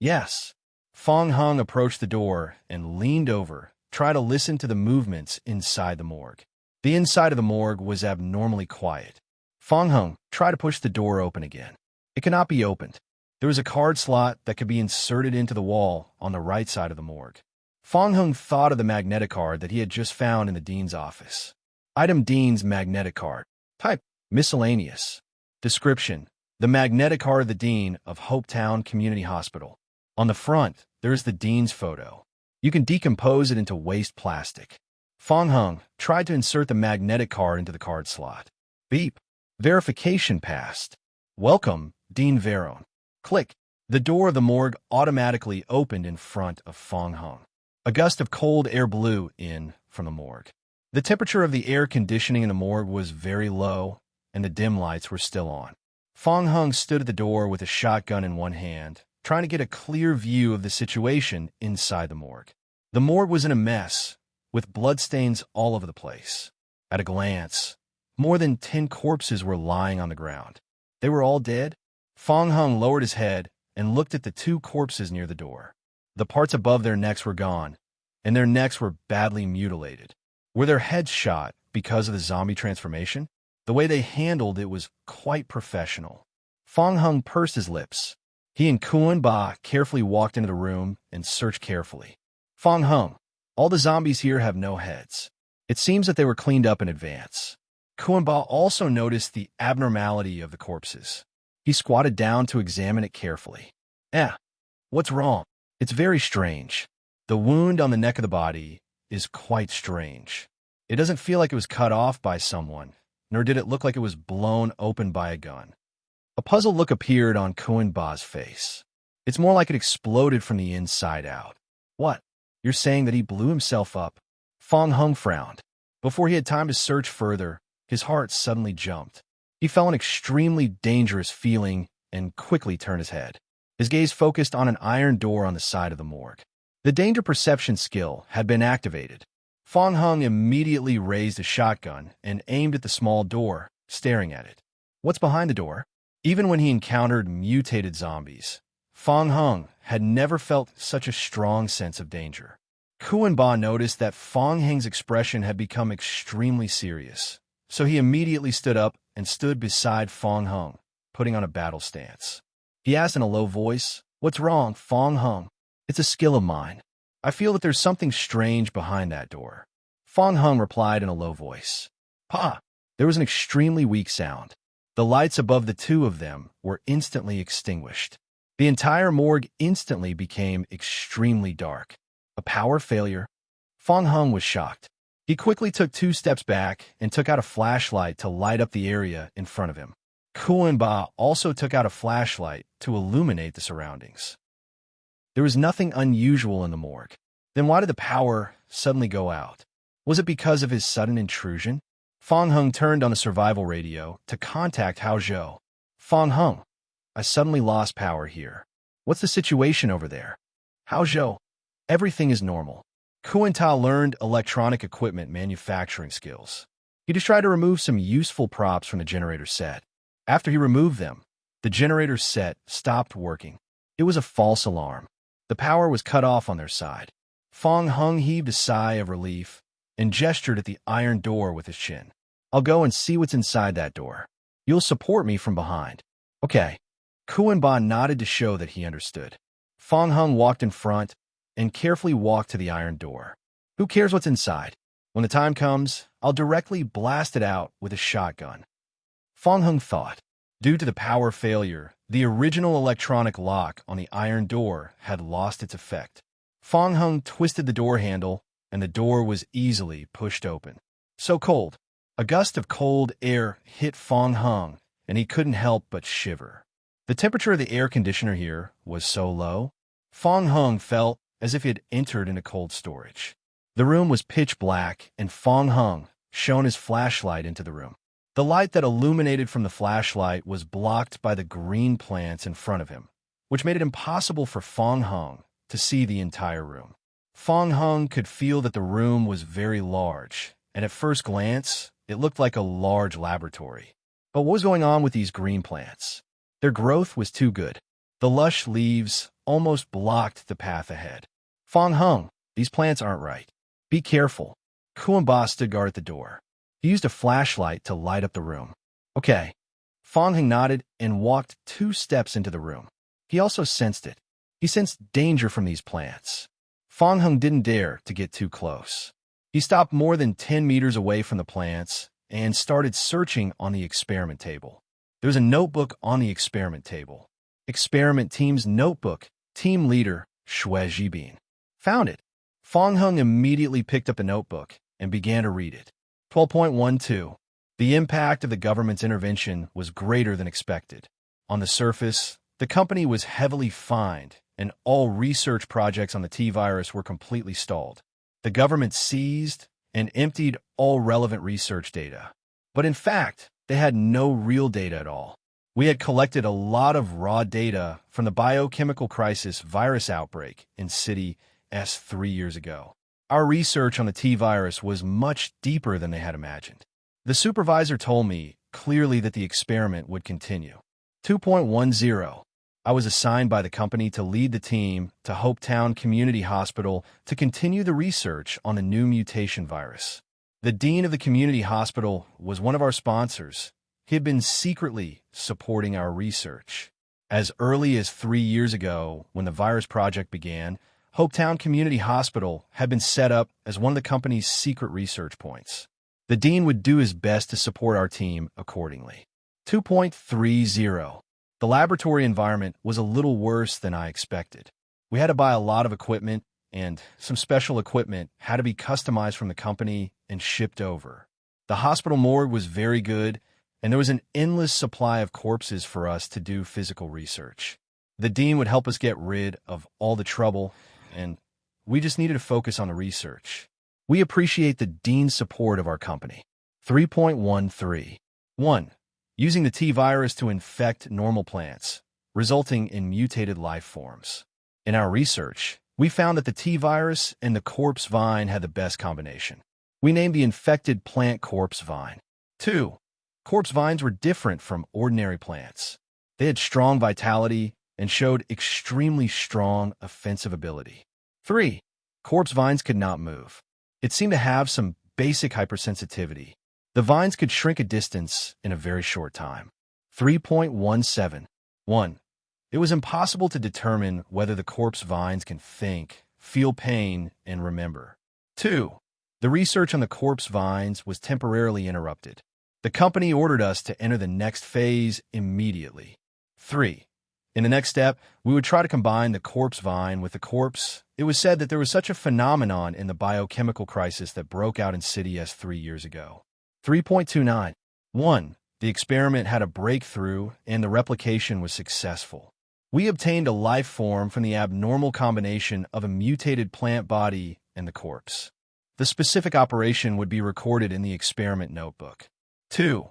[SPEAKER 1] Yes. Fong Hung approached the door and leaned over, trying to listen to the movements inside the morgue. The inside of the morgue was abnormally quiet. Fong Hung tried to push the door open again. It could not be opened. There was a card slot that could be inserted into the wall on the right side of the morgue. Fong Hung thought of the magnetic card that he had just found in the dean's office. Item Dean's magnetic card. Type, miscellaneous. Description, the magnetic card of the Dean of Hopetown Community Hospital. On the front, there is the Dean's photo. You can decompose it into waste plastic. Fong Hung tried to insert the magnetic card into the card slot. Beep. Verification passed. Welcome, Dean Veron. Click. The door of the morgue automatically opened in front of Fong Hung. A gust of cold air blew in from the morgue. The temperature of the air conditioning in the morgue was very low, and the dim lights were still on. Fong Hung stood at the door with a shotgun in one hand, trying to get a clear view of the situation inside the morgue. The morgue was in a mess, with bloodstains all over the place. At a glance, more than 10 corpses were lying on the ground. They were all dead? Fong Hung lowered his head and looked at the 2 corpses near the door. The parts above their necks were gone, and their necks were badly mutilated. Were their heads shot because of the zombie transformation? The way they handled it was quite professional. Fong Hung pursed his lips. He and Kuenba carefully walked into the room and searched carefully. Fong Hung, all the zombies here have no heads. It seems that they were cleaned up in advance. Kuenba also noticed the abnormality of the corpses. He squatted down to examine it carefully. What's wrong? It's very strange. The wound on the neck of the body is quite strange. It doesn't feel like it was cut off by someone, nor did it look like it was blown open by a gun. A puzzled look appeared on Kuenba's face. It's more like it exploded from the inside out. What? You're saying that he blew himself up? Fong Hung frowned. Before he had time to search further, his heart suddenly jumped. He felt an extremely dangerous feeling and quickly turned his head. His gaze focused on an iron door on the side of the morgue. The danger perception skill had been activated. Fong Hung immediately raised a shotgun and aimed at the small door, staring at it. What's behind the door? Even when he encountered mutated zombies, Fong Hung had never felt such a strong sense of danger. Kuan Ba noticed that Fong Hung's expression had become extremely serious, so he immediately stood up and stood beside Fong Hung, putting on a battle stance. He asked in a low voice, "What's wrong, Fong Hung?" "It's a skill of mine. I feel that there's something strange behind that door." Fong Hung replied in a low voice. "Pa!" There was an extremely weak sound. The lights above the two of them were instantly extinguished. The entire morgue instantly became extremely dark. A power failure? Fong Hung was shocked. He quickly took 2 steps back and took out a flashlight to light up the area in front of him. Kuan Ba also took out a flashlight to illuminate the surroundings. There was nothing unusual in the morgue. Then why did the power suddenly go out? Was it because of his sudden intrusion? Fong Hung turned on the survival radio to contact Hao Zhou. "Fong Hung, I suddenly lost power here. What's the situation over there?" "Hao Zhou, everything is normal." Kuan Ta learned electronic equipment manufacturing skills. He just tried to remove some useful props from the generator set. After he removed them, the generator set stopped working. It was a false alarm. The power was cut off on their side. Fong Hung heaved a sigh of relief and gestured at the iron door with his chin. "I'll go and see what's inside that door. You'll support me from behind." "Okay." Kuan Ba nodded to show that he understood. Fong Hung walked in front and carefully walked to the iron door. "Who cares what's inside? When the time comes, I'll directly blast it out with a shotgun." Fong Hung thought. Due to the power failure, the original electronic lock on the iron door had lost its effect. Fong Hung twisted the door handle, and the door was easily pushed open. So cold. A gust of cold air hit Fong Hung, and he couldn't help but shiver. The temperature of the air conditioner here was so low, Fong Hung felt as if he had entered into cold storage. The room was pitch black, and Fong Hung shone his flashlight into the room. The light that illuminated from the flashlight was blocked by the green plants in front of him, which made it impossible for Fong Hung to see the entire room. Fong Hung could feel that the room was very large, and at first glance, it looked like a large laboratory. But what was going on with these green plants? Their growth was too good. The lush leaves almost blocked the path ahead. "Fong Hung, these plants aren't right. Be careful." Kuan Ba stood guard at the door. He used a flashlight to light up the room. "Okay." Fong Hung nodded and walked 2 steps into the room. He also sensed it. He sensed danger from these plants. Fong Hung didn't dare to get too close. He stopped more than 10 meters away from the plants and started searching on the experiment table. There was a notebook on the experiment table. Experiment Team's Notebook, Team Leader, Xue Jibin. Found it. Fong Hung immediately picked up the notebook and began to read it. 12.12. The impact of the government's intervention was greater than expected. On the surface, the company was heavily fined, and all research projects on the T-virus were completely stalled. The government seized and emptied all relevant research data. But in fact, they had no real data at all. We had collected a lot of raw data from the biochemical crisis virus outbreak in City S 3 years ago. Our research on the T-virus was much deeper than they had imagined. The supervisor told me clearly that the experiment would continue. 2.10. I was assigned by the company to lead the team to Hopetown Community Hospital to continue the research on the new mutation virus. The dean of the community hospital was one of our sponsors. He had been secretly supporting our research. As early as 3 years ago, when the virus project began, Hopetown Community Hospital had been set up as one of the company's secret research points. The dean would do his best to support our team accordingly. 2.30. The laboratory environment was a little worse than I expected. We had to buy a lot of equipment, and some special equipment had to be customized from the company and shipped over. The hospital morgue was very good, and there was an endless supply of corpses for us to do physical research. The dean would help us get rid of all the trouble, and we just needed to focus on the research. We appreciate the dean's support of our company. 3.13. 1. Using the T virus to infect normal plants, resulting in mutated life forms. In our research, we found that the T virus and the corpse vine had the best combination. We named the infected plant corpse vine. 2. Corpse vines were different from ordinary plants. They had strong vitality and showed extremely strong offensive ability. 3. Corpse vines could not move. It seemed to have some basic hypersensitivity. The vines could shrink a distance in a very short time. 3.17. 1. It was impossible to determine whether the corpse vines can think, feel pain, and remember. 2. The research on the corpse vines was temporarily interrupted. The company ordered us to enter the next phase immediately. 3. In the next step, we would try to combine the corpse vine with the corpse. It was said that there was such a phenomenon in the biochemical crisis that broke out in City S 3 years ago. 3.29. 1. The experiment had a breakthrough and the replication was successful. We obtained a life form from the abnormal combination of a mutated plant body and the corpse. The specific operation would be recorded in the experiment notebook. 2.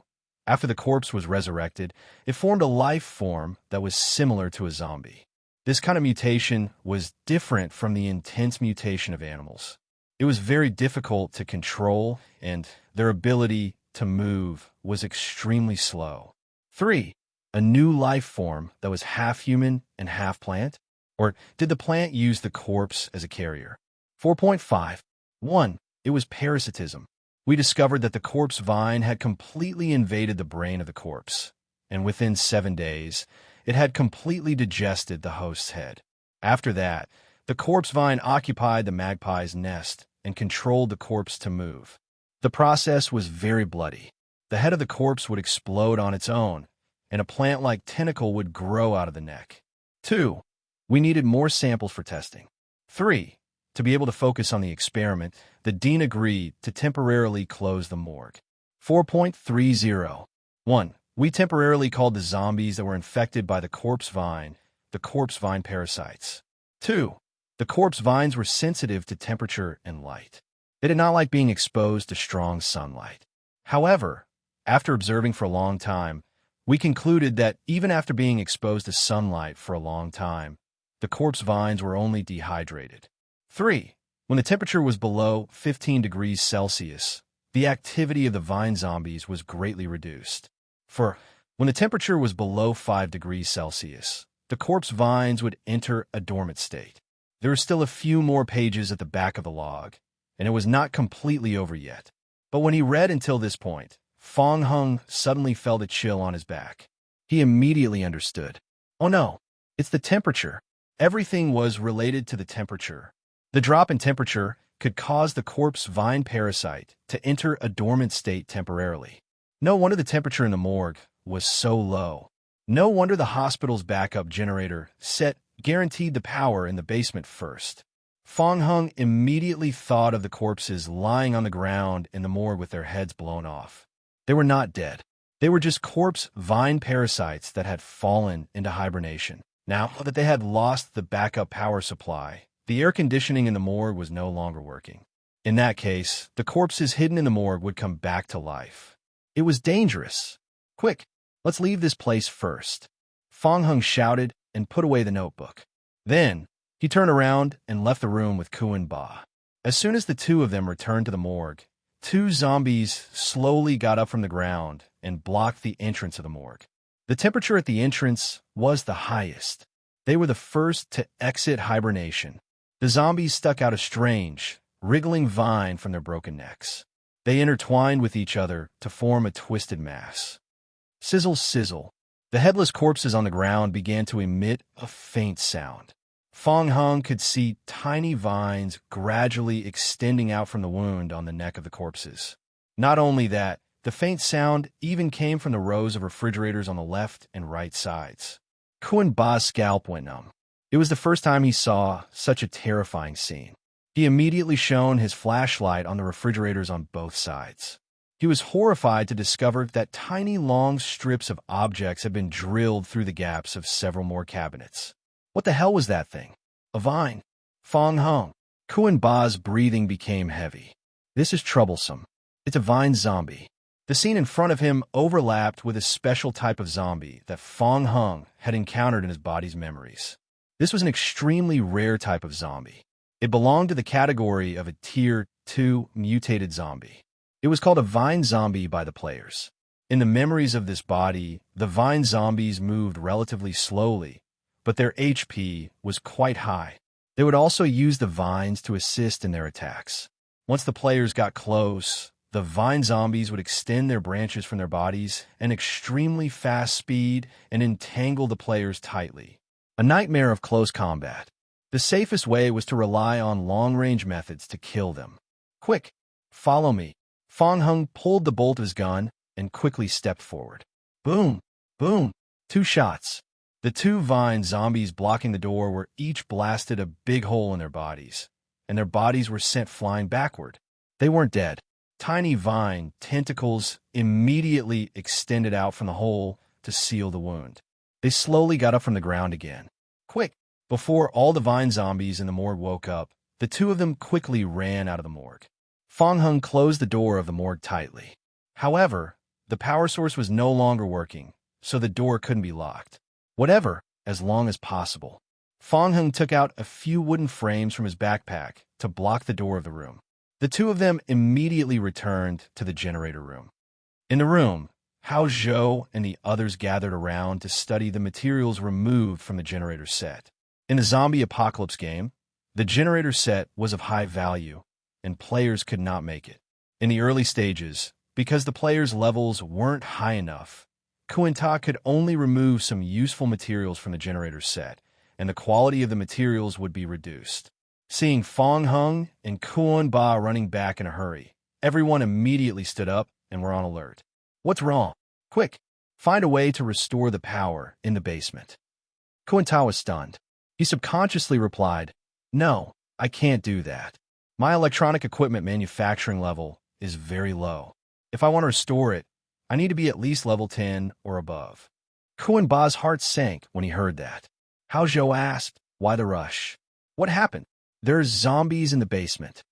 [SPEAKER 1] After the corpse was resurrected, it formed a life form that was similar to a zombie. This kind of mutation was different from the intense mutation of animals. It was very difficult to control, and their ability to move was extremely slow. 3. A new life form that was half human and half plant? Or did the plant use the corpse as a carrier? 4.5. 1. It was parasitism. We discovered that the corpse vine had completely invaded the brain of the corpse, and within 7 days, it had completely digested the host's head. After that, the corpse vine occupied the magpie's nest and controlled the corpse to move. The process was very bloody. The head of the corpse would explode on its own, and a plant-like tentacle would grow out of the neck. 2. We needed more samples for testing. 3. To be able to focus on the experiment, the dean agreed to temporarily close the morgue. 4.30. 1. We temporarily called the zombies that were infected by the corpse vine parasites. 2. The corpse vines were sensitive to temperature and light. They did not like being exposed to strong sunlight. However, after observing for a long time, we concluded that even after being exposed to sunlight for a long time, the corpse vines were only dehydrated. 3. When the temperature was below 15 degrees Celsius, the activity of the vine zombies was greatly reduced. 4. When the temperature was below 5 degrees Celsius, the corpse vines would enter a dormant state. There are still a few more pages at the back of the log, and it was not completely over yet. But when he read until this point, Fong Hung suddenly felt a chill on his back. He immediately understood. Oh no, it's the temperature. Everything was related to the temperature. The drop in temperature could cause the corpse vine parasite to enter a dormant state temporarily. No wonder the temperature in the morgue was so low. No wonder the hospital's backup generator set guaranteed the power in the basement first. Fong Hung immediately thought of the corpses lying on the ground in the morgue with their heads blown off. They were not dead. They were just corpse vine parasites that had fallen into hibernation. Now that they had lost the backup power supply, the air conditioning in the morgue was no longer working. In that case, the corpses hidden in the morgue would come back to life. It was dangerous. Quick, let's leave this place first. Fong Hung shouted and put away the notebook. Then, he turned around and left the room with Kuan Ba. As soon as the two of them returned to the morgue, 2 zombies slowly got up from the ground and blocked the entrance of the morgue. The temperature at the entrance was the highest. They were the first to exit hibernation. The zombies stuck out a strange, wriggling vine from their broken necks. They intertwined with each other to form a twisted mass. Sizzle, sizzle. The headless corpses on the ground began to emit a faint sound. Fong Hung could see tiny vines gradually extending out from the wound on the neck of the corpses. Not only that, the faint sound even came from the rows of refrigerators on the left and right sides. Kuan Ba's scalp went numb. It was the first time he saw such a terrifying scene. He immediately shone his flashlight on the refrigerators on both sides. He was horrified to discover that tiny long strips of objects had been drilled through the gaps of several more cabinets. What the hell was that thing? A vine. Fong Hung. Kuan Ba's breathing became heavy. This is troublesome. It's a vine zombie. The scene in front of him overlapped with a special type of zombie that Fong Hung had encountered in his body's memories. This was an extremely rare type of zombie. It belonged to the category of a Tier 2 mutated zombie. It was called a vine zombie by the players. In the memories of this body, the vine zombies moved relatively slowly, but their HP was quite high. They would also use the vines to assist in their attacks. Once the players got close, the vine zombies would extend their branches from their bodies at an extremely fast speed and entangle the players tightly. A nightmare of close combat. The safest way was to rely on long-range methods to kill them. Quick, follow me. Fong Hung pulled the bolt of his gun and quickly stepped forward. Boom! Boom! 2 shots. The 2 vine zombies blocking the door were each blasted a big hole in their bodies, and their bodies were sent flying backward. They weren't dead. Tiny vine tentacles immediately extended out from the hole to seal the wound. They slowly got up from the ground again. Quick! Before all the vine zombies in the morgue woke up, the 2 of them quickly ran out of the morgue. Fong Hung closed the door of the morgue tightly. However, the power source was no longer working, so the door couldn't be locked. Whatever, as long as possible. Fong Hung took out a few wooden frames from his backpack to block the door of the room. The 2 of them immediately returned to the generator room. In the room, Hao Zhou and the others gathered around to study the materials removed from the generator set. In the zombie apocalypse game, the generator set was of high value, and players could not make it. In the early stages, because the players' levels weren't high enough, Kuan Ta could only remove some useful materials from the generator set, and the quality of the materials would be reduced. Seeing Fong Hung and Kuan Ba running back in a hurry, everyone immediately stood up and were on alert. What's wrong? Quick, find a way to restore the power in the basement. Kuan Ta was stunned. He subconsciously replied, No, I can't do that. My electronic equipment manufacturing level is very low. If I want to restore it, I need to be at least level 10 or above. Kuan Ba's heart sank when he heard that. Hao Zhou asked, Why the rush? What happened? There's zombies in the basement.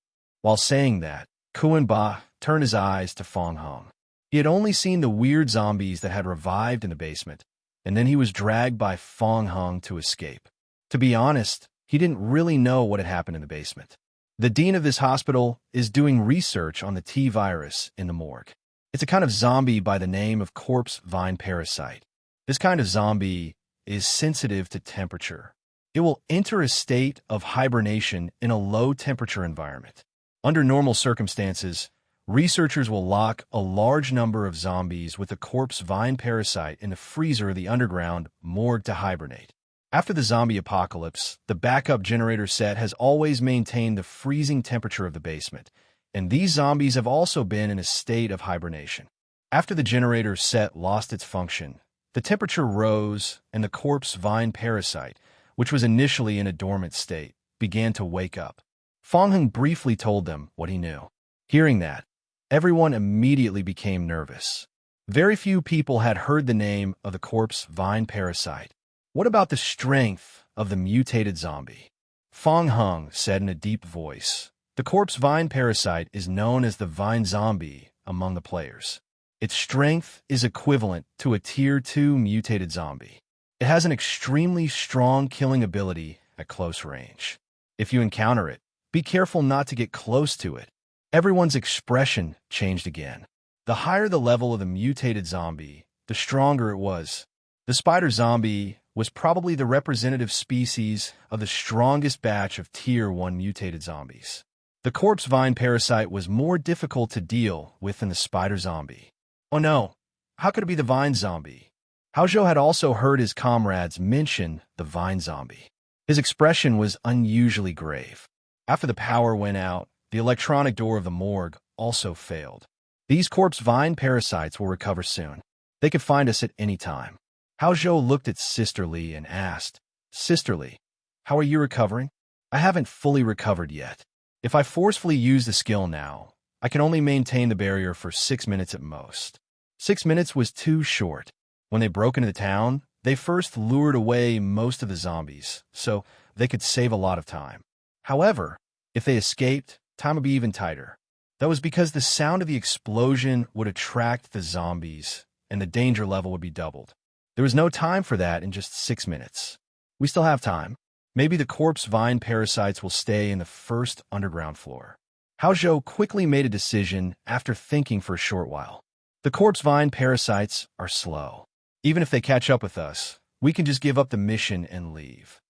[SPEAKER 1] While saying that, Kuan Ba turned his eyes to Fong Hung. He had only seen the weird zombies that had revived in the basement, and then he was dragged by Fong Hung to escape. To be honest, he didn't really know what had happened in the basement. The dean of this hospital is doing research on the T-virus in the morgue. It's a kind of zombie by the name of corpse vine parasite. This kind of zombie is sensitive to temperature. It will enter a state of hibernation in a low-temperature environment. Under normal circumstances, researchers will lock a large number of zombies with the corpse vine parasite in the freezer of the underground morgue to hibernate. After the zombie apocalypse, the backup generator set has always maintained the freezing temperature of the basement, and these zombies have also been in a state of hibernation. After the generator set lost its function, the temperature rose and the corpse vine parasite, which was initially in a dormant state, began to wake up. Fong Hung briefly told them what he knew. Hearing that, everyone immediately became nervous. Very few people had heard the name of the corpse vine parasite. What about the strength of the mutated zombie? Fong Hung said in a deep voice, The corpse vine parasite is known as the vine zombie among the players. Its strength is equivalent to a Tier 2 mutated zombie. It has an extremely strong killing ability at close range. If you encounter it, be careful not to get close to it. Everyone's expression changed again. The higher the level of the mutated zombie, the stronger it was. The spider zombie was probably the representative species of the strongest batch of Tier 1 mutated zombies. The corpse vine parasite was more difficult to deal with than the spider zombie. Oh no, how could it be the vine zombie? Hao Zhou had also heard his comrades mention the vine zombie. His expression was unusually grave. After the power went out, the electronic door of the morgue also failed. These corpse vine parasites will recover soon. They could find us at any time. Hao Zhou looked at Sister Li and asked, Sister Li, how are you recovering? I haven't fully recovered yet. If I forcefully use the skill now, I can only maintain the barrier for 6 minutes at most. 6 minutes was too short. When they broke into the town, they first lured away most of the zombies, so they could save a lot of time. However, if they escaped, time would be even tighter. That was because the sound of the explosion would attract the zombies, and the danger level would be doubled. There was no time for that in just 6 minutes. We still have time. Maybe the corpse vine parasites will stay in the first underground floor. Haozhou quickly made a decision after thinking for a short while. The corpse vine parasites are slow. Even if they catch up with us, we can just give up the mission and leave.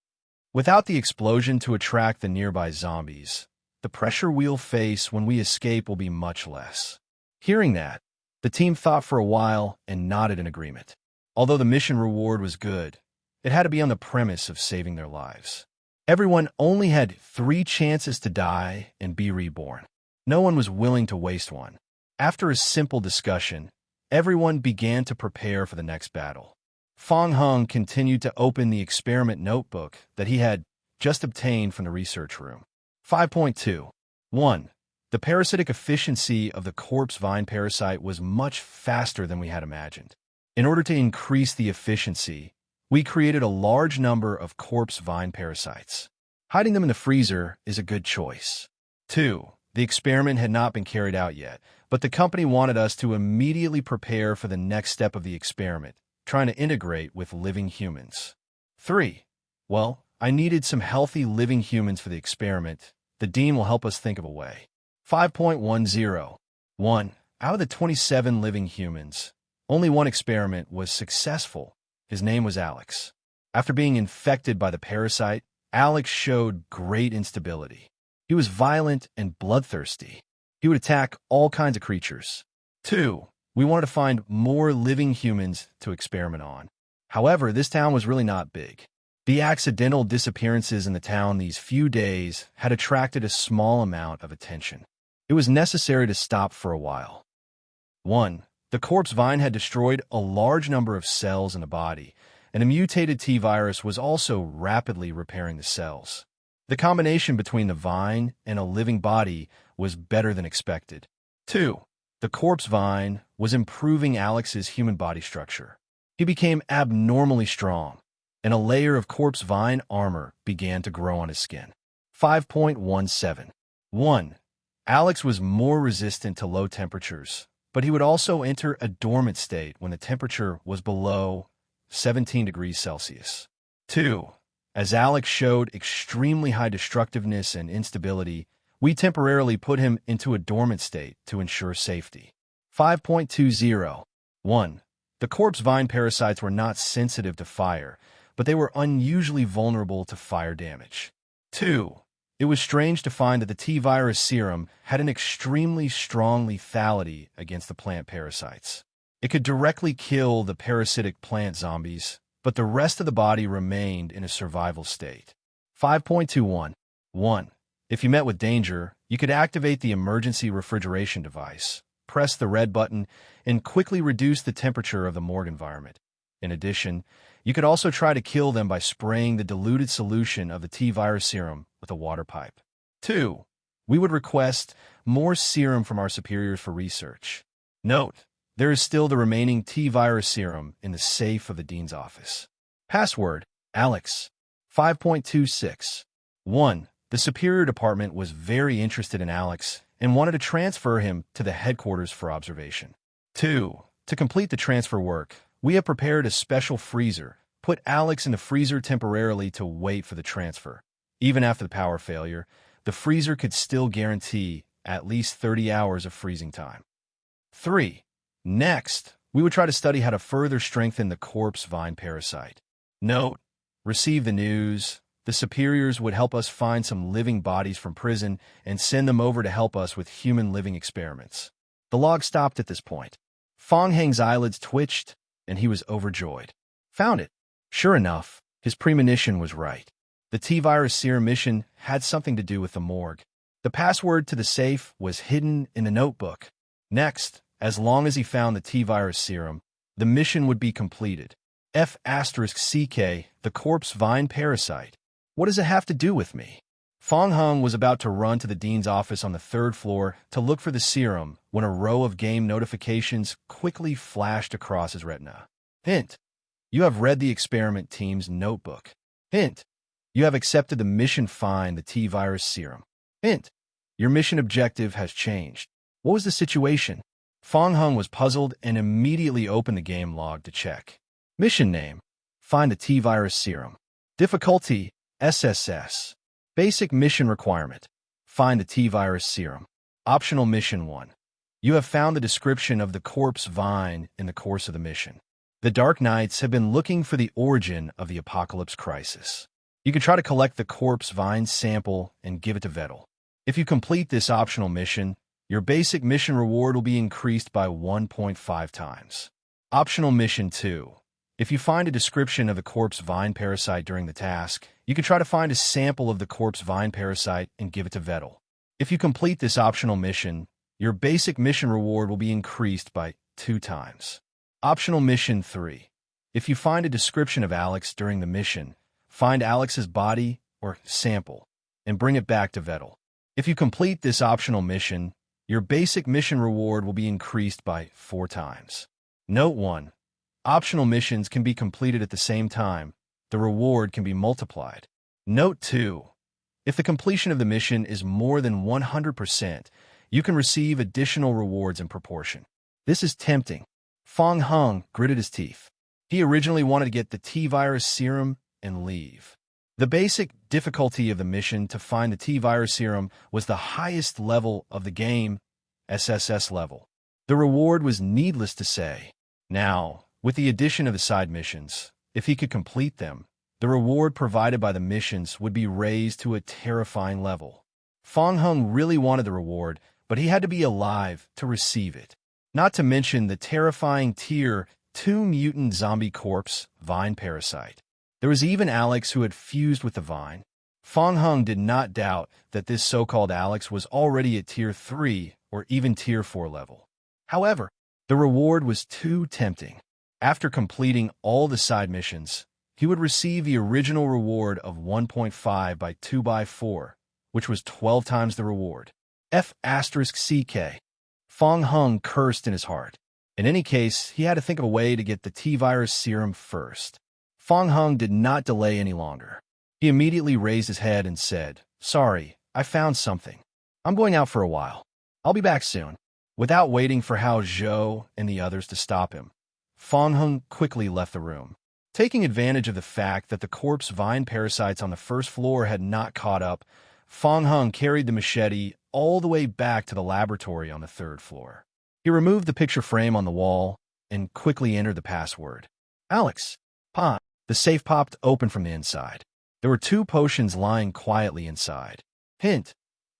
[SPEAKER 1] Without the explosion to attract the nearby zombies, the pressure we'll face when we escape will be much less. Hearing that, the team thought for a while and nodded in agreement. Although the mission reward was good, it had to be on the premise of saving their lives. Everyone only had 3 chances to die and be reborn. No one was willing to waste one. After a simple discussion, everyone began to prepare for the next battle. Fang Heng continued to open the experiment notebook that he had just obtained from the research room. 5.2. 1. The parasitic efficiency of the corpse vine parasite was much faster than we had imagined. In order to increase the efficiency, we created a large number of corpse vine parasites. Hiding them in the freezer is a good choice. 2. The experiment had not been carried out yet, but the company wanted us to immediately prepare for the next step of the experiment, trying to integrate with living humans. 3. Well, I needed some healthy living humans for the experiment. The dean will help us think of a way. 5.10. 1. Out of the 27 living humans, only one experiment was successful. His name was Alex. After being infected by the parasite, Alex showed great instability. He was violent and bloodthirsty. He would attack all kinds of creatures. 2. We wanted to find more living humans to experiment on. However, this town was really not big. The accidental disappearances in the town these few days had attracted a small amount of attention. It was necessary to stop for a while. 1. The corpse vine had destroyed a large number of cells in the body, and a mutated T-virus was also rapidly repairing the cells. The combination between the vine and a living body was better than expected. 2. The corpse vine was improving Alex's human body structure. He became abnormally strong, and a layer of corpse vine armor began to grow on his skin. 5.17. 1. Alex was more resistant to low temperatures, but he would also enter a dormant state when the temperature was below 17 degrees Celsius. 2. As Alex showed extremely high destructiveness and instability, we temporarily put him into a dormant state to ensure safety. 5.20. 1. The corpse vine parasites were not sensitive to fire, but they were unusually vulnerable to fire damage. 2. It was strange to find that the T-virus serum had an extremely strong lethality against the plant parasites. It could directly kill the parasitic plant zombies, but the rest of the body remained in a survival state. 5.21. 1. If you met with danger, you could activate the emergency refrigeration device, press the red button, and quickly reduce the temperature of the morgue environment. In addition, you could also try to kill them by spraying the diluted solution of the T-virus serum with a water pipe. 2. We would request more serum from our superiors for research. Note, there is still the remaining T-virus serum in the safe of the dean's office. Password, Alex. 5.26. 1. The Superior Department was very interested in Alex and wanted to transfer him to the headquarters for observation. 2. To complete the transfer work, we have prepared a special freezer. Put Alex in the freezer temporarily to wait for the transfer. Even after the power failure, the freezer could still guarantee at least 30 hours of freezing time. 3. Next, we would try to study how to further strengthen the corpse vine parasite. Note, receive the news. The superiors would help us find some living bodies from prison and send them over to help us with human living experiments. The log stopped at this point. Fang Heng's eyelids twitched, and he was overjoyed. Found it. Sure enough, his premonition was right. The T-virus serum mission had something to do with the morgue. The password to the safe was hidden in the notebook. Next, as long as he found the T-virus serum, the mission would be completed. F*CK, the corpse vine parasite. What does it have to do with me? Fong Hung was about to run to the dean's office on the third floor to look for the serum when a row of game notifications quickly flashed across his retina. Hint: you have read the experiment team's notebook. Hint: you have accepted the mission find the T-virus serum. Hint: your mission objective has changed. What was the situation? Fong Hung was puzzled and immediately opened the game log to check. Mission name: find the T-virus serum. Difficulty: SSS. Basic mission requirement: find the T-virus serum. Optional mission 1. You have found the description of the corpse vine in the course of the mission. The Dark Knights have been looking for the origin of the apocalypse crisis. You can try to collect the corpse vine sample and give it to Vettel. If you complete this optional mission, your basic mission reward will be increased by 1.5 times. Optional mission 2. If you find a description of the corpse vine parasite during the task, you can try to find a sample of the corpse vine parasite and give it to Vettel. If you complete this optional mission, your basic mission reward will be increased by 2 times. Optional mission 3. If you find a description of Alex during the mission, find Alex's body or sample and bring it back to Vettel. If you complete this optional mission, your basic mission reward will be increased by 4 times. Note 1. Optional missions can be completed at the same time. The reward can be multiplied. Note 2. If the completion of the mission is more than 100%, you can receive additional rewards in proportion. This is tempting. Fong Hung gritted his teeth. He originally wanted to get the T-virus serum and leave. The basic difficulty of the mission to find the T-virus serum was the highest level of the game, SSS level. The reward was needless to say. Now, with the addition of the side missions, if he could complete them, the reward provided by the missions would be raised to a terrifying level. Fong Hung really wanted the reward, but he had to be alive to receive it. Not to mention the terrifying Tier 2 mutant zombie corpse vine parasite. There was even Alex who had fused with the vine. Fong Hung did not doubt that this so-called Alex was already at Tier 3 or even Tier 4 level. However, the reward was too tempting. After completing all the side missions, he would receive the original reward of 1.5 by 2 by 4, which was 12 times the reward. F***CK. Fong Hung cursed in his heart. In any case, he had to think of a way to get the T-virus serum first. Fong Hung did not delay any longer. He immediately raised his head and said, "Sorry, I found something. I'm going out for a while. I'll be back soon." Without waiting for Hao Zhou and the others to stop him, Fong Hung quickly left the room. Taking advantage of the fact that the corpse vine parasites on the first floor had not caught up, Fong Hung carried the machete all the way back to the laboratory on the third floor. He removed the picture frame on the wall and quickly entered the password. Alex. Pa. The safe popped open from the inside. There were 2 potions lying quietly inside. Hint: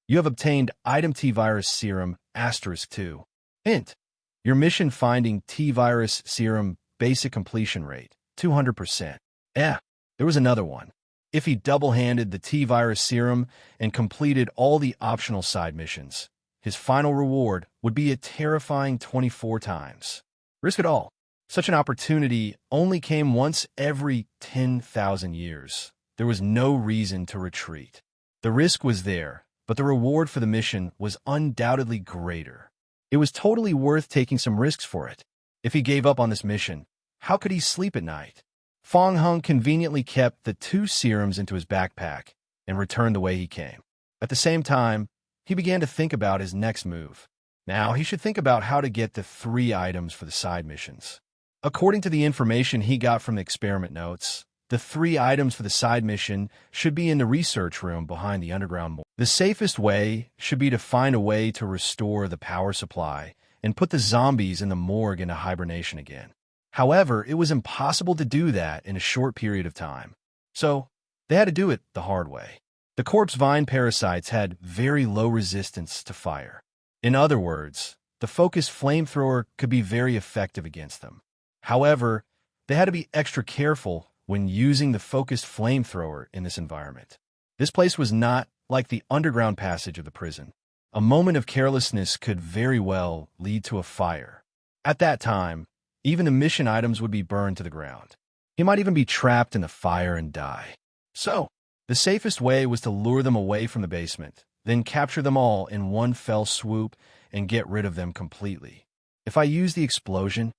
[SPEAKER 1] you have obtained item T-virus serum *2. Hint: your mission finding T-virus serum basic completion rate 200%. There was another one. If he double-handed the T-virus serum and completed all the optional side missions, his final reward would be a terrifying 24 times. Risk it all. Such an opportunity only came once every 10,000 years. There was no reason to retreat. The risk was there, but the reward for the mission was undoubtedly greater. It was totally worth taking some risks for it. If he gave up on this mission, how could he sleep at night? Fong Hung conveniently kept the 2 serums into his backpack and returned the way he came. At the same time, he began to think about his next move. Now he should think about how to get the 3 items for the side missions. According to the information he got from the experiment notes, the 3 items for the side mission should be in the research room behind the underground morgue. The safest way should be to find a way to restore the power supply and put the zombies in the morgue into hibernation again. However, it was impossible to do that in a short period of time. So, they had to do it the hard way. The corpse vine parasites had very low resistance to fire. In other words, the focused flamethrower could be very effective against them. However, they had to be extra careful when using the focused flamethrower in this environment. This place was not like the underground passage of the prison. A moment of carelessness could very well lead to a fire. At that time, even the mission items would be burned to the ground. He might even be trapped in the fire and die. So, The safest way was to lure them away from the basement, then capture them all in one fell swoop and get rid of them completely. If I use the explosion,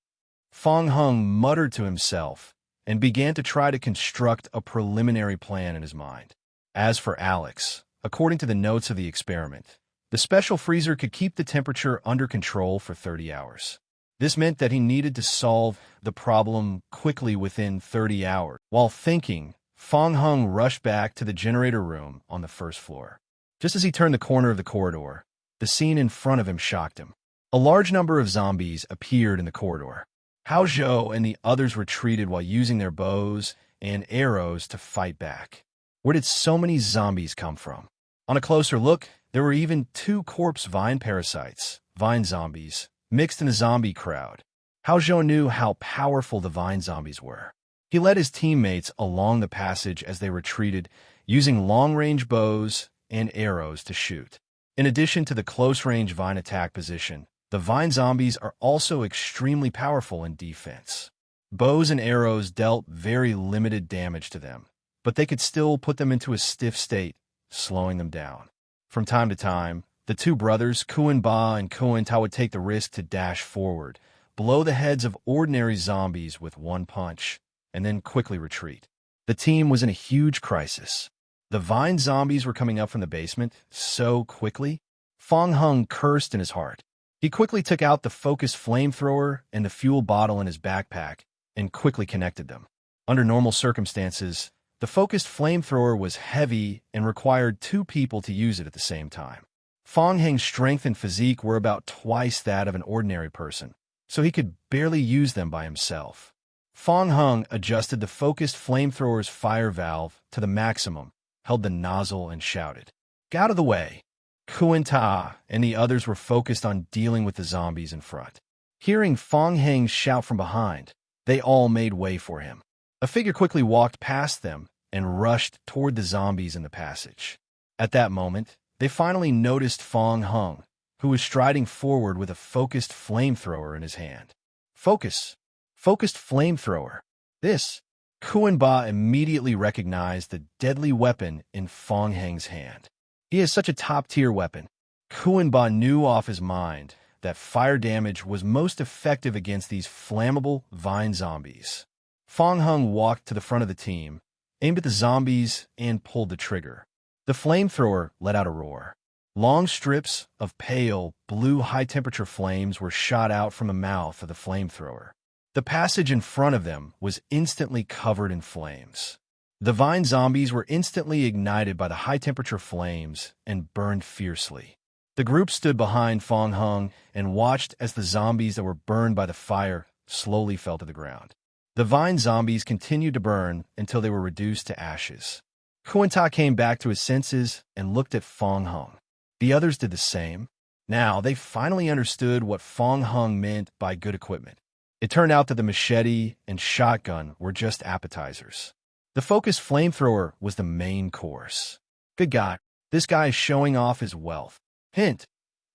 [SPEAKER 1] Fong Hung muttered to himself and began to try to construct a preliminary plan in his mind. As for Alex, according to the notes of the experiment, the special freezer could keep the temperature under control for 30 hours. This meant that he needed to solve the problem quickly within 30 hours. While thinking, Fong Hung rushed back to the generator room on the first floor. Just as he turned the corner of the corridor, the scene in front of him shocked him. A large number of zombies appeared in the corridor. Hao Zhou and the others retreated while using their bows and arrows to fight back. Where did so many zombies come from? On a closer look, there were even 2 corpse vine parasites, vine zombies, mixed in a zombie crowd. Hao Zhou knew how powerful the vine zombies were. He led his teammates along the passage as they retreated, using long-range bows and arrows to shoot. In addition to the close-range vine attack position, the vine zombies are also extremely powerful in defense. Bows and arrows dealt very limited damage to them, but they could still put them into a stiff state, slowing them down. From time to time, the 2 brothers, Kuan Ba and Kuan Ta, would take the risk to dash forward, blow the heads of ordinary zombies with one punch, and then quickly retreat. The team was in a huge crisis. The vine zombies were coming up from the basement so quickly. Fong Hung cursed in his heart. He quickly took out the focused flamethrower and the fuel bottle in his backpack and quickly connected them. Under normal circumstances, the focused flamethrower was heavy and required 2 people to use it at the same time. Fong Hung's strength and physique were about twice that of an ordinary person, so he could barely use them by himself. Fong Hung adjusted the focused flamethrower's fire valve to the maximum, held the nozzle, and shouted, "Get out of the way!" Kuan Ta and the others were focused on dealing with the zombies in front. Hearing Fong Hung's shout from behind, they all made way for him. A figure quickly walked past them and rushed toward the zombies in the passage. At that moment, they finally noticed Fong Hung, who was striding forward with a focused flamethrower in his hand. Focused flamethrower. This. Kuan Ba immediately recognized the deadly weapon in Fong Hung's hand. He is such a top-tier weapon. Kuan Ba knew off his mind that fire damage was most effective against these flammable vine zombies. Fong Hung walked to the front of the team, aimed at the zombies, and pulled the trigger. The flamethrower let out a roar. Long strips of pale, blue high-temperature flames were shot out from the mouth of the flamethrower. The passage in front of them was instantly covered in flames. The vine zombies were instantly ignited by the high-temperature flames and burned fiercely. The group stood behind Fong Hung and watched as the zombies that were burned by the fire slowly fell to the ground. The vine zombies continued to burn until they were reduced to ashes. Kuan Ta came back to his senses and looked at Fong Hung. The others did the same. Now, they finally understood what Fong Hung meant by good equipment. It turned out that the machete and shotgun were just appetizers. The focused flamethrower was the main course. Good God, this guy is showing off his wealth. Hint: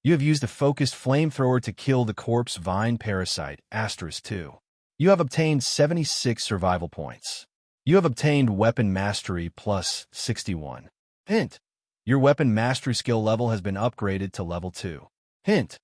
[SPEAKER 1] you have used the focused flamethrower to kill the corpse vine parasite, *2. You have obtained 76 survival points. You have obtained weapon mastery plus 61. Hint: your weapon mastery skill level has been upgraded to level 2. Hint: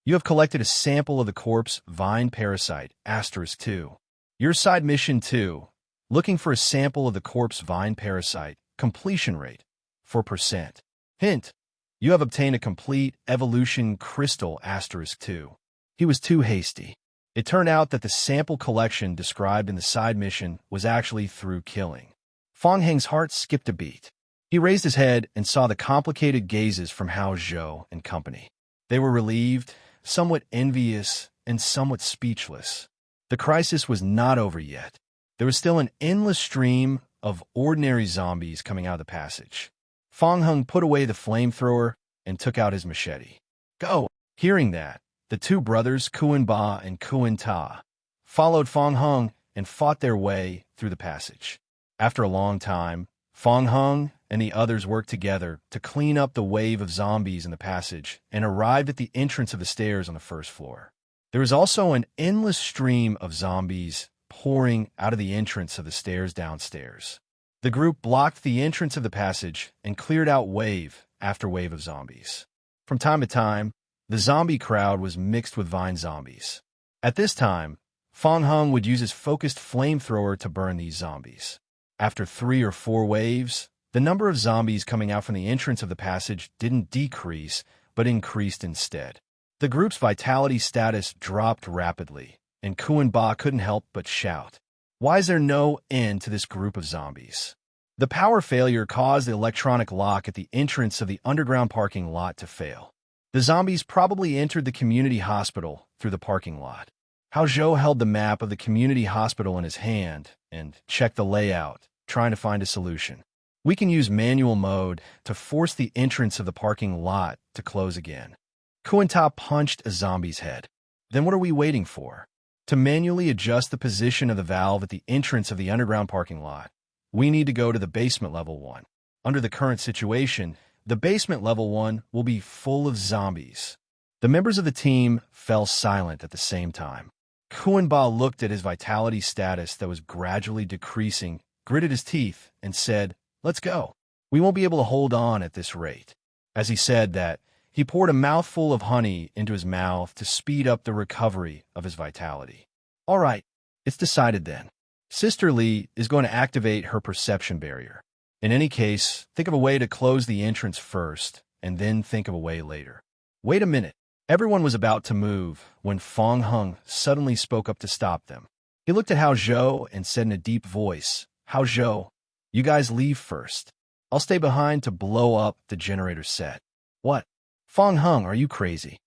[SPEAKER 1] you have collected a sample of the corpse vine parasite, *2. Your side mission 2. Looking for a sample of the corpse vine parasite, completion rate, 4%. Hint: you have obtained a complete evolution crystal, *2. He was too hasty. It turned out that the sample collection described in the side mission was actually through killing. Fong Hung's heart skipped a beat. He raised his head and saw the complicated gazes from Hao Zhou and company. They were relieved, somewhat envious, and somewhat speechless. The crisis was not over yet. There was still an endless stream of ordinary zombies coming out of the passage. Fong Hung put away the flamethrower and took out his machete. Go! Hearing that, the 2 brothers, Kuan Ba and Kuan Ta, followed Fong Hung and fought their way through the passage. After a long time, Fong Hung and the others worked together to clean up the wave of zombies in the passage and arrived at the entrance of the stairs on the first floor. There was also an endless stream of zombies pouring out of the entrance of the stairs downstairs. The group blocked the entrance of the passage and cleared out wave after wave of zombies. From time to time, the zombie crowd was mixed with vine zombies. At this time, Fong Hung would use his focused flamethrower to burn these zombies. After 3 or 4 waves, the number of zombies coming out from the entrance of the passage didn't decrease, but increased instead. The group's vitality status dropped rapidly, and Kuan Ba couldn't help but shout, "Why is there no end to this group of zombies?" The power failure caused the electronic lock at the entrance of the underground parking lot to fail. The zombies probably entered the community hospital through the parking lot. Hao Zhou held the map of the community hospital in his hand and checked the layout, trying to find a solution. We can use manual mode to force the entrance of the parking lot to close again. Kuan Ta punched a zombie's head. Then what are we waiting for? To manually adjust the position of the valve at the entrance of the underground parking lot, we need to go to the basement level 1. Under the current situation, the basement level 1 will be full of zombies. The members of the team fell silent at the same time. Kuan Ba looked at his vitality status that was gradually decreasing, gritted his teeth, and said, "Let's go. We won't be able to hold on at this rate." As he said that, he poured a mouthful of honey into his mouth to speed up the recovery of his vitality. "All right, it's decided then. Sister Lee is going to activate her perception barrier. In any case, think of a way to close the entrance first, and then think of a way later." "Wait a minute." Everyone was about to move when Fong Hung suddenly spoke up to stop them. He looked at Hao Zhou and said in a deep voice, "Hao Zhou, you guys leave first. I'll stay behind to blow up the generator set." "What? Fong Hung, are you crazy?"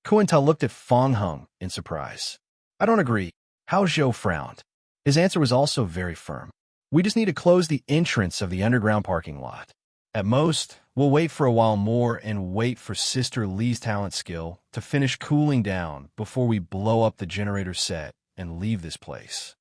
[SPEAKER 1] Kuan Ta looked at Fong Hung in surprise. "I don't agree." Hao Zhou frowned. His answer was also very firm. "We just need to close the entrance of the underground parking lot. At most, we'll wait for a while more and wait for Sister Lee's talent skill to finish cooling down before we blow up the generator set and leave this place.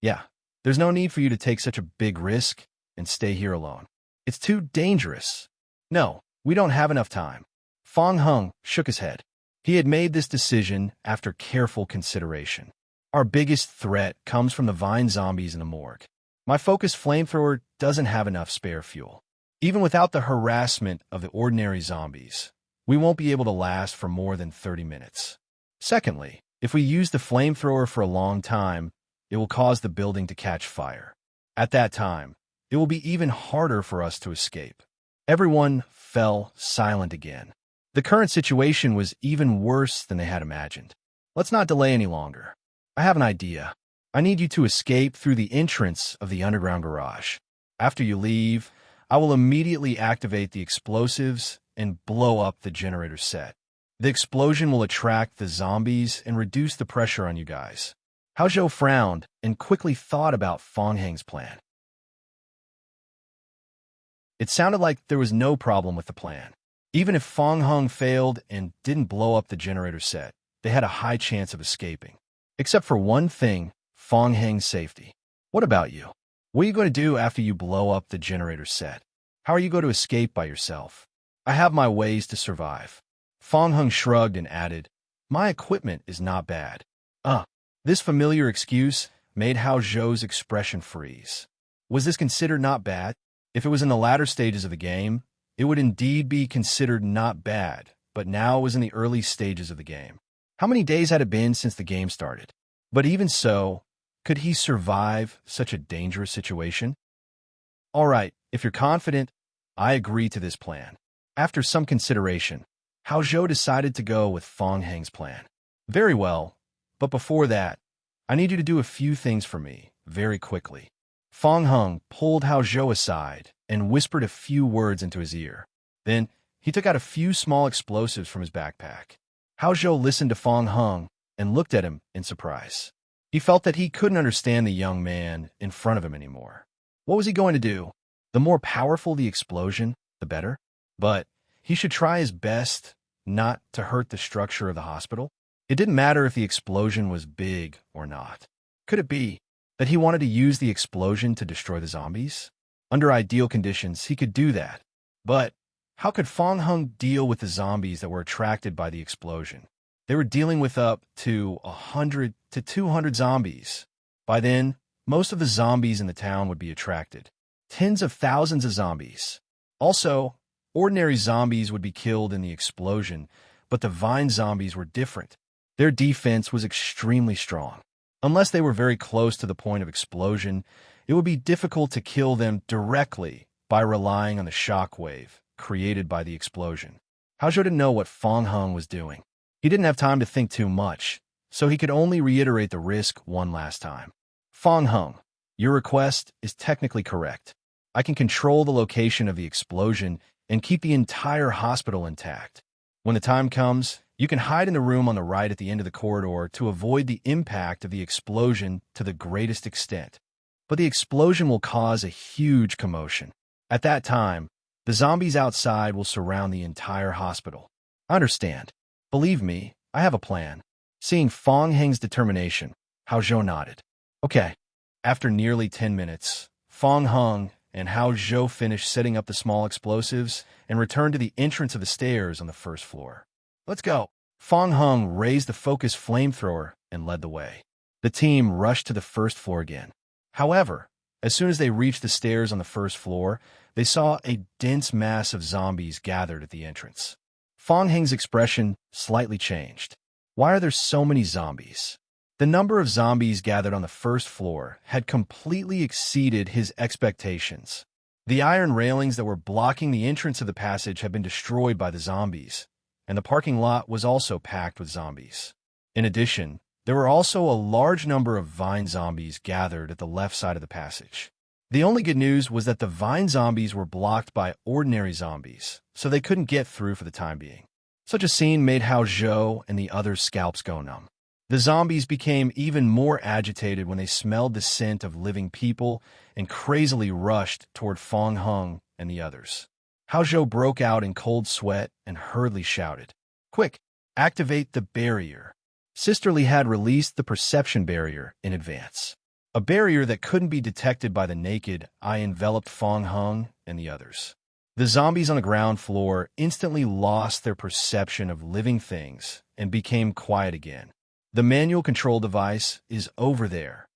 [SPEAKER 1] Yeah, there's no need for you to take such a big risk and stay here alone. It's too dangerous." "No, we don't have enough time." Fong Hung shook his head. He had made this decision after careful consideration. "Our biggest threat comes from the vine zombies in the morgue. My focused flamethrower doesn't have enough spare fuel. Even without the harassment of the ordinary zombies, we won't be able to last for more than 30 minutes. Secondly, if we use the flamethrower for a long time, it will cause the building to catch fire. At that time, it will be even harder for us to escape." Everyone fell silent again. The current situation was even worse than they had imagined. "Let's not delay any longer. I have an idea. I need you to escape through the entrance of the underground garage. After you leave, I will immediately activate the explosives and blow up the generator set. The explosion will attract the zombies and reduce the pressure on you guys." Hao Zhou frowned and quickly thought about Fong Hang's plan. It sounded like there was no problem with the plan. Even if Fong Hung failed and didn't blow up the generator set, they had a high chance of escaping. Except for one thing, Fong Hang's safety. "What about you? What are you going to do after you blow up the generator set? How are you going to escape by yourself?" "I have my ways to survive." Fong Hung shrugged and added, "My equipment is not bad." This familiar excuse made Hao Zhou's expression freeze. Was this considered not bad? If it was in the latter stages of the game, it would indeed be considered not bad, but now it was in the early stages of the game. How many days had it been since the game started? But even so, could he survive such a dangerous situation? "All right, if you're confident, I agree to this plan." After some consideration, Hao Zhou decided to go with Fong Hang's plan. "Very well, but before that, I need you to do a few things for me, very quickly." Fong Hung pulled Hao Zhou aside and whispered a few words into his ear. Then, he took out a few small explosives from his backpack. Hao Zhou listened to Fong Hung and looked at him in surprise. He felt that he couldn't understand the young man in front of him anymore. What was he going to do? The more powerful the explosion, the better? But he should try his best not to hurt the structure of the hospital. It didn't matter if the explosion was big or not. Could it be that he wanted to use the explosion to destroy the zombies? Under ideal conditions, he could do that. But how could Fong Hung deal with the zombies that were attracted by the explosion? They were dealing with up to 100 to 200 zombies. By then, most of the zombies in the town would be attracted. tens of thousands of zombies. Also, ordinary zombies would be killed in the explosion, but the vine zombies were different. Their defense was extremely strong. Unless they were very close to the point of explosion, it would be difficult to kill them directly by relying on the shock wave created by the explosion. Hao Zhou didn't know what Fang Heng was doing. He didn't have time to think too much, so he could only reiterate the risk one last time. Fang Heng, your request is technically correct. I can control the location of the explosion and keep the entire hospital intact. When the time comes, you can hide in the room on the right at the end of the corridor to avoid the impact of the explosion to the greatest extent. But the explosion will cause a huge commotion. At that time, the zombies outside will surround the entire hospital. I understand. Believe me, I have a plan. Seeing Fang Heng's determination, Hao Zhou nodded. Okay. After nearly 10 minutes, Fang Heng and Hao Zhou finished setting up the small explosives and returned to the entrance of the stairs on the first floor. Let's go. Fang Heng raised the focus flamethrower and led the way. The team rushed to the first floor again. However, as soon as they reached the stairs on the first floor, they saw a dense mass of zombies gathered at the entrance. Fang Heng's expression slightly changed. Why are there so many zombies? The number of zombies gathered on the first floor had completely exceeded his expectations. The iron railings that were blocking the entrance of the passage had been destroyed by the zombies, and the parking lot was also packed with zombies. In addition, there were also a large number of vine zombies gathered at the left side of the passage. The only good news was that the vine zombies were blocked by ordinary zombies, so they couldn't get through for the time being. Such a scene made Hao Zhou and the others' scalps go numb. The zombies became even more agitated when they smelled the scent of living people and crazily rushed toward Fang Heng and the others. Hao Zhou broke out in cold sweat and hurriedly shouted, "Quick, activate the barrier." Sister Li had released the perception barrier in advance. A barrier that couldn't be detected by the naked eye enveloped Fang Heng and the others. The zombies on the ground floor instantly lost their perception of living things and became quiet again. The manual control device is over there.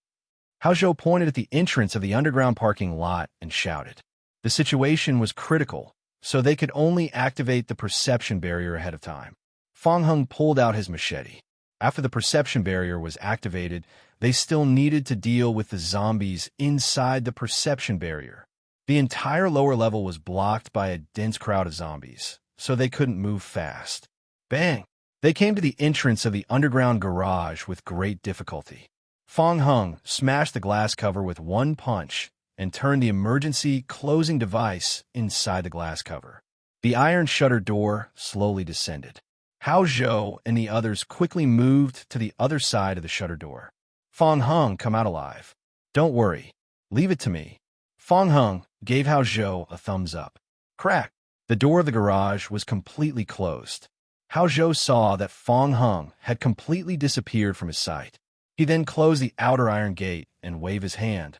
[SPEAKER 1] Hao Zhou pointed at the entrance of the underground parking lot and shouted. The situation was critical, so they could only activate the perception barrier ahead of time. Fang Heng pulled out his machete. After the perception barrier was activated, they still needed to deal with the zombies inside the perception barrier. The entire lower level was blocked by a dense crowd of zombies, so they couldn't move fast. Bang! They came to the entrance of the underground garage with great difficulty. Fang Heng smashed the glass cover with one punch and turned the emergency closing device inside the glass cover. The iron shutter door slowly descended. Hao Zhou and the others quickly moved to the other side of the shutter door. Fang Heng, come out alive. Don't worry. Leave it to me. Fang Heng gave Hao Zhou a thumbs up. Crack! The door of the garage was completely closed. Hao Zhou saw that Fang Heng had completely disappeared from his sight. He then closed the outer iron gate and waved his hand.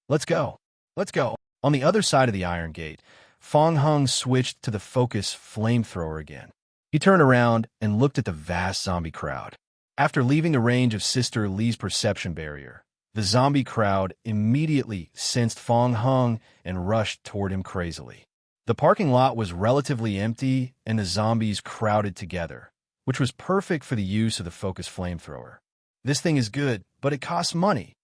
[SPEAKER 1] Let's go. Let's go. On the other side of the iron gate, Fang Heng switched to the focus flamethrower again. He turned around and looked at the vast zombie crowd. After leaving the range of Sister Li's perception barrier, the zombie crowd immediately sensed Fang Heng and rushed toward him crazily. The parking lot was relatively empty and the zombies crowded together, which was perfect for the use of the focus flamethrower. This thing is good, but it costs money.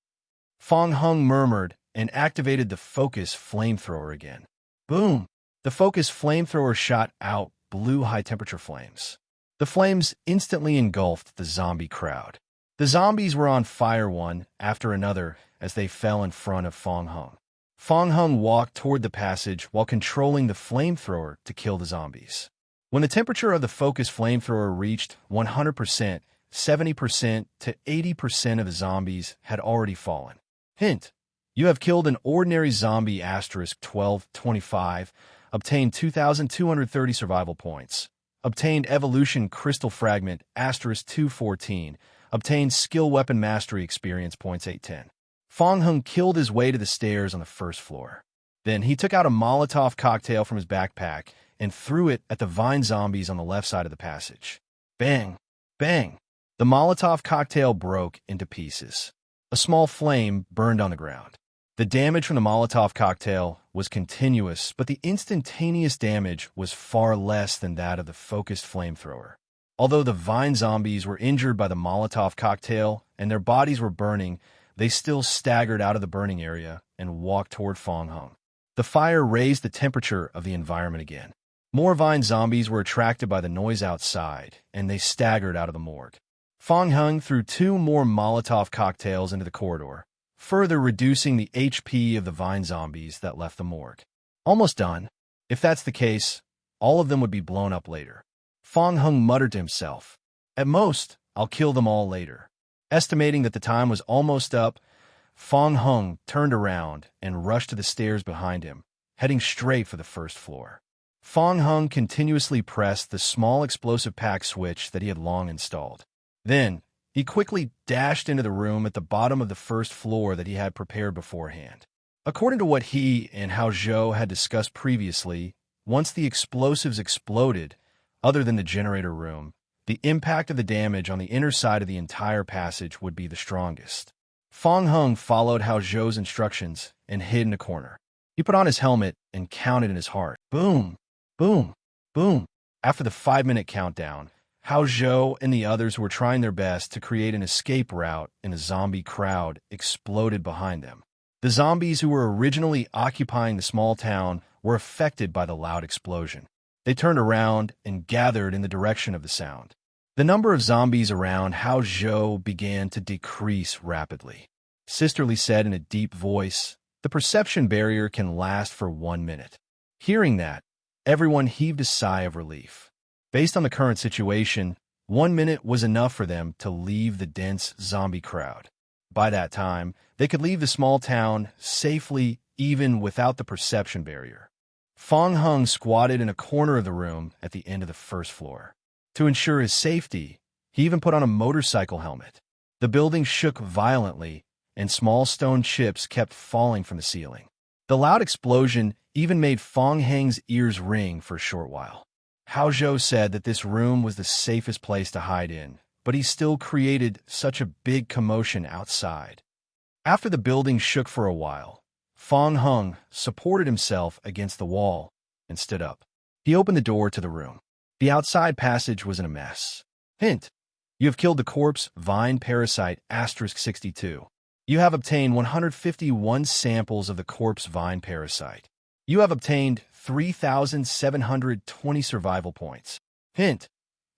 [SPEAKER 1] Fang Heng murmured and activated the focus flamethrower again. Boom! The focus flamethrower shot out blue high-temperature flames. The flames instantly engulfed the zombie crowd. The zombies were on fire one after another as they fell in front of Fang Heng. Fang Heng walked toward the passage while controlling the flamethrower to kill the zombies. When the temperature of the focus flamethrower reached 100%, 70% to 80% of the zombies had already fallen. Hint: you have killed an ordinary zombie *1225, obtained 2,230 survival points, obtained evolution crystal fragment *214, obtained skill weapon mastery experience points 810. Fang Heng killed his way to the stairs on the first floor. Then he took out a Molotov cocktail from his backpack and threw it at the vine zombies on the left side of the passage. Bang! Bang! The Molotov cocktail broke into pieces. A small flame burned on the ground. The damage from the Molotov cocktail was continuous, but the instantaneous damage was far less than that of the focused flamethrower. Although the Vine zombies were injured by the Molotov cocktail and their bodies were burning, they still staggered out of the burning area and walked toward Fong Hung. The fire raised the temperature of the environment again. More Vine zombies were attracted by the noise outside, and they staggered out of the morgue. Fong Hung threw 2 more Molotov cocktails into the corridor, further reducing the HP of the Vine zombies that left the morgue. Almost done. If that's the case, all of them would be blown up later. Fong Hung muttered to himself, "At most, I'll kill them all later." Estimating that the time was almost up, Fong Hung turned around and rushed to the stairs behind him, heading straight for the first floor. Fong Hung continuously pressed the small explosive pack switch that he had long installed. Then, he quickly dashed into the room at the bottom of the first floor that he had prepared beforehand. According to what he and Hao Zhou had discussed previously, once the explosives exploded, other than the generator room, the impact of the damage on the inner side of the entire passage would be the strongest. Fong Hung followed Hao Zhou's instructions and hid in a corner. He put on his helmet and counted in his heart. Boom! Boom! Boom! After the 5-minute countdown, Hao Zhou and the others who were trying their best to create an escape route in a zombie crowd exploded behind them. The zombies who were originally occupying the small town were affected by the loud explosion. They turned around and gathered in the direction of the sound. The number of zombies around Hao Zhou began to decrease rapidly. Sisterly said in a deep voice, "The perception barrier can last for 1 minute." Hearing that, everyone heaved a sigh of relief. Based on the current situation, 1 minute was enough for them to leave the dense zombie crowd. By that time, they could leave the small town safely even without the perception barrier. Fong Hung squatted in a corner of the room at the end of the first floor. To ensure his safety, he even put on a motorcycle helmet. The building shook violently, and small stone chips kept falling from the ceiling. The loud explosion even made Fong Hang's ears ring for a short while. Hao Zhou said that this room was the safest place to hide in, but he still created such a big commotion outside. After the building shook for a while, Fong Hung supported himself against the wall and stood up. He opened the door to the room. The outside passage was in a mess. Hint: you have killed the corpse Vine Parasite *62. You have obtained 151 samples of the corpse Vine Parasite. You have obtained 3,720 survival points. Hint: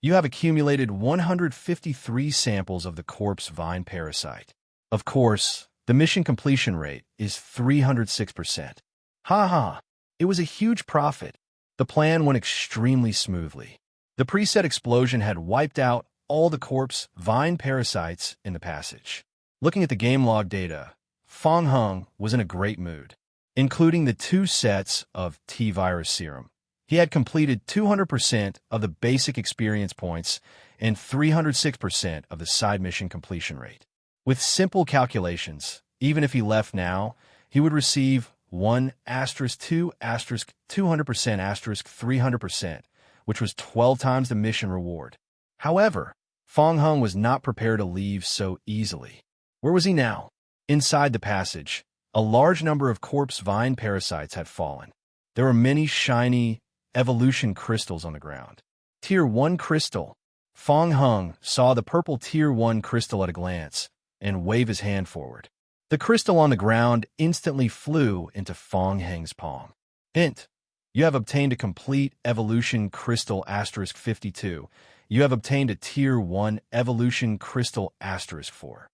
[SPEAKER 1] you have accumulated 153 samples of the corpse Vine Parasite. Of course, the mission completion rate is 306%. Ha ha! It was a huge profit. The plan went extremely smoothly. The preset explosion had wiped out all the corpse Vine Parasites in the passage. Looking at the game log data, Fong Hung was in a great mood. Including the 2 sets of T-Virus serum, he had completed 200% of the basic experience points and 306% of the side mission completion rate. With simple calculations, even if he left now, he would receive 1 *2 200% 300%, which was 12 times the mission reward. However, Fong Hung was not prepared to leave so easily. Where was he now? Inside the passage, a large number of corpse Vine Parasites had fallen. There were many shiny evolution crystals on the ground. Tier 1 crystal. Fong Hung saw the purple Tier 1 crystal at a glance and waved his hand forward. The crystal on the ground instantly flew into Fong Hang's palm. Hint: you have obtained a complete evolution crystal *52. You have obtained a Tier 1 evolution crystal *4.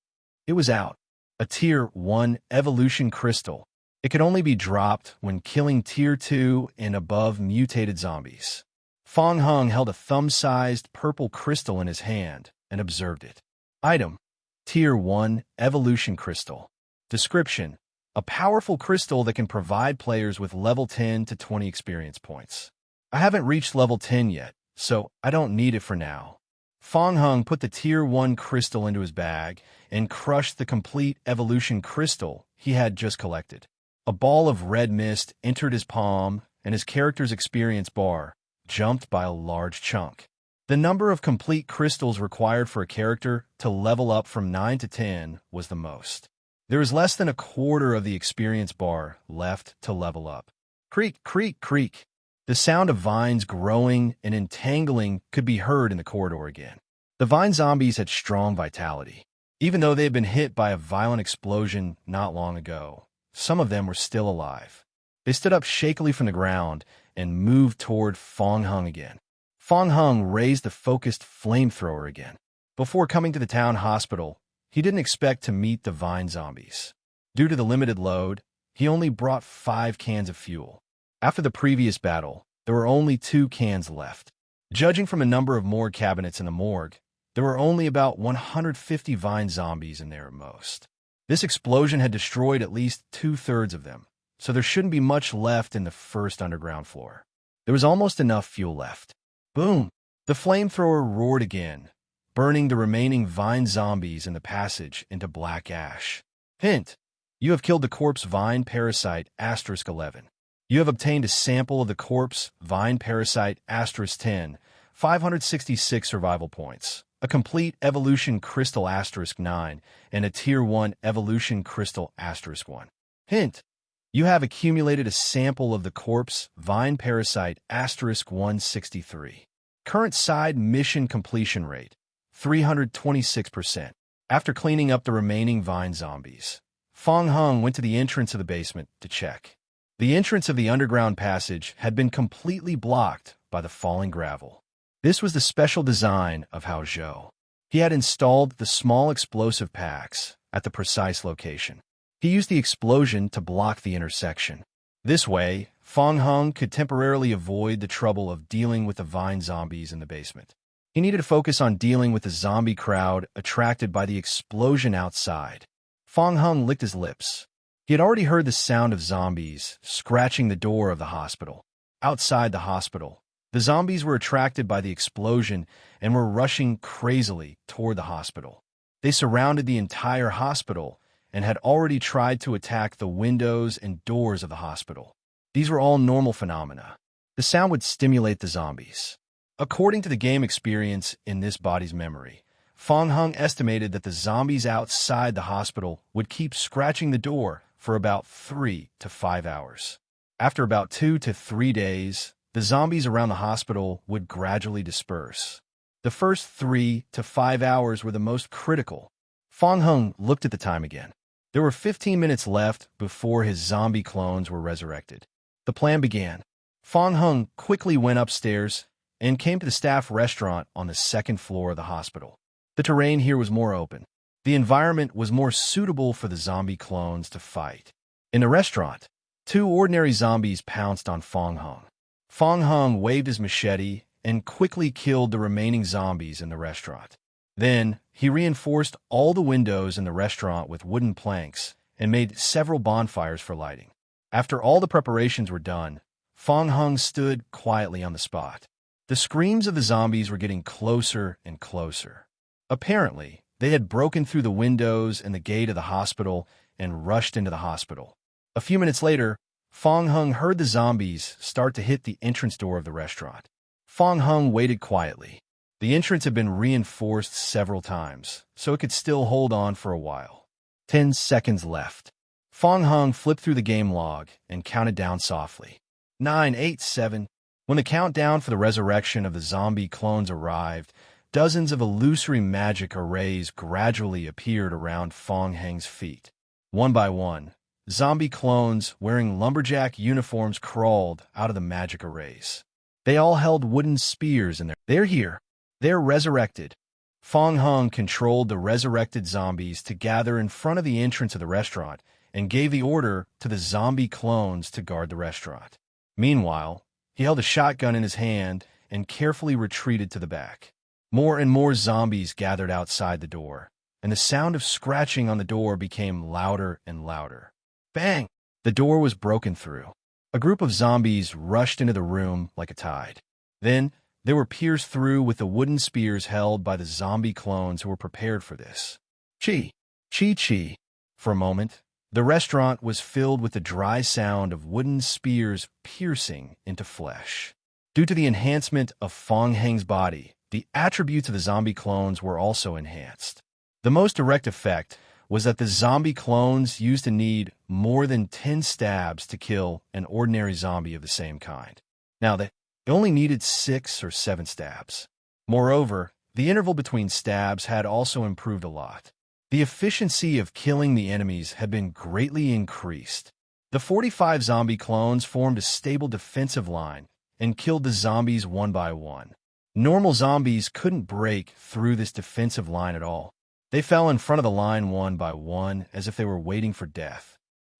[SPEAKER 1] It was out. A Tier 1 evolution crystal. It could only be dropped when killing Tier 2 and above mutated zombies. Fong Hung held a thumb-sized purple crystal in his hand and observed it. Item: Tier 1 evolution crystal. Description: a powerful crystal that can provide players with level 10 to 20 experience points. I haven't reached level 10 yet, so I don't need it for now. Fong Hung put the Tier 1 crystal into his bag and crushed the complete evolution crystal he had just collected. A ball of red mist entered his palm, and his character's experience bar jumped by a large chunk. The number of complete crystals required for a character to level up from 9 to 10 was the most. There was less than a quarter of the experience bar left to level up. Creak, creak, creak. The sound of vines growing and entangling could be heard in the corridor again. The vine zombies had strong vitality. Even though they had been hit by a violent explosion not long ago, some of them were still alive. They stood up shakily from the ground and moved toward Fong Hung again. Fong Hung raised the focused flamethrower again. Before coming to the town hospital, he didn't expect to meet the vine zombies. Due to the limited load, he only brought 5 cans of fuel. After the previous battle, there were only 2 cans left. Judging from a number of morgue cabinets in the morgue, there were only about 150 vine zombies in there at most. This explosion had destroyed at least 2/3 of them, so there shouldn't be much left in the first underground floor. There was almost enough fuel left. Boom! The flamethrower roared again, burning the remaining vine zombies in the passage into black ash. Hint: you have killed the corpse vine parasite *11. You have obtained a sample of the corpse vine parasite *10, 566 survival points, a complete evolution crystal *9, and a tier 1 evolution crystal *1. Hint: you have accumulated a sample of the corpse vine parasite *163. Current side mission completion rate 326%. After cleaning up the remaining vine zombies, Fong Hung went to the entrance of the basement to check. The entrance of the underground passage had been completely blocked by the falling gravel. This was the special design of Hao Zhou. He had installed the small explosive packs at the precise location. He used the explosion to block the intersection. This way, Fong Hung could temporarily avoid the trouble of dealing with the vine zombies in the basement. He needed to focus on dealing with the zombie crowd attracted by the explosion outside. Fong Hung licked his lips. He had already heard the sound of zombies scratching the door of the hospital. Outside the hospital, the zombies were attracted by the explosion and were rushing crazily toward the hospital. They surrounded the entire hospital and had already tried to attack the windows and doors of the hospital. These were all normal phenomena. The sound would stimulate the zombies. According to the game experience in this body's memory, Fong Hung estimated that the zombies outside the hospital would keep scratching the door for about 3 to 5 hours. After about 2 to 3 days, the zombies around the hospital would gradually disperse. The first 3 to 5 hours were the most critical. Fong Hung looked at the time again. There were 15 minutes left before his zombie clones were resurrected. The plan began. Fong Hung quickly went upstairs and came to the staff restaurant on the 2nd floor of the hospital. The terrain here was more open. The environment was more suitable for the zombie clones to fight. In the restaurant, 2 ordinary zombies pounced on Fong Hung. Fong Hung waved his machete and quickly killed the remaining zombies in the restaurant. Then, he reinforced all the windows in the restaurant with wooden planks and made several bonfires for lighting. After all the preparations were done, Fong Hung stood quietly on the spot. The screams of the zombies were getting closer and closer. Apparently, they had broken through the windows and the gate of the hospital and rushed into the hospital. A few minutes later, Fong Hung heard the zombies start to hit the entrance door of the restaurant. Fong Hung waited quietly. The entrance had been reinforced several times, so it could still hold on for a while. 10 seconds left. Fong Hung flipped through the game log and counted down softly. 9, 8, 7. When the countdown for the resurrection of the zombie clones arrived, dozens of illusory magic arrays gradually appeared around Fong Hung's feet. One by one, zombie clones wearing lumberjack uniforms crawled out of the magic arrays. They all held wooden spears in their... They're here. They're resurrected. Fong Hung controlled the resurrected zombies to gather in front of the entrance of the restaurant and gave the order to the zombie clones to guard the restaurant. Meanwhile, he held a shotgun in his hand and carefully retreated to the back. More and more zombies gathered outside the door, and the sound of scratching on the door became louder and louder. Bang! The door was broken through. A group of zombies rushed into the room like a tide. Then, they were pierced through with the wooden spears held by the zombie clones who were prepared for this. Chi! Chi chi! For a moment, the restaurant was filled with the dry sound of wooden spears piercing into flesh. Due to the enhancement of Fong Hung's body, the attributes of the zombie clones were also enhanced. The most direct effect was that the zombie clones used to need more than 10 stabs to kill an ordinary zombie of the same kind. Now, they only needed 6 or 7 stabs. Moreover, the interval between stabs had also improved a lot. The efficiency of killing the enemies had been greatly increased. The 45 zombie clones formed a stable defensive line and killed the zombies one by one. Normal zombies couldn't break through this defensive line at all. They fell in front of the line one by one as if they were waiting for death.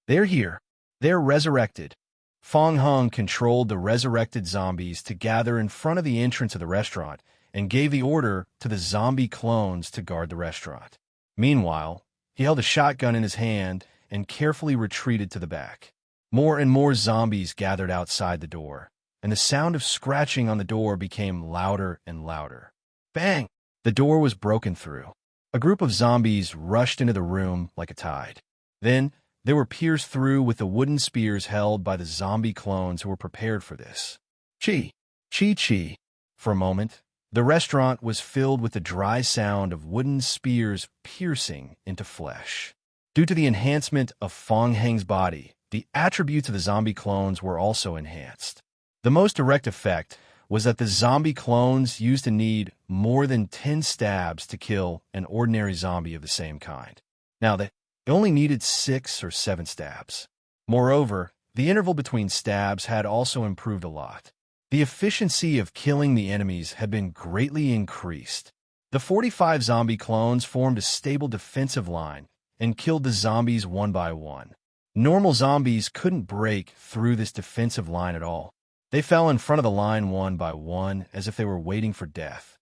[SPEAKER 1] They're here. They're resurrected. Fong Hung controlled the resurrected zombies to gather in front of the entrance of the restaurant and gave the order to the zombie clones to guard the restaurant. Meanwhile, he held a shotgun in his hand and carefully retreated to the back. More and more zombies gathered outside the door, and the sound of scratching on the door became louder and louder. Bang! The door was broken through. A group of zombies rushed into the room like a tide. Then, they were pierced through with the wooden spears held by the zombie clones who were prepared for this. Chi! Chi Chi! For a moment, the restaurant was filled with the dry sound of wooden spears piercing into flesh. Due to the enhancement of Fong Heng's body, the attributes of the zombie clones were also enhanced. The most direct effect was that the zombie clones used to need more than 10 stabs to kill an ordinary zombie of the same kind. Now, they only needed 6 or 7 stabs. Moreover, the interval between stabs had also improved a lot. The efficiency of killing the enemies had been greatly increased. The 45 zombie clones formed a stable defensive line and killed the zombies one by one. Normal zombies couldn't break through this defensive line at all. They fell in front of the line one by one as if they were waiting for death.